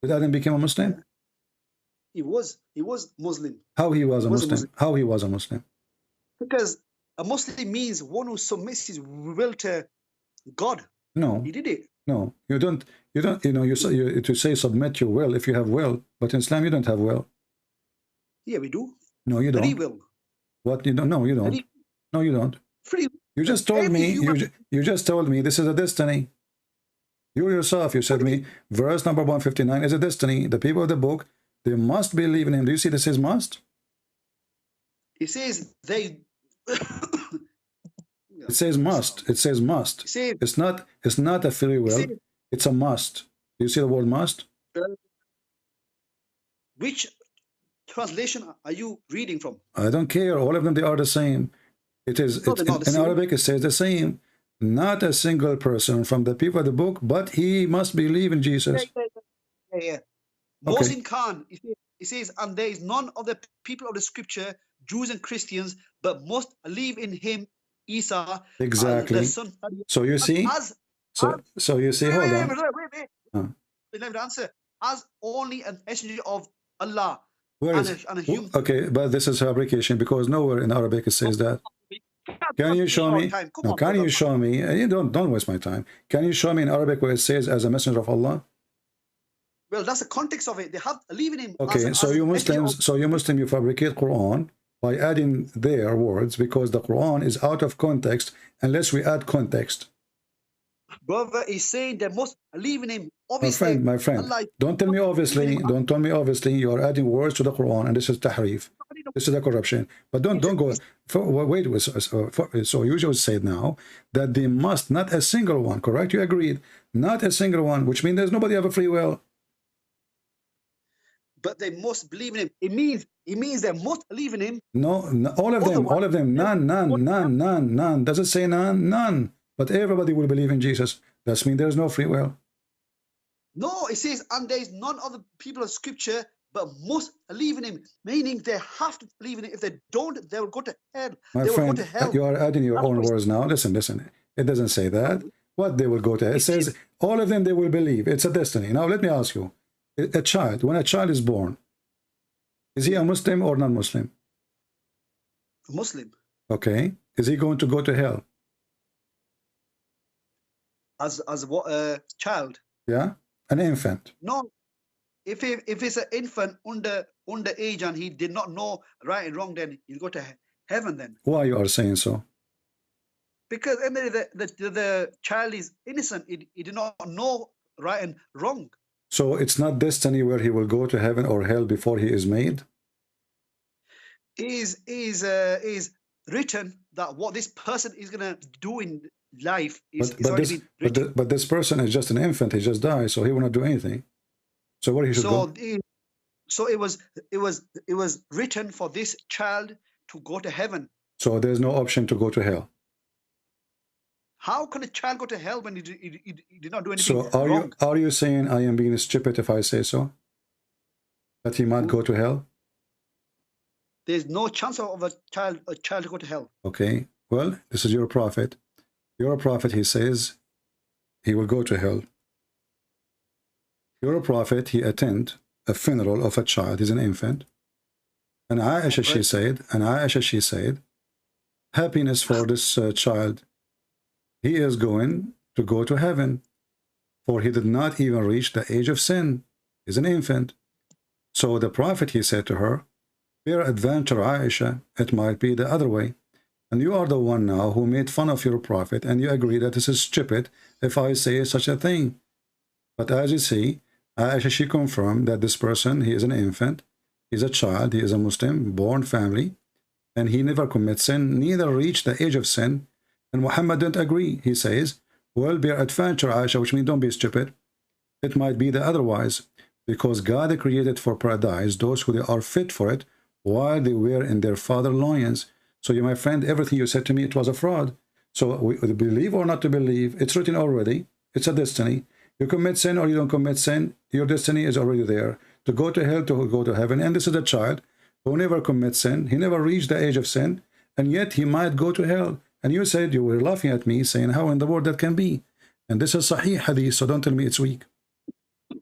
Did Adam become a Muslim? He was Muslim. How he was a Muslim? How he was a Muslim? Because a Muslim means one who submits his will to God. No. He did it. No, you don't. You to say submit your will if you have will, but in Islam you don't have will. Yeah, we do. No, you don't. Free will. What you don't? No, you don't. No, you don't. Free. You just told me. You just told me this is a destiny. You yourself, you said me. Verse number 159 is a destiny. The people of the book, they must believe in him. Do you see this says must? It says they. It says must. It says must. It's not a free will. It's a must. Do you see the word must? Which translation are you reading from? I don't care. All of them, they are the same. It is in Arabic. It says the same. Not a single person from the people of the book, but he must believe in Jesus. Yeah. Mohsin Khan. It says, and there is none of the people of the scripture, Jews and Christians, but must believe in him. Isa, exactly. So you see, so you see. Hold on. Let me answer. As only an messenger of Allah. Where is? Okay, but this is fabrication because nowhere in Arabic it says that. Can you show me? Time. Come No, on, can brother. you show me? You don't waste my time. Can you show me in Arabic where it says as a messenger of Allah? Well, that's the context of it. They have leaving him. Okay, so you Muslims, you fabricate Quran by adding their words because the Quran is out of context unless we add context. Brother is saying they must leaving him. Obviously, My friend, Allah, don't tell me obviously. Don't tell me obviously. You are adding words to the Quran, and this is tahrif. This is a corruption. But don't go. Wait. So you just said now that they must, not a single one. Correct? You agreed. Not a single one, which means there's nobody have a free will. but they must believe in him. It means they must believe in him. No, all of them. None. Does it say none? None. But everybody will believe in Jesus. That means there's no free will. No, it says, and there is none of the people of Scripture but must believe in him, meaning they have to believe in it. If they don't, they will go to hell. My they friend, will go to hell. you are adding your own words now. Listen. It doesn't say that. What they will go to hell? It says all of them they will believe. It's a destiny. Now let me ask you, a child, when a child is born, is he a Muslim or non-Muslim? A Muslim. Okay. Is he going to go to hell? As what child? Yeah, an infant. No. If it's an infant under age and he did not know right and wrong, then he'll go to heaven then. Why you are saying so? Because the child is innocent. He did not know right and wrong. So it's not destiny where he will go to heaven or hell before he is made? Is written that what this person is gonna do in life is already been written. But this person is just an infant. He just died, so he will not do anything. So where he should go? So it was written for this child to go to heaven. So there's no option to go to hell. How can a child go to hell when he did not do anything So wrong? are you saying I am being stupid if I say so? That he might go to hell? There's no chance of a child to go to hell. Okay. Well, this is your prophet. Your prophet, he says he will go to hell. Your prophet, he attend a funeral of a child. He's an infant. And Aisha, she said, happiness for this child. He is going to go to heaven, for he did not even reach the age of sin. He's an infant. So the prophet, he said to her, peradventure, Aisha, it might be the other way. And you are the one now who made fun of your prophet, and you agree that this is stupid if I say such a thing. But as you see, Aisha, she confirmed that this person, he is an infant, he's a child, he is a Muslim, born family, and he never commits sin, neither reached the age of sin. And Muhammad didn't agree. He says, well, peradventure, Aisha, which means don't be stupid. It might be the otherwise, because God created for paradise those who are fit for it while they were in their father's loins. So you, my friend, everything you said to me, it was a fraud. So we believe or not to believe, it's written already. It's a destiny. You commit sin or you don't commit sin, your destiny is already there. To go to hell, to go to heaven. And this is a child who never commits sin. He never reached the age of sin, and yet he might go to hell. And you said, you were laughing at me, saying, how in the world that can be? And this is Sahih Hadith, so don't tell me it's weak. You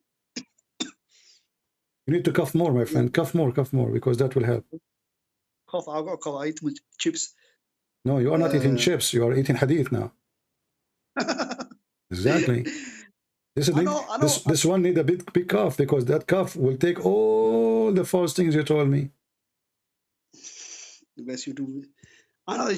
need to cough more, my friend. Cough more, because that will help. Cough, I've got a cough. I eat chips. No, you are not eating chips. You are eating Hadith now. Exactly. This one need a big cough, because that cough will take all the false things you told me. The best you do. I know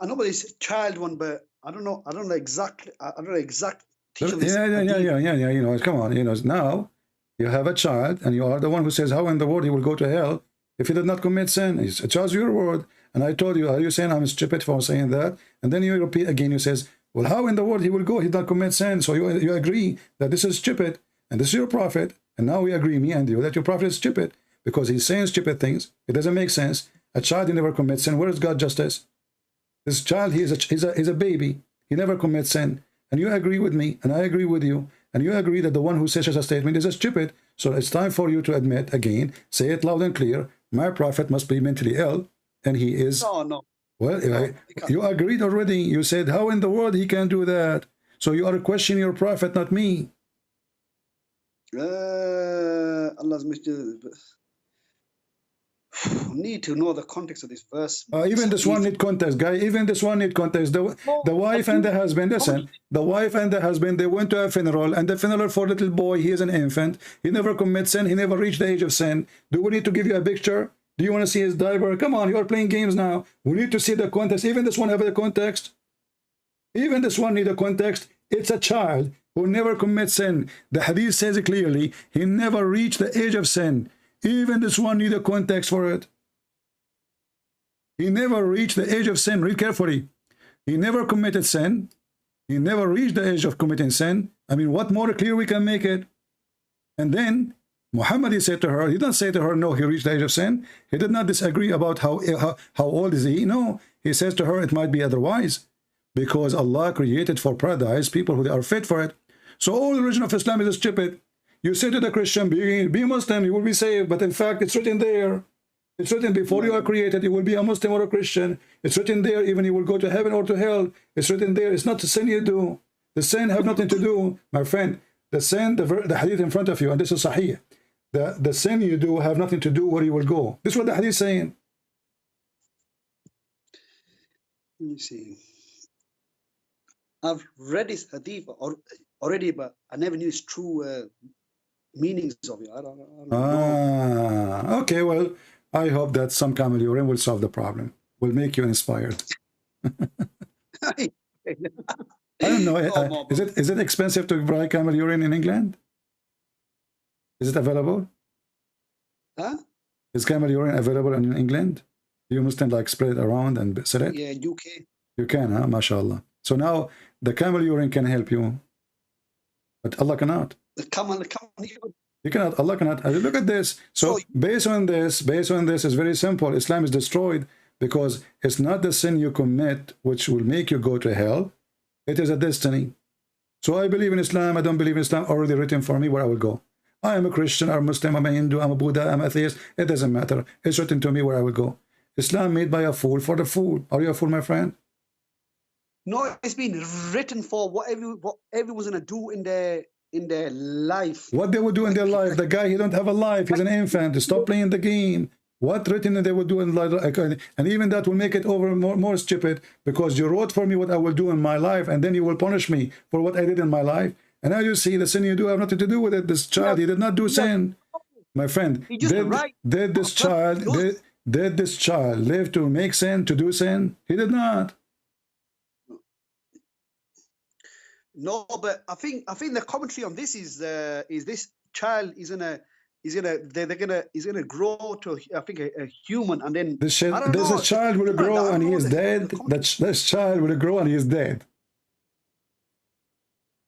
about this child one, but I don't know exactly. I don't know exact. Yeah. You know, come on. You know, now you have a child, and you are the one who says, how in the world he will go to hell if he did not commit sin? It's just your word. And I told you, are you saying I'm stupid for saying that? And then you repeat again, you says, well, how in the world he will go? He did not commit sin. So you agree that this is stupid, and this is your prophet. And now we agree, me and you, that your prophet is stupid because he's saying stupid things. It doesn't make sense. A child, he never commits sin. Where is God's justice? This child, he's a baby. He never commits sin. And you agree with me, and I agree with you. And you agree that the one who says such a statement is a stupid. So it's time for you to admit again, say it loud and clear, my prophet must be mentally ill, and he is. No. Well, you agreed already. You said, how in the world he can do that? So you are questioning your prophet, not me. Allah's need to know the context of this verse. Even this one need context, guy. Even this one need context. The wife and the husband, listen, the wife and the husband, they went to a funeral, and the funeral for little boy, he is an infant. He never commits sin. He never reached the age of sin. Do we need to give you a picture? Do you want to see his diaper? Come on, you are playing games now. We need to see the context. Even this one have the context. Even this one need a context. It's a child who never commits sin. The hadith says it clearly. He never reached the age of sin. Even this one need a context for it. He never reached the age of sin. Read carefully. He never committed sin. He never reached the age of committing sin. I mean, what more clear we can make it? And then Muhammad, he said to her, he didn't say to her, no, he reached the age of sin. He did not disagree about how old is he. No, he says to her, it might be otherwise. Because Allah created for paradise people who are fit for it. So all the religion of Islam is stupid. You say to the Christian, be Muslim, you will be saved. But in fact, it's written there. It's written before you are created, you will be a Muslim or a Christian. It's written there, even you will go to heaven or to hell. It's written there. It's not the sin you do. The sin have nothing to do, my friend. The sin, the hadith in front of you, and this is sahih. The sin you do have nothing to do where you will go. This is what the hadith is saying. Let me see. I've read this hadith already, but I never knew its true meanings of it. I don't know. Okay, well, I hope that some camel urine will solve the problem, will make you inspired. I don't know. Is it expensive to buy camel urine in England? Is it available? Huh? Is camel urine available in England? Do you Muslim like spread it around and sell it? Yeah, UK. You can, huh? MashaAllah. So now the camel urine can help you, but Allah cannot. The camel you cannot. Allah cannot. Look at this. So based on this, it's very simple. Islam is destroyed because it's not the sin you commit which will make you go to hell. It is a destiny. So I believe in Islam. I don't believe in Islam. Already written for me where I will go. I am a Christian, I'm a Muslim, I'm a Hindu, I'm a Buddha, I'm an atheist. It doesn't matter. It's written to me where I will go. Islam made by a fool for the fool. Are you a fool, my friend? No, it's been written for what everyone's gonna do in their life. What they would do in their life? The guy, he don't have a life. He's an infant. Stop playing the game. What written they would do in life? And even that will make it over more stupid, because you wrote for me what I will do in my life, and then you will punish me for what I did in my life. And now you see the sin you do have nothing to do with it. This child, he did not do sin. My friend, did this child live to make sin, to do sin? He did not. No, but I think the commentary on this is this child is gonna grow to I think a human, and then this child will grow and he is dead. This child will grow and he is dead.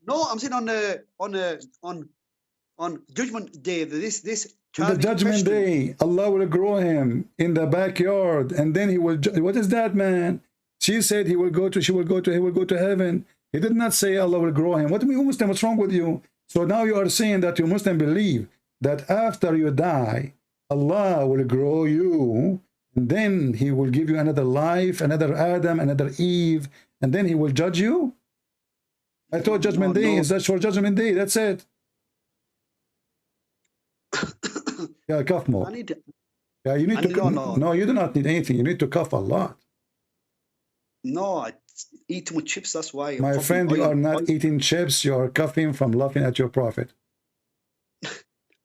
No, I'm saying on Judgment Day. This child. The Judgment Day, Allah will grow him in the backyard, and then he will. What is that, man? She said he will go to heaven. He did not say Allah will grow him. What do you mean, Muslim? What's wrong with you? So now you are saying that you Muslim believe that after you die, Allah will grow you, and then He will give you another life, another Adam, another Eve, and then He will judge you? I thought Judgment Day is just for Judgment Day. That's it. Yeah, cough more. Yeah, you need to. No, you do not need anything. You need to cough a lot. No, I eat too much chips. That's why. My friend, you are not eating chips. You are coughing from laughing at your prophet.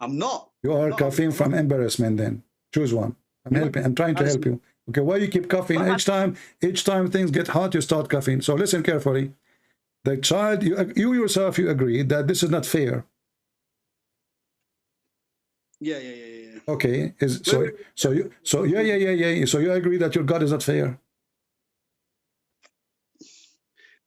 I'm not. You are coughing from embarrassment. Then choose one. I'm trying to help you. Okay, why you keep coughing? Each time things get hot, you start coughing. So listen carefully. The child, you yourself, you agree that this is not fair. Yeah. Okay, so you agree that your God is not fair.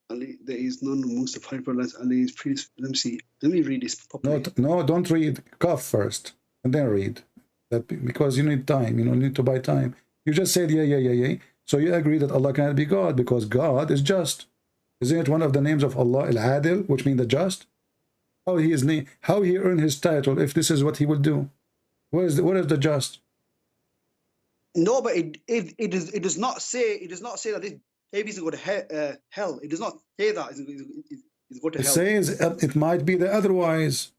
Ali, there is none amongst the five brothers. Ali is pretty. Let me see. Let me read this properly. No, don't read. Cough first, and then read. That because you need time. You need to buy time. You just said yeah. So you agree that Allah cannot be God because God is just. Isn't it one of the names of Allah, Al-Adil, which means the just? How he earned his title if this is what he will do? What is the just? No, but it does not say that this baby is going to hell. It does not say that it's going to hell. It says it might be the otherwise.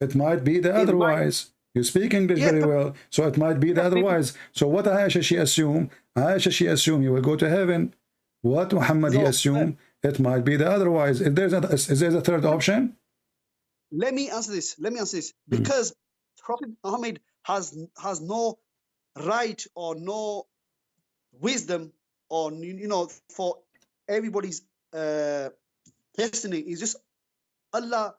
It might be the otherwise. You speak English very well, so it might be the otherwise. So what Aisha she assumed? Aisha she assumed you will go to heaven. What Muhammad he assumed? It might be the otherwise. Is there a third option? Let me answer this. Because Prophet Muhammad has no right or no wisdom or for everybody's destiny. It's just Allah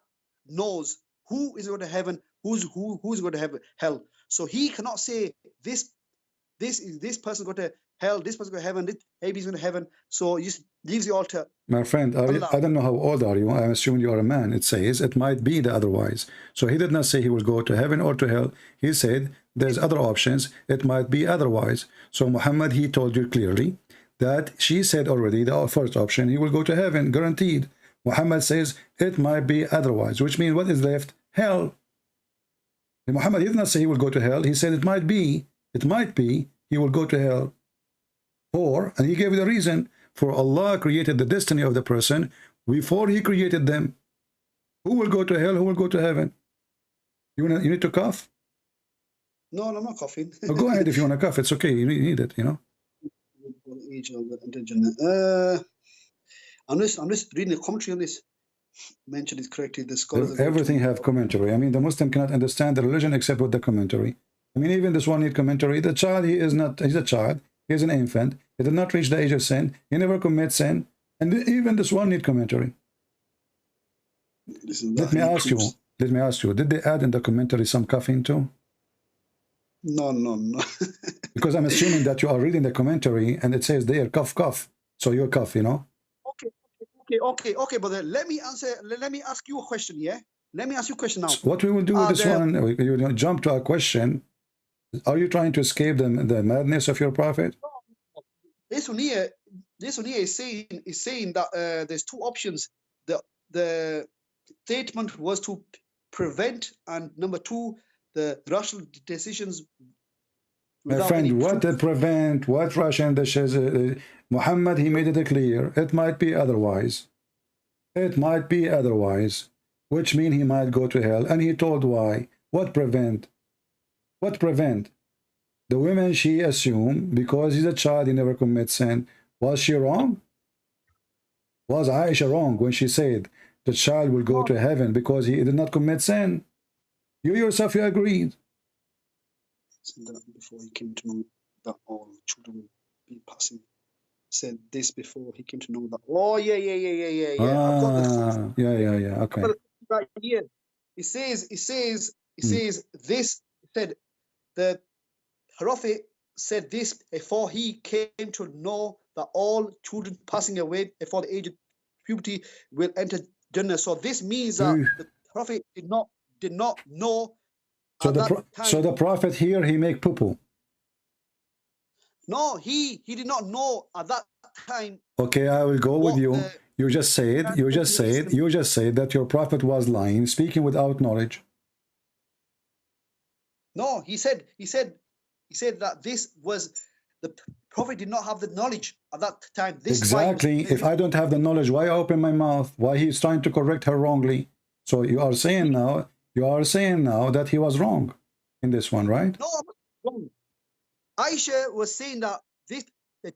knows who is going to heaven, who's going to hell. So he cannot say this person go to hell, this person go to heaven, this baby's going to heaven. So he just leaves you all to my friend. I don't know how old are you. I'm assuming you are a man. It says it might be the otherwise. So he did not say he will go to heaven or to hell. He said there's other options. It might be otherwise. So Muhammad, he told you clearly that she said already the first option, he will go to heaven, guaranteed. Muhammad says it might be otherwise, which means what is left? Hell. And Muhammad did not say he will go to hell. He said it might be he will go to hell. And he gave the reason. For Allah created the destiny of the person before he created them. Who will go to hell? Who will go to heaven? You need to cough? No, I'm not coughing. Oh, go ahead if you want to cough. It's okay. You need it, I'm just reading the commentary on this. Mentioned it correctly. The scholars. Everything have commentary. I mean, the Muslim cannot understand the religion except with the commentary. I mean, even this one need commentary. The child, he's a child. He's an infant. He did not reach the age of sin. He never commits sin. And even this one need commentary. Let me ask you, did they add in the commentary some coughing too? No. Because I'm assuming that you are reading the commentary and it says there, cough, cough. So you cough, Okay, brother. Let me ask you a question, yeah? Let me ask you a question now. So what we will do with this one, you don't jump to a question. Are you trying to escape the madness of your prophet? This one here is saying that there's two options. The statement was to prevent, and number two, the rational decisions. My friend, what to prevent? What rational decisions? Muhammad, he made it clear. It might be otherwise. It might be otherwise, which means he might go to hell. And he told why. What prevent? What prevent? The woman she assumed, because he's a child, he never commits sin. Was she wrong? Was Aisha wrong when she said the child will go to heaven because he did not commit sin? You yourself, you agreed. Before he came to know that all children will be passing. Said this before he came to know that. Oh, yeah. Yeah. Okay. Right here. It says this. Said the Prophet said this before he came to know that all children passing away before the age of puberty will enter Jannah. So this means that the Prophet did not know. So the Prophet here, he make poo-poo. No, he did not know at that time. Okay, I will go with you. You just said that your Prophet was lying, speaking without knowledge. No, he said that this was the Prophet did not have the knowledge at that time. Exactly. If I don't have the knowledge, why open my mouth? Why he's trying to correct her wrongly? So you are saying now that he was wrong in this one, right? No, I'm not wrong. Aisha was saying that the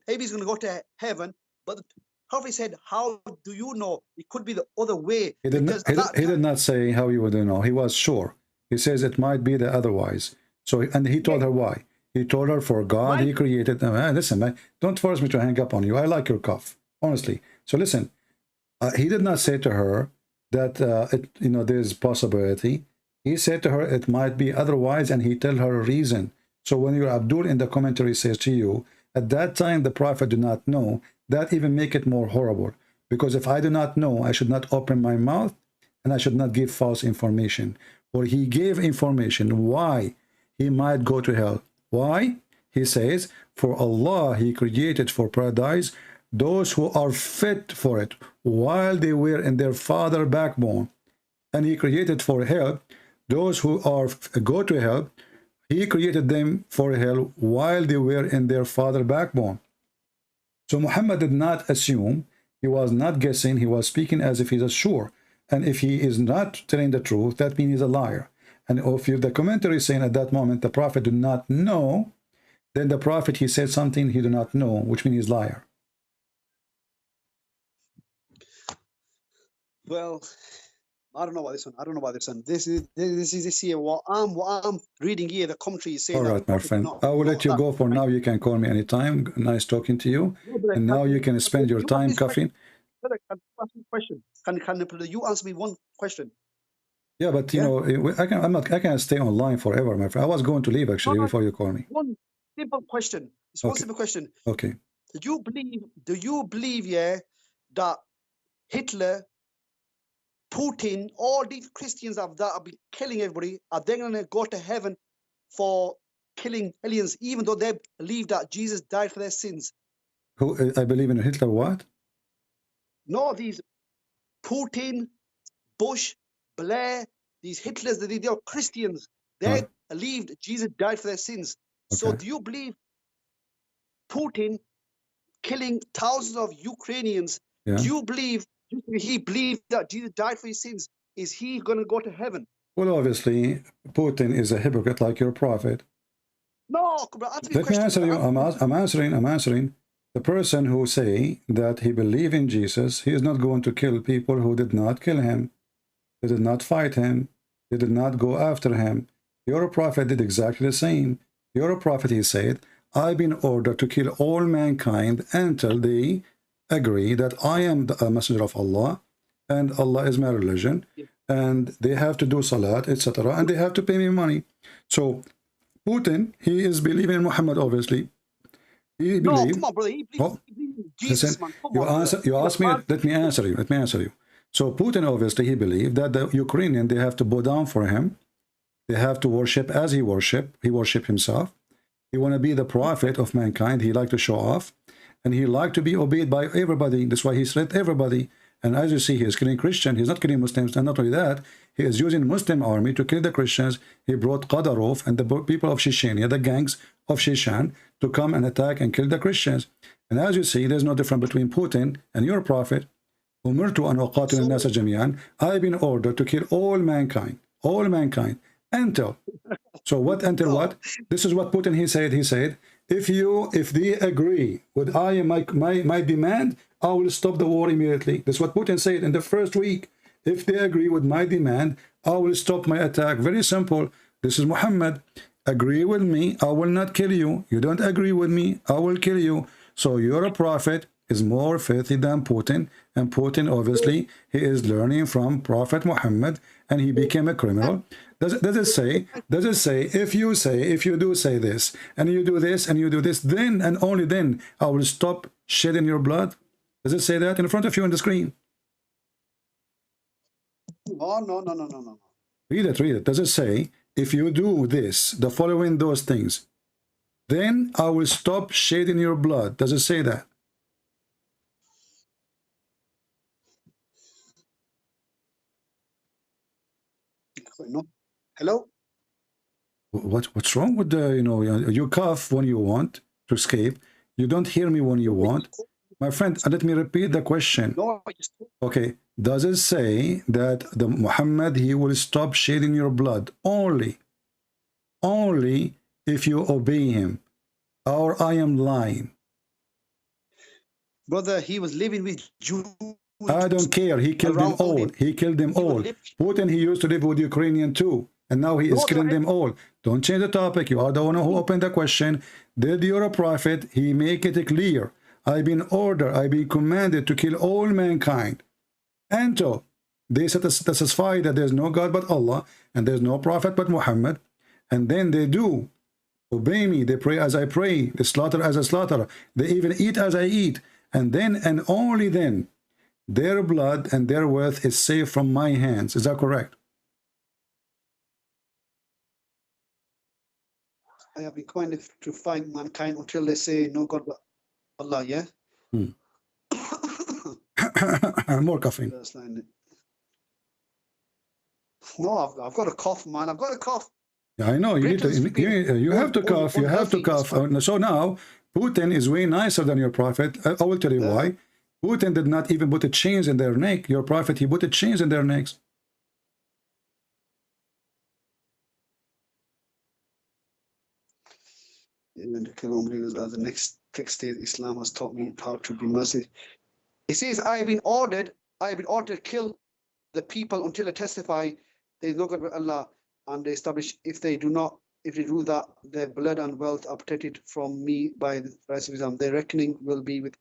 baby is going to go to heaven, but the Prophet said, "How do you know? It could be the other way." He did not say how you would know. He was sure. He says it might be the otherwise. So, and he told her why. He told her, for God, he created them. Listen, man, don't force me to hang up on you. I like your cough, honestly. So listen, he did not say to her that, there's possibility. He said to her, it might be otherwise, and he tell her a reason. So when your Abdul in the commentary says to you, at that time the Prophet did not know, that even make it more horrible. Because if I do not know, I should not open my mouth, and I should not give false information. For he gave information why he might go to hell. Why? He says, for Allah, he created for paradise those who are fit for it while they were in their father backbone. And he created for hell those who are go to hell. He created them for hell while they were in their father backbone. So Muhammad did not assume, he was not guessing, he was speaking as if he's sure. And if he is not telling the truth, that means he's a liar. And if the commentary is saying at that moment the prophet did not know, then the prophet, he said something he did not know, which means he's liar. Well, I don't know about this one. I don't know about this one. This is here. What I'm reading here, the commentary is saying. All right, my friend. I will let you go for now. You can call me anytime. Nice talking to you. And now you can spend your time coughing. Can I ask you a question? Can you answer me one question? Yeah, but you know, I can't stay online forever, my friend. I was going to leave actually before you call me. One simple question. It's one simple question. Okay. Do you believe, yeah, that Hitler, Putin, all these Christians that have been killing everybody, are they going to go to heaven for killing aliens, even though they believe that Jesus died for their sins? Who? I believe in Hitler what? No, these Putin, Bush, Blair, these Hitlers, they are Christians. They believed Jesus died for their sins. Okay. So do you believe Putin killing thousands of Ukrainians? Yeah. Do you believe he believed that Jesus died for his sins? Is he going to go to heaven? Well, obviously, Putin is a hypocrite like your prophet. No, let me answer you. I'm answering. The person who say that he believe in Jesus, he is not going to kill people who did not kill him. They did not fight him. They did not go after him. Your prophet did exactly the same. Your prophet, he said, I've been ordered to kill all mankind until they agree that I am a messenger of Allah and Allah is my religion, and they have to do salat, etc., and they have to pay me money. So Putin, he is believing in Muhammad, obviously. He believes. Come on, brother. He believes in Jesus, man. You asked me. Let me answer you. So Putin, obviously, he believed that the Ukrainian, they have to bow down for him. They have to worship as he worship. He worship himself. He want to be the prophet of mankind. He like to show off, and he like to be obeyed by everybody. That's why he threat everybody. And as you see, he is killing Christians. He's not killing Muslims. And not only that, he is using Muslim army to kill the Christians. He brought Qadarov and the people of Chechnya, the gangs of Chechen, to come and attack and kill the Christians. And as you see, there's no difference between Putin and your prophet. I've been ordered to kill all mankind. Until. So what? Until what? This is what Putin, he said, if they agree with my demand, I will stop the war immediately. That's what Putin said in the first week. If they agree with my demand, I will stop my attack. Very simple. This is Muhammad. Agree with me, I will not kill you. You don't agree with me, I will kill you. So your prophet is more filthy than Putin, and Putin, obviously, he is learning from Prophet Muhammad, and he became a criminal. Does it say, if you do say this, and you do this, and you do this, then and only then I will stop shedding your blood? Does it say that in front of you on the screen? Oh, no. Read it. Does it say, if you do this, the following those things, then I will stop shedding your blood? Does it say that? No. Hello? What's wrong with the, you cough when you want to escape. You don't hear me when you want. My friend, let me repeat the question. No, okay. Does it say that the Muhammad, he will stop shedding your blood only if you obey him, or I am lying? Brother, he was living with Jews. I don't care. He killed them all. He killed them all. Putin, he used to live with Ukrainian too, and now he is killing them all. Don't change the topic. You are the one who opened the question. Did your prophet, he make it clear? I've been ordered, I've been commanded to kill all mankind until they satisfy that there's no God but Allah, and there's no prophet but Muhammad, and then they do obey me. They pray as I pray, they slaughter as I slaughter, they even eat as I eat, and then and only then their blood and their worth is safe from my hands. Is that correct? I have been commanded to find mankind until they say no God but Allah, yeah? More coughing. No, I've got a cough, man. I've got a cough. Yeah, I know. You need to. You have to cough. You have to cough. So now, Putin is way nicer than your prophet. I will tell you why. Putin did not even put a chains in their neck. Your prophet, he put a chains in their necks. and to kill unbelievers as the next state. Islam has taught me how to be merciful. It says, I have been ordered to kill the people until they testify there is no God but Allah, and they establish if they do that, their blood and wealth are protected from me by the rights of Islam. Their reckoning will be with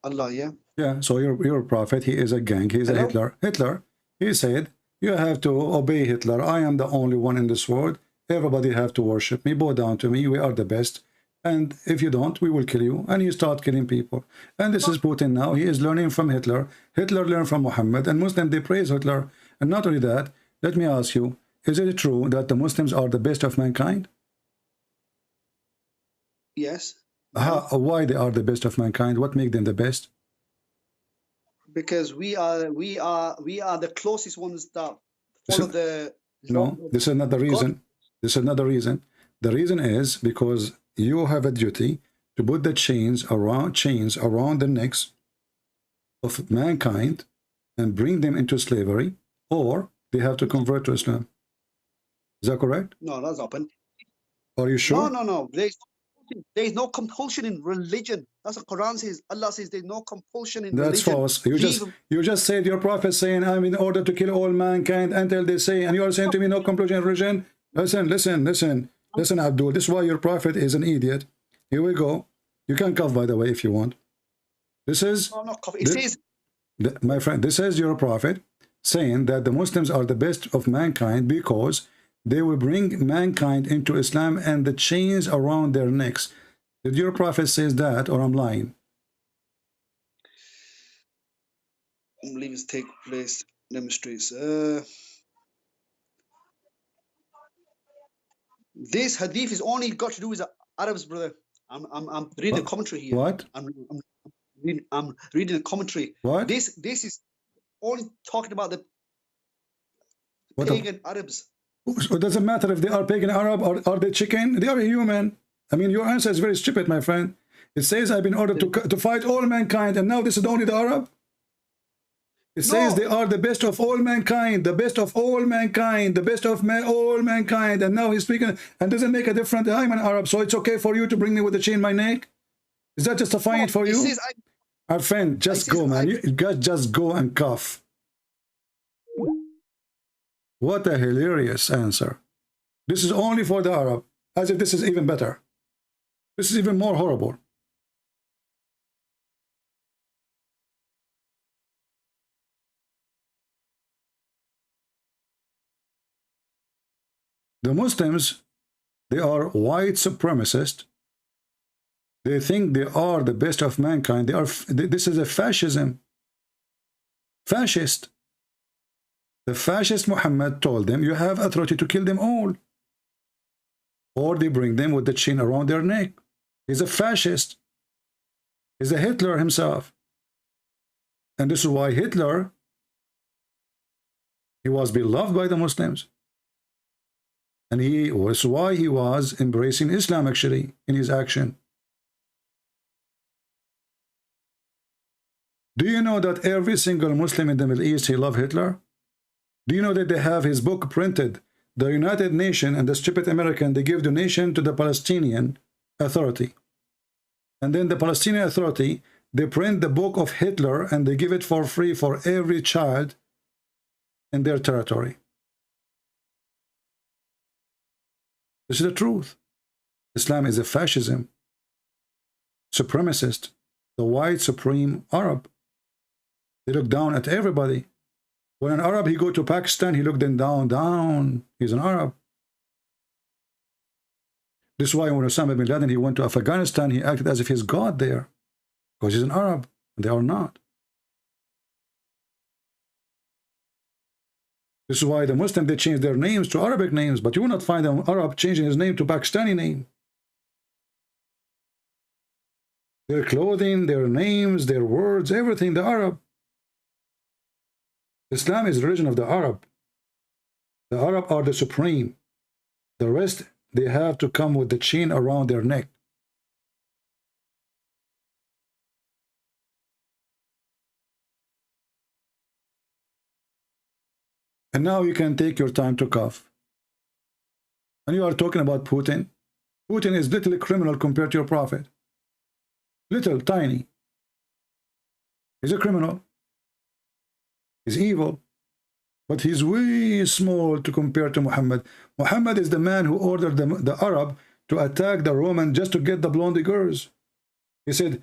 Allah, yeah? Yeah, so your prophet, he is a gang, he is a Hitler. Hitler, he said, you have to obey Hitler. I am the only one in this world. Everybody have to worship me, bow down to me. We are the best. And if you don't, we will kill you. And he start killing people. And this is Putin now. He is learning from Hitler. Hitler learned from Muhammad. And Muslims, they praise Hitler. And not only that, let me ask you, is it true that the Muslims are the best of mankind? Yes. Why they are the best of mankind? What makes them the best? Because we are the closest ones that follow the... No, this is not the reason. This is not the reason. The reason is because you have a duty to put the chains around the necks of mankind and bring them into slavery, or they have to convert to Islam. Is that correct? No, that's open. Are you sure? No. There's no compulsion in religion. That's what Quran says. Allah says there's no compulsion in religion. That's false. You just said your prophet saying, I'm in order to kill all mankind until they say, and you are saying to me no compulsion in religion. Listen, Abdul. This is why your prophet is an idiot. Here we go. You can cough, by the way, if you want. This is... No, not cough. It says... My friend, this is your prophet saying that the Muslims are the best of mankind because they will bring mankind into Islam and the chains around their necks. Did your prophet say that, or I'm lying? Unbelievers take place demonstrates. This hadith is only got to do with the Arabs, brother. I'm reading a commentary here. What? I'm reading a commentary. What? This is only talking about the pagan Arabs. It doesn't matter if they are pagan Arab or are they chicken. They are human. I mean, your answer is very stupid, my friend. It says I've been ordered to fight all mankind, and now this is only the Arab. It says they are the best of all mankind, the best of all mankind, the best of all mankind, and now he's speaking and doesn't make a difference. I'm an Arab, so it's okay for you to bring me with a chain in my neck. Is that justifying it for you? Our friend, just go, man. You guys just go and cough. What a hilarious answer. This is only for the Arab, as if this is even better. This is even more horrible. The Muslims, they are white supremacists. They think they are the best of mankind. This is a fascism. Fascist. The fascist Muhammad told them, you have authority to kill them all. Or they bring them with the chain around their neck. He's a fascist. He's a Hitler himself. And this is why Hitler, he was beloved by the Muslims. And he was why he was embracing Islam, actually, in his action. Do you know that every single Muslim in the Middle East, he loved Hitler? Do you know that they have his book printed? The United Nations and the stupid American, they give donation to the Palestinian Authority. And then the Palestinian Authority, they print the book of Hitler and they give it for free for every child in their territory. This is the truth. Islam is a fascism, supremacist, the white supreme Arab. They look down at everybody. When an Arab, he go to Pakistan, he looked them down. He's an Arab. This is why when Osama bin Laden, he went to Afghanistan, he acted as if he's God there. Because he's an Arab. They are not. This is why the Muslims, they change their names to Arabic names, but you will not find an Arab changing his name to Pakistani name. Their clothing, their names, their words, everything, the Arab. Islam is the religion of the Arab. The Arab are the supreme. The rest, they have to come with the chain around their neck. And now you can take your time to cough. And you are talking about Putin. Putin is little criminal compared to your prophet. Little, tiny. He's a criminal. He's evil. But he's way small to compare to Muhammad. Muhammad is the man who ordered the Arab to attack the Roman just to get the blonde girls. He said,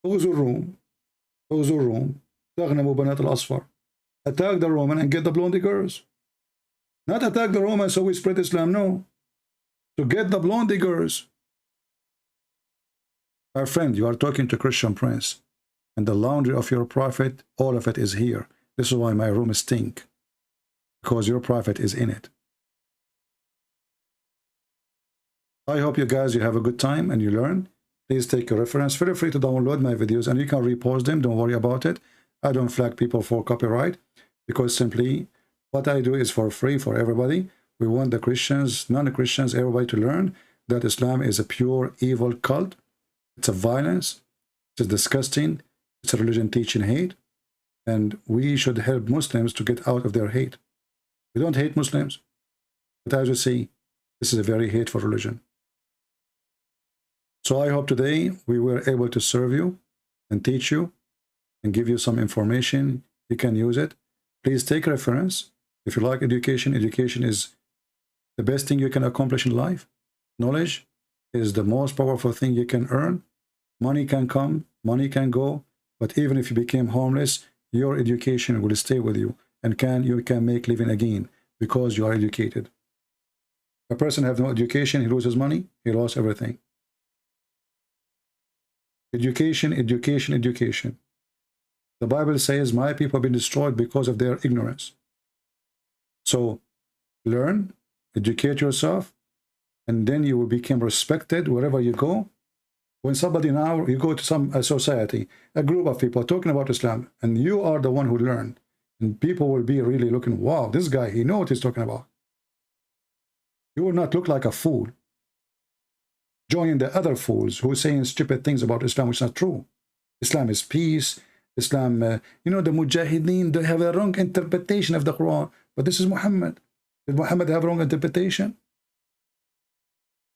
غزوا الروم تغنموا بنات الأصفر. Attack the Roman and get the blonde girls. Not attack the Roman so we spread Islam, no. To get the blonde girls. Our friend, you are talking to Christian Prince. And the laundry of your prophet, all of it is here. This is why my room stink. Because your prophet is in it. I hope you guys, you have a good time and you learn. Please take a reference. Feel free to download my videos and you can repost them. Don't worry about it. I don't flag people for copyright because simply what I do is for free for everybody. We want the Christians, non-Christians, everybody to learn that Islam is a pure evil cult. It's a violence. It's disgusting. It's a religion teaching hate. And we should help Muslims to get out of their hate. We don't hate Muslims. But as you see, this is a very hateful religion. So I hope today we were able to serve you and teach you and give you some information. You can use it. Please take reference. If you like education, education is the best thing you can accomplish in life. Knowledge is the most powerful thing you can earn. Money can come, money can go, but even if you became homeless, your education will stay with you and you can make living again because you are educated. A person have no education, he loses money, he lost everything. Education, education, education. The Bible says, my people have been destroyed because of their ignorance. So, learn, educate yourself, and then you will become respected wherever you go. When somebody now, you go to some society, a group of people talking about Islam, and you are the one who learned, and people will be really looking, wow, this guy, he knows what he's talking about. You will not look like a fool. Joining the other fools who are saying stupid things about Islam, which is not true. Islam is peace. Islam, you know, the Mujahideen, they have a wrong interpretation of the Quran. But this is Muhammad. Did Muhammad have wrong interpretation?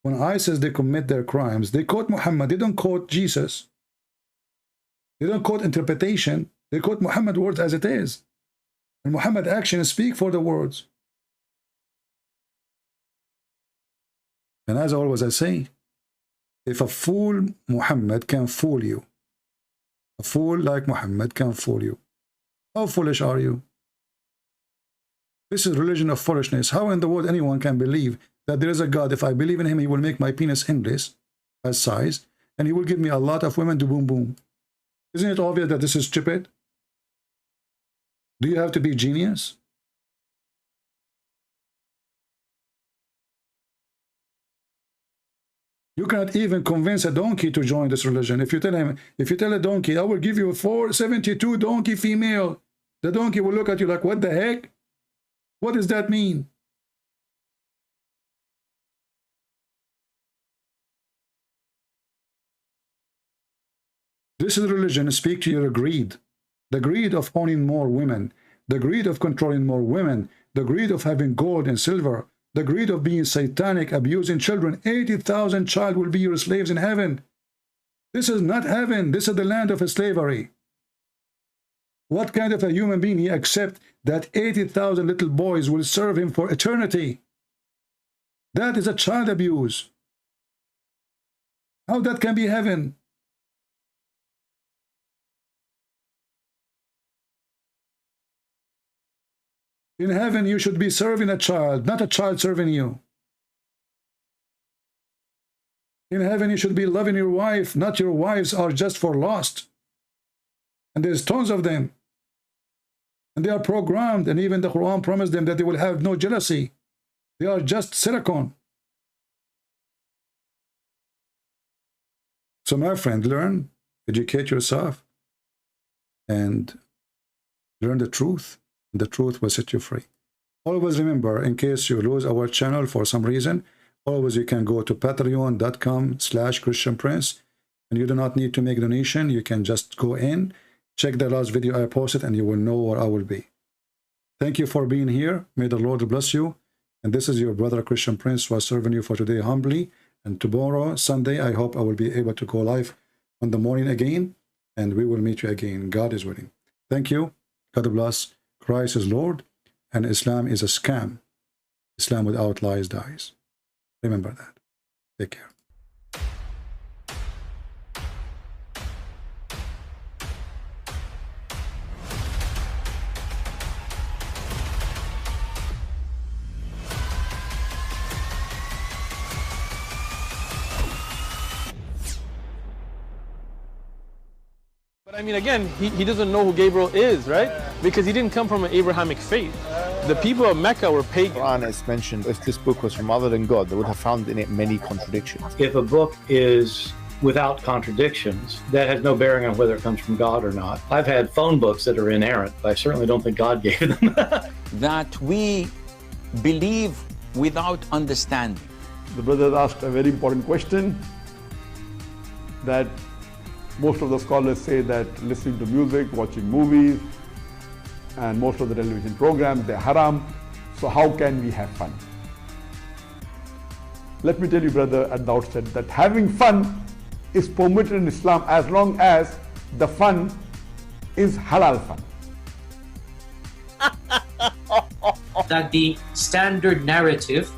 When ISIS, they commit their crimes, they quote Muhammad. They don't quote Jesus. They don't quote interpretation. They quote Muhammad words as it is. And Muhammad actions speak for the words. And as always I say, if a fool Muhammad can fool you, a fool like Muhammad can fool you, how foolish are you? This is religion of foolishness. How in the world anyone can believe that there is a God? If I believe in him, he will make my penis endless as size, and he will give me a lot of women to boom boom. Isn't it obvious that this is stupid? Do you have to be genius? You cannot even convince a donkey to join this religion. If you tell a donkey, I will give you 472 donkey female, the donkey will look at you like, what the heck? What does that mean? This is religion. Speak to your greed. The greed of owning more women. The greed of controlling more women. The greed of having gold and silver. The greed of being satanic, abusing children. 80,000 child will be your slaves in heaven. This is not heaven. This is the land of slavery. What kind of a human being he accept that 80,000 little boys will serve him for eternity? That is a child abuse. How that can be heaven? In heaven, you should be serving a child, not a child serving you. In heaven, you should be loving your wife, not your wives are just for lust. And there's tons of them. And they are programmed, and even the Quran promised them that they will have no jealousy. They are just silicon. So my friend, learn, educate yourself, and learn the truth. The truth will set you free. Always remember, in case you lose our channel for some reason, always you can go to patreon.com/ChristianPrince, and you do not need to make a donation. You can just go in, check the last video I posted, and you will know where I will be. Thank you for being here. May the Lord bless you, And this is your brother Christian Prince who is serving you for today humbly. And tomorrow, Sunday, I hope I will be able to go live on the morning again, and we will meet you again. God is willing. Thank you. God bless. Christ is Lord, and Islam is a scam. Islam without lies dies. Remember that. Take care. I mean, again, he doesn't know who Gabriel is, right? Because he didn't come from an Abrahamic faith. The people of Mecca were pagan. Quran is mentioned, if this book was from other than God, they would have found in it many contradictions. If a book is without contradictions, that has no bearing on whether it comes from God or not. I've had phone books that are inerrant, but I certainly don't think God gave them. That we believe without understanding. The brother asked a very important question, that most of the scholars say that listening to music, watching movies, and most of the television programs, they're haram. So how can we have fun? Let me tell you, brother, at the outset, that having fun is permitted in Islam as long as the fun is halal fun. That the standard narrative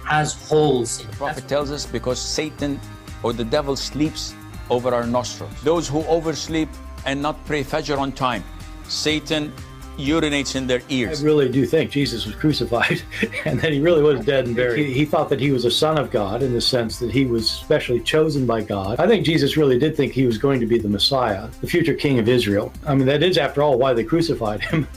has holes in it. The Prophet tells us because Satan or the devil sleeps over our nostrils. Those who oversleep and not pray Fajr on time, Satan urinates in their ears. I really do think Jesus was crucified and that he really was dead and buried. He thought that he was a son of God in the sense that he was specially chosen by God. I think Jesus really did think he was going to be the Messiah, the future king of Israel. I mean, that is, after all, why they crucified him.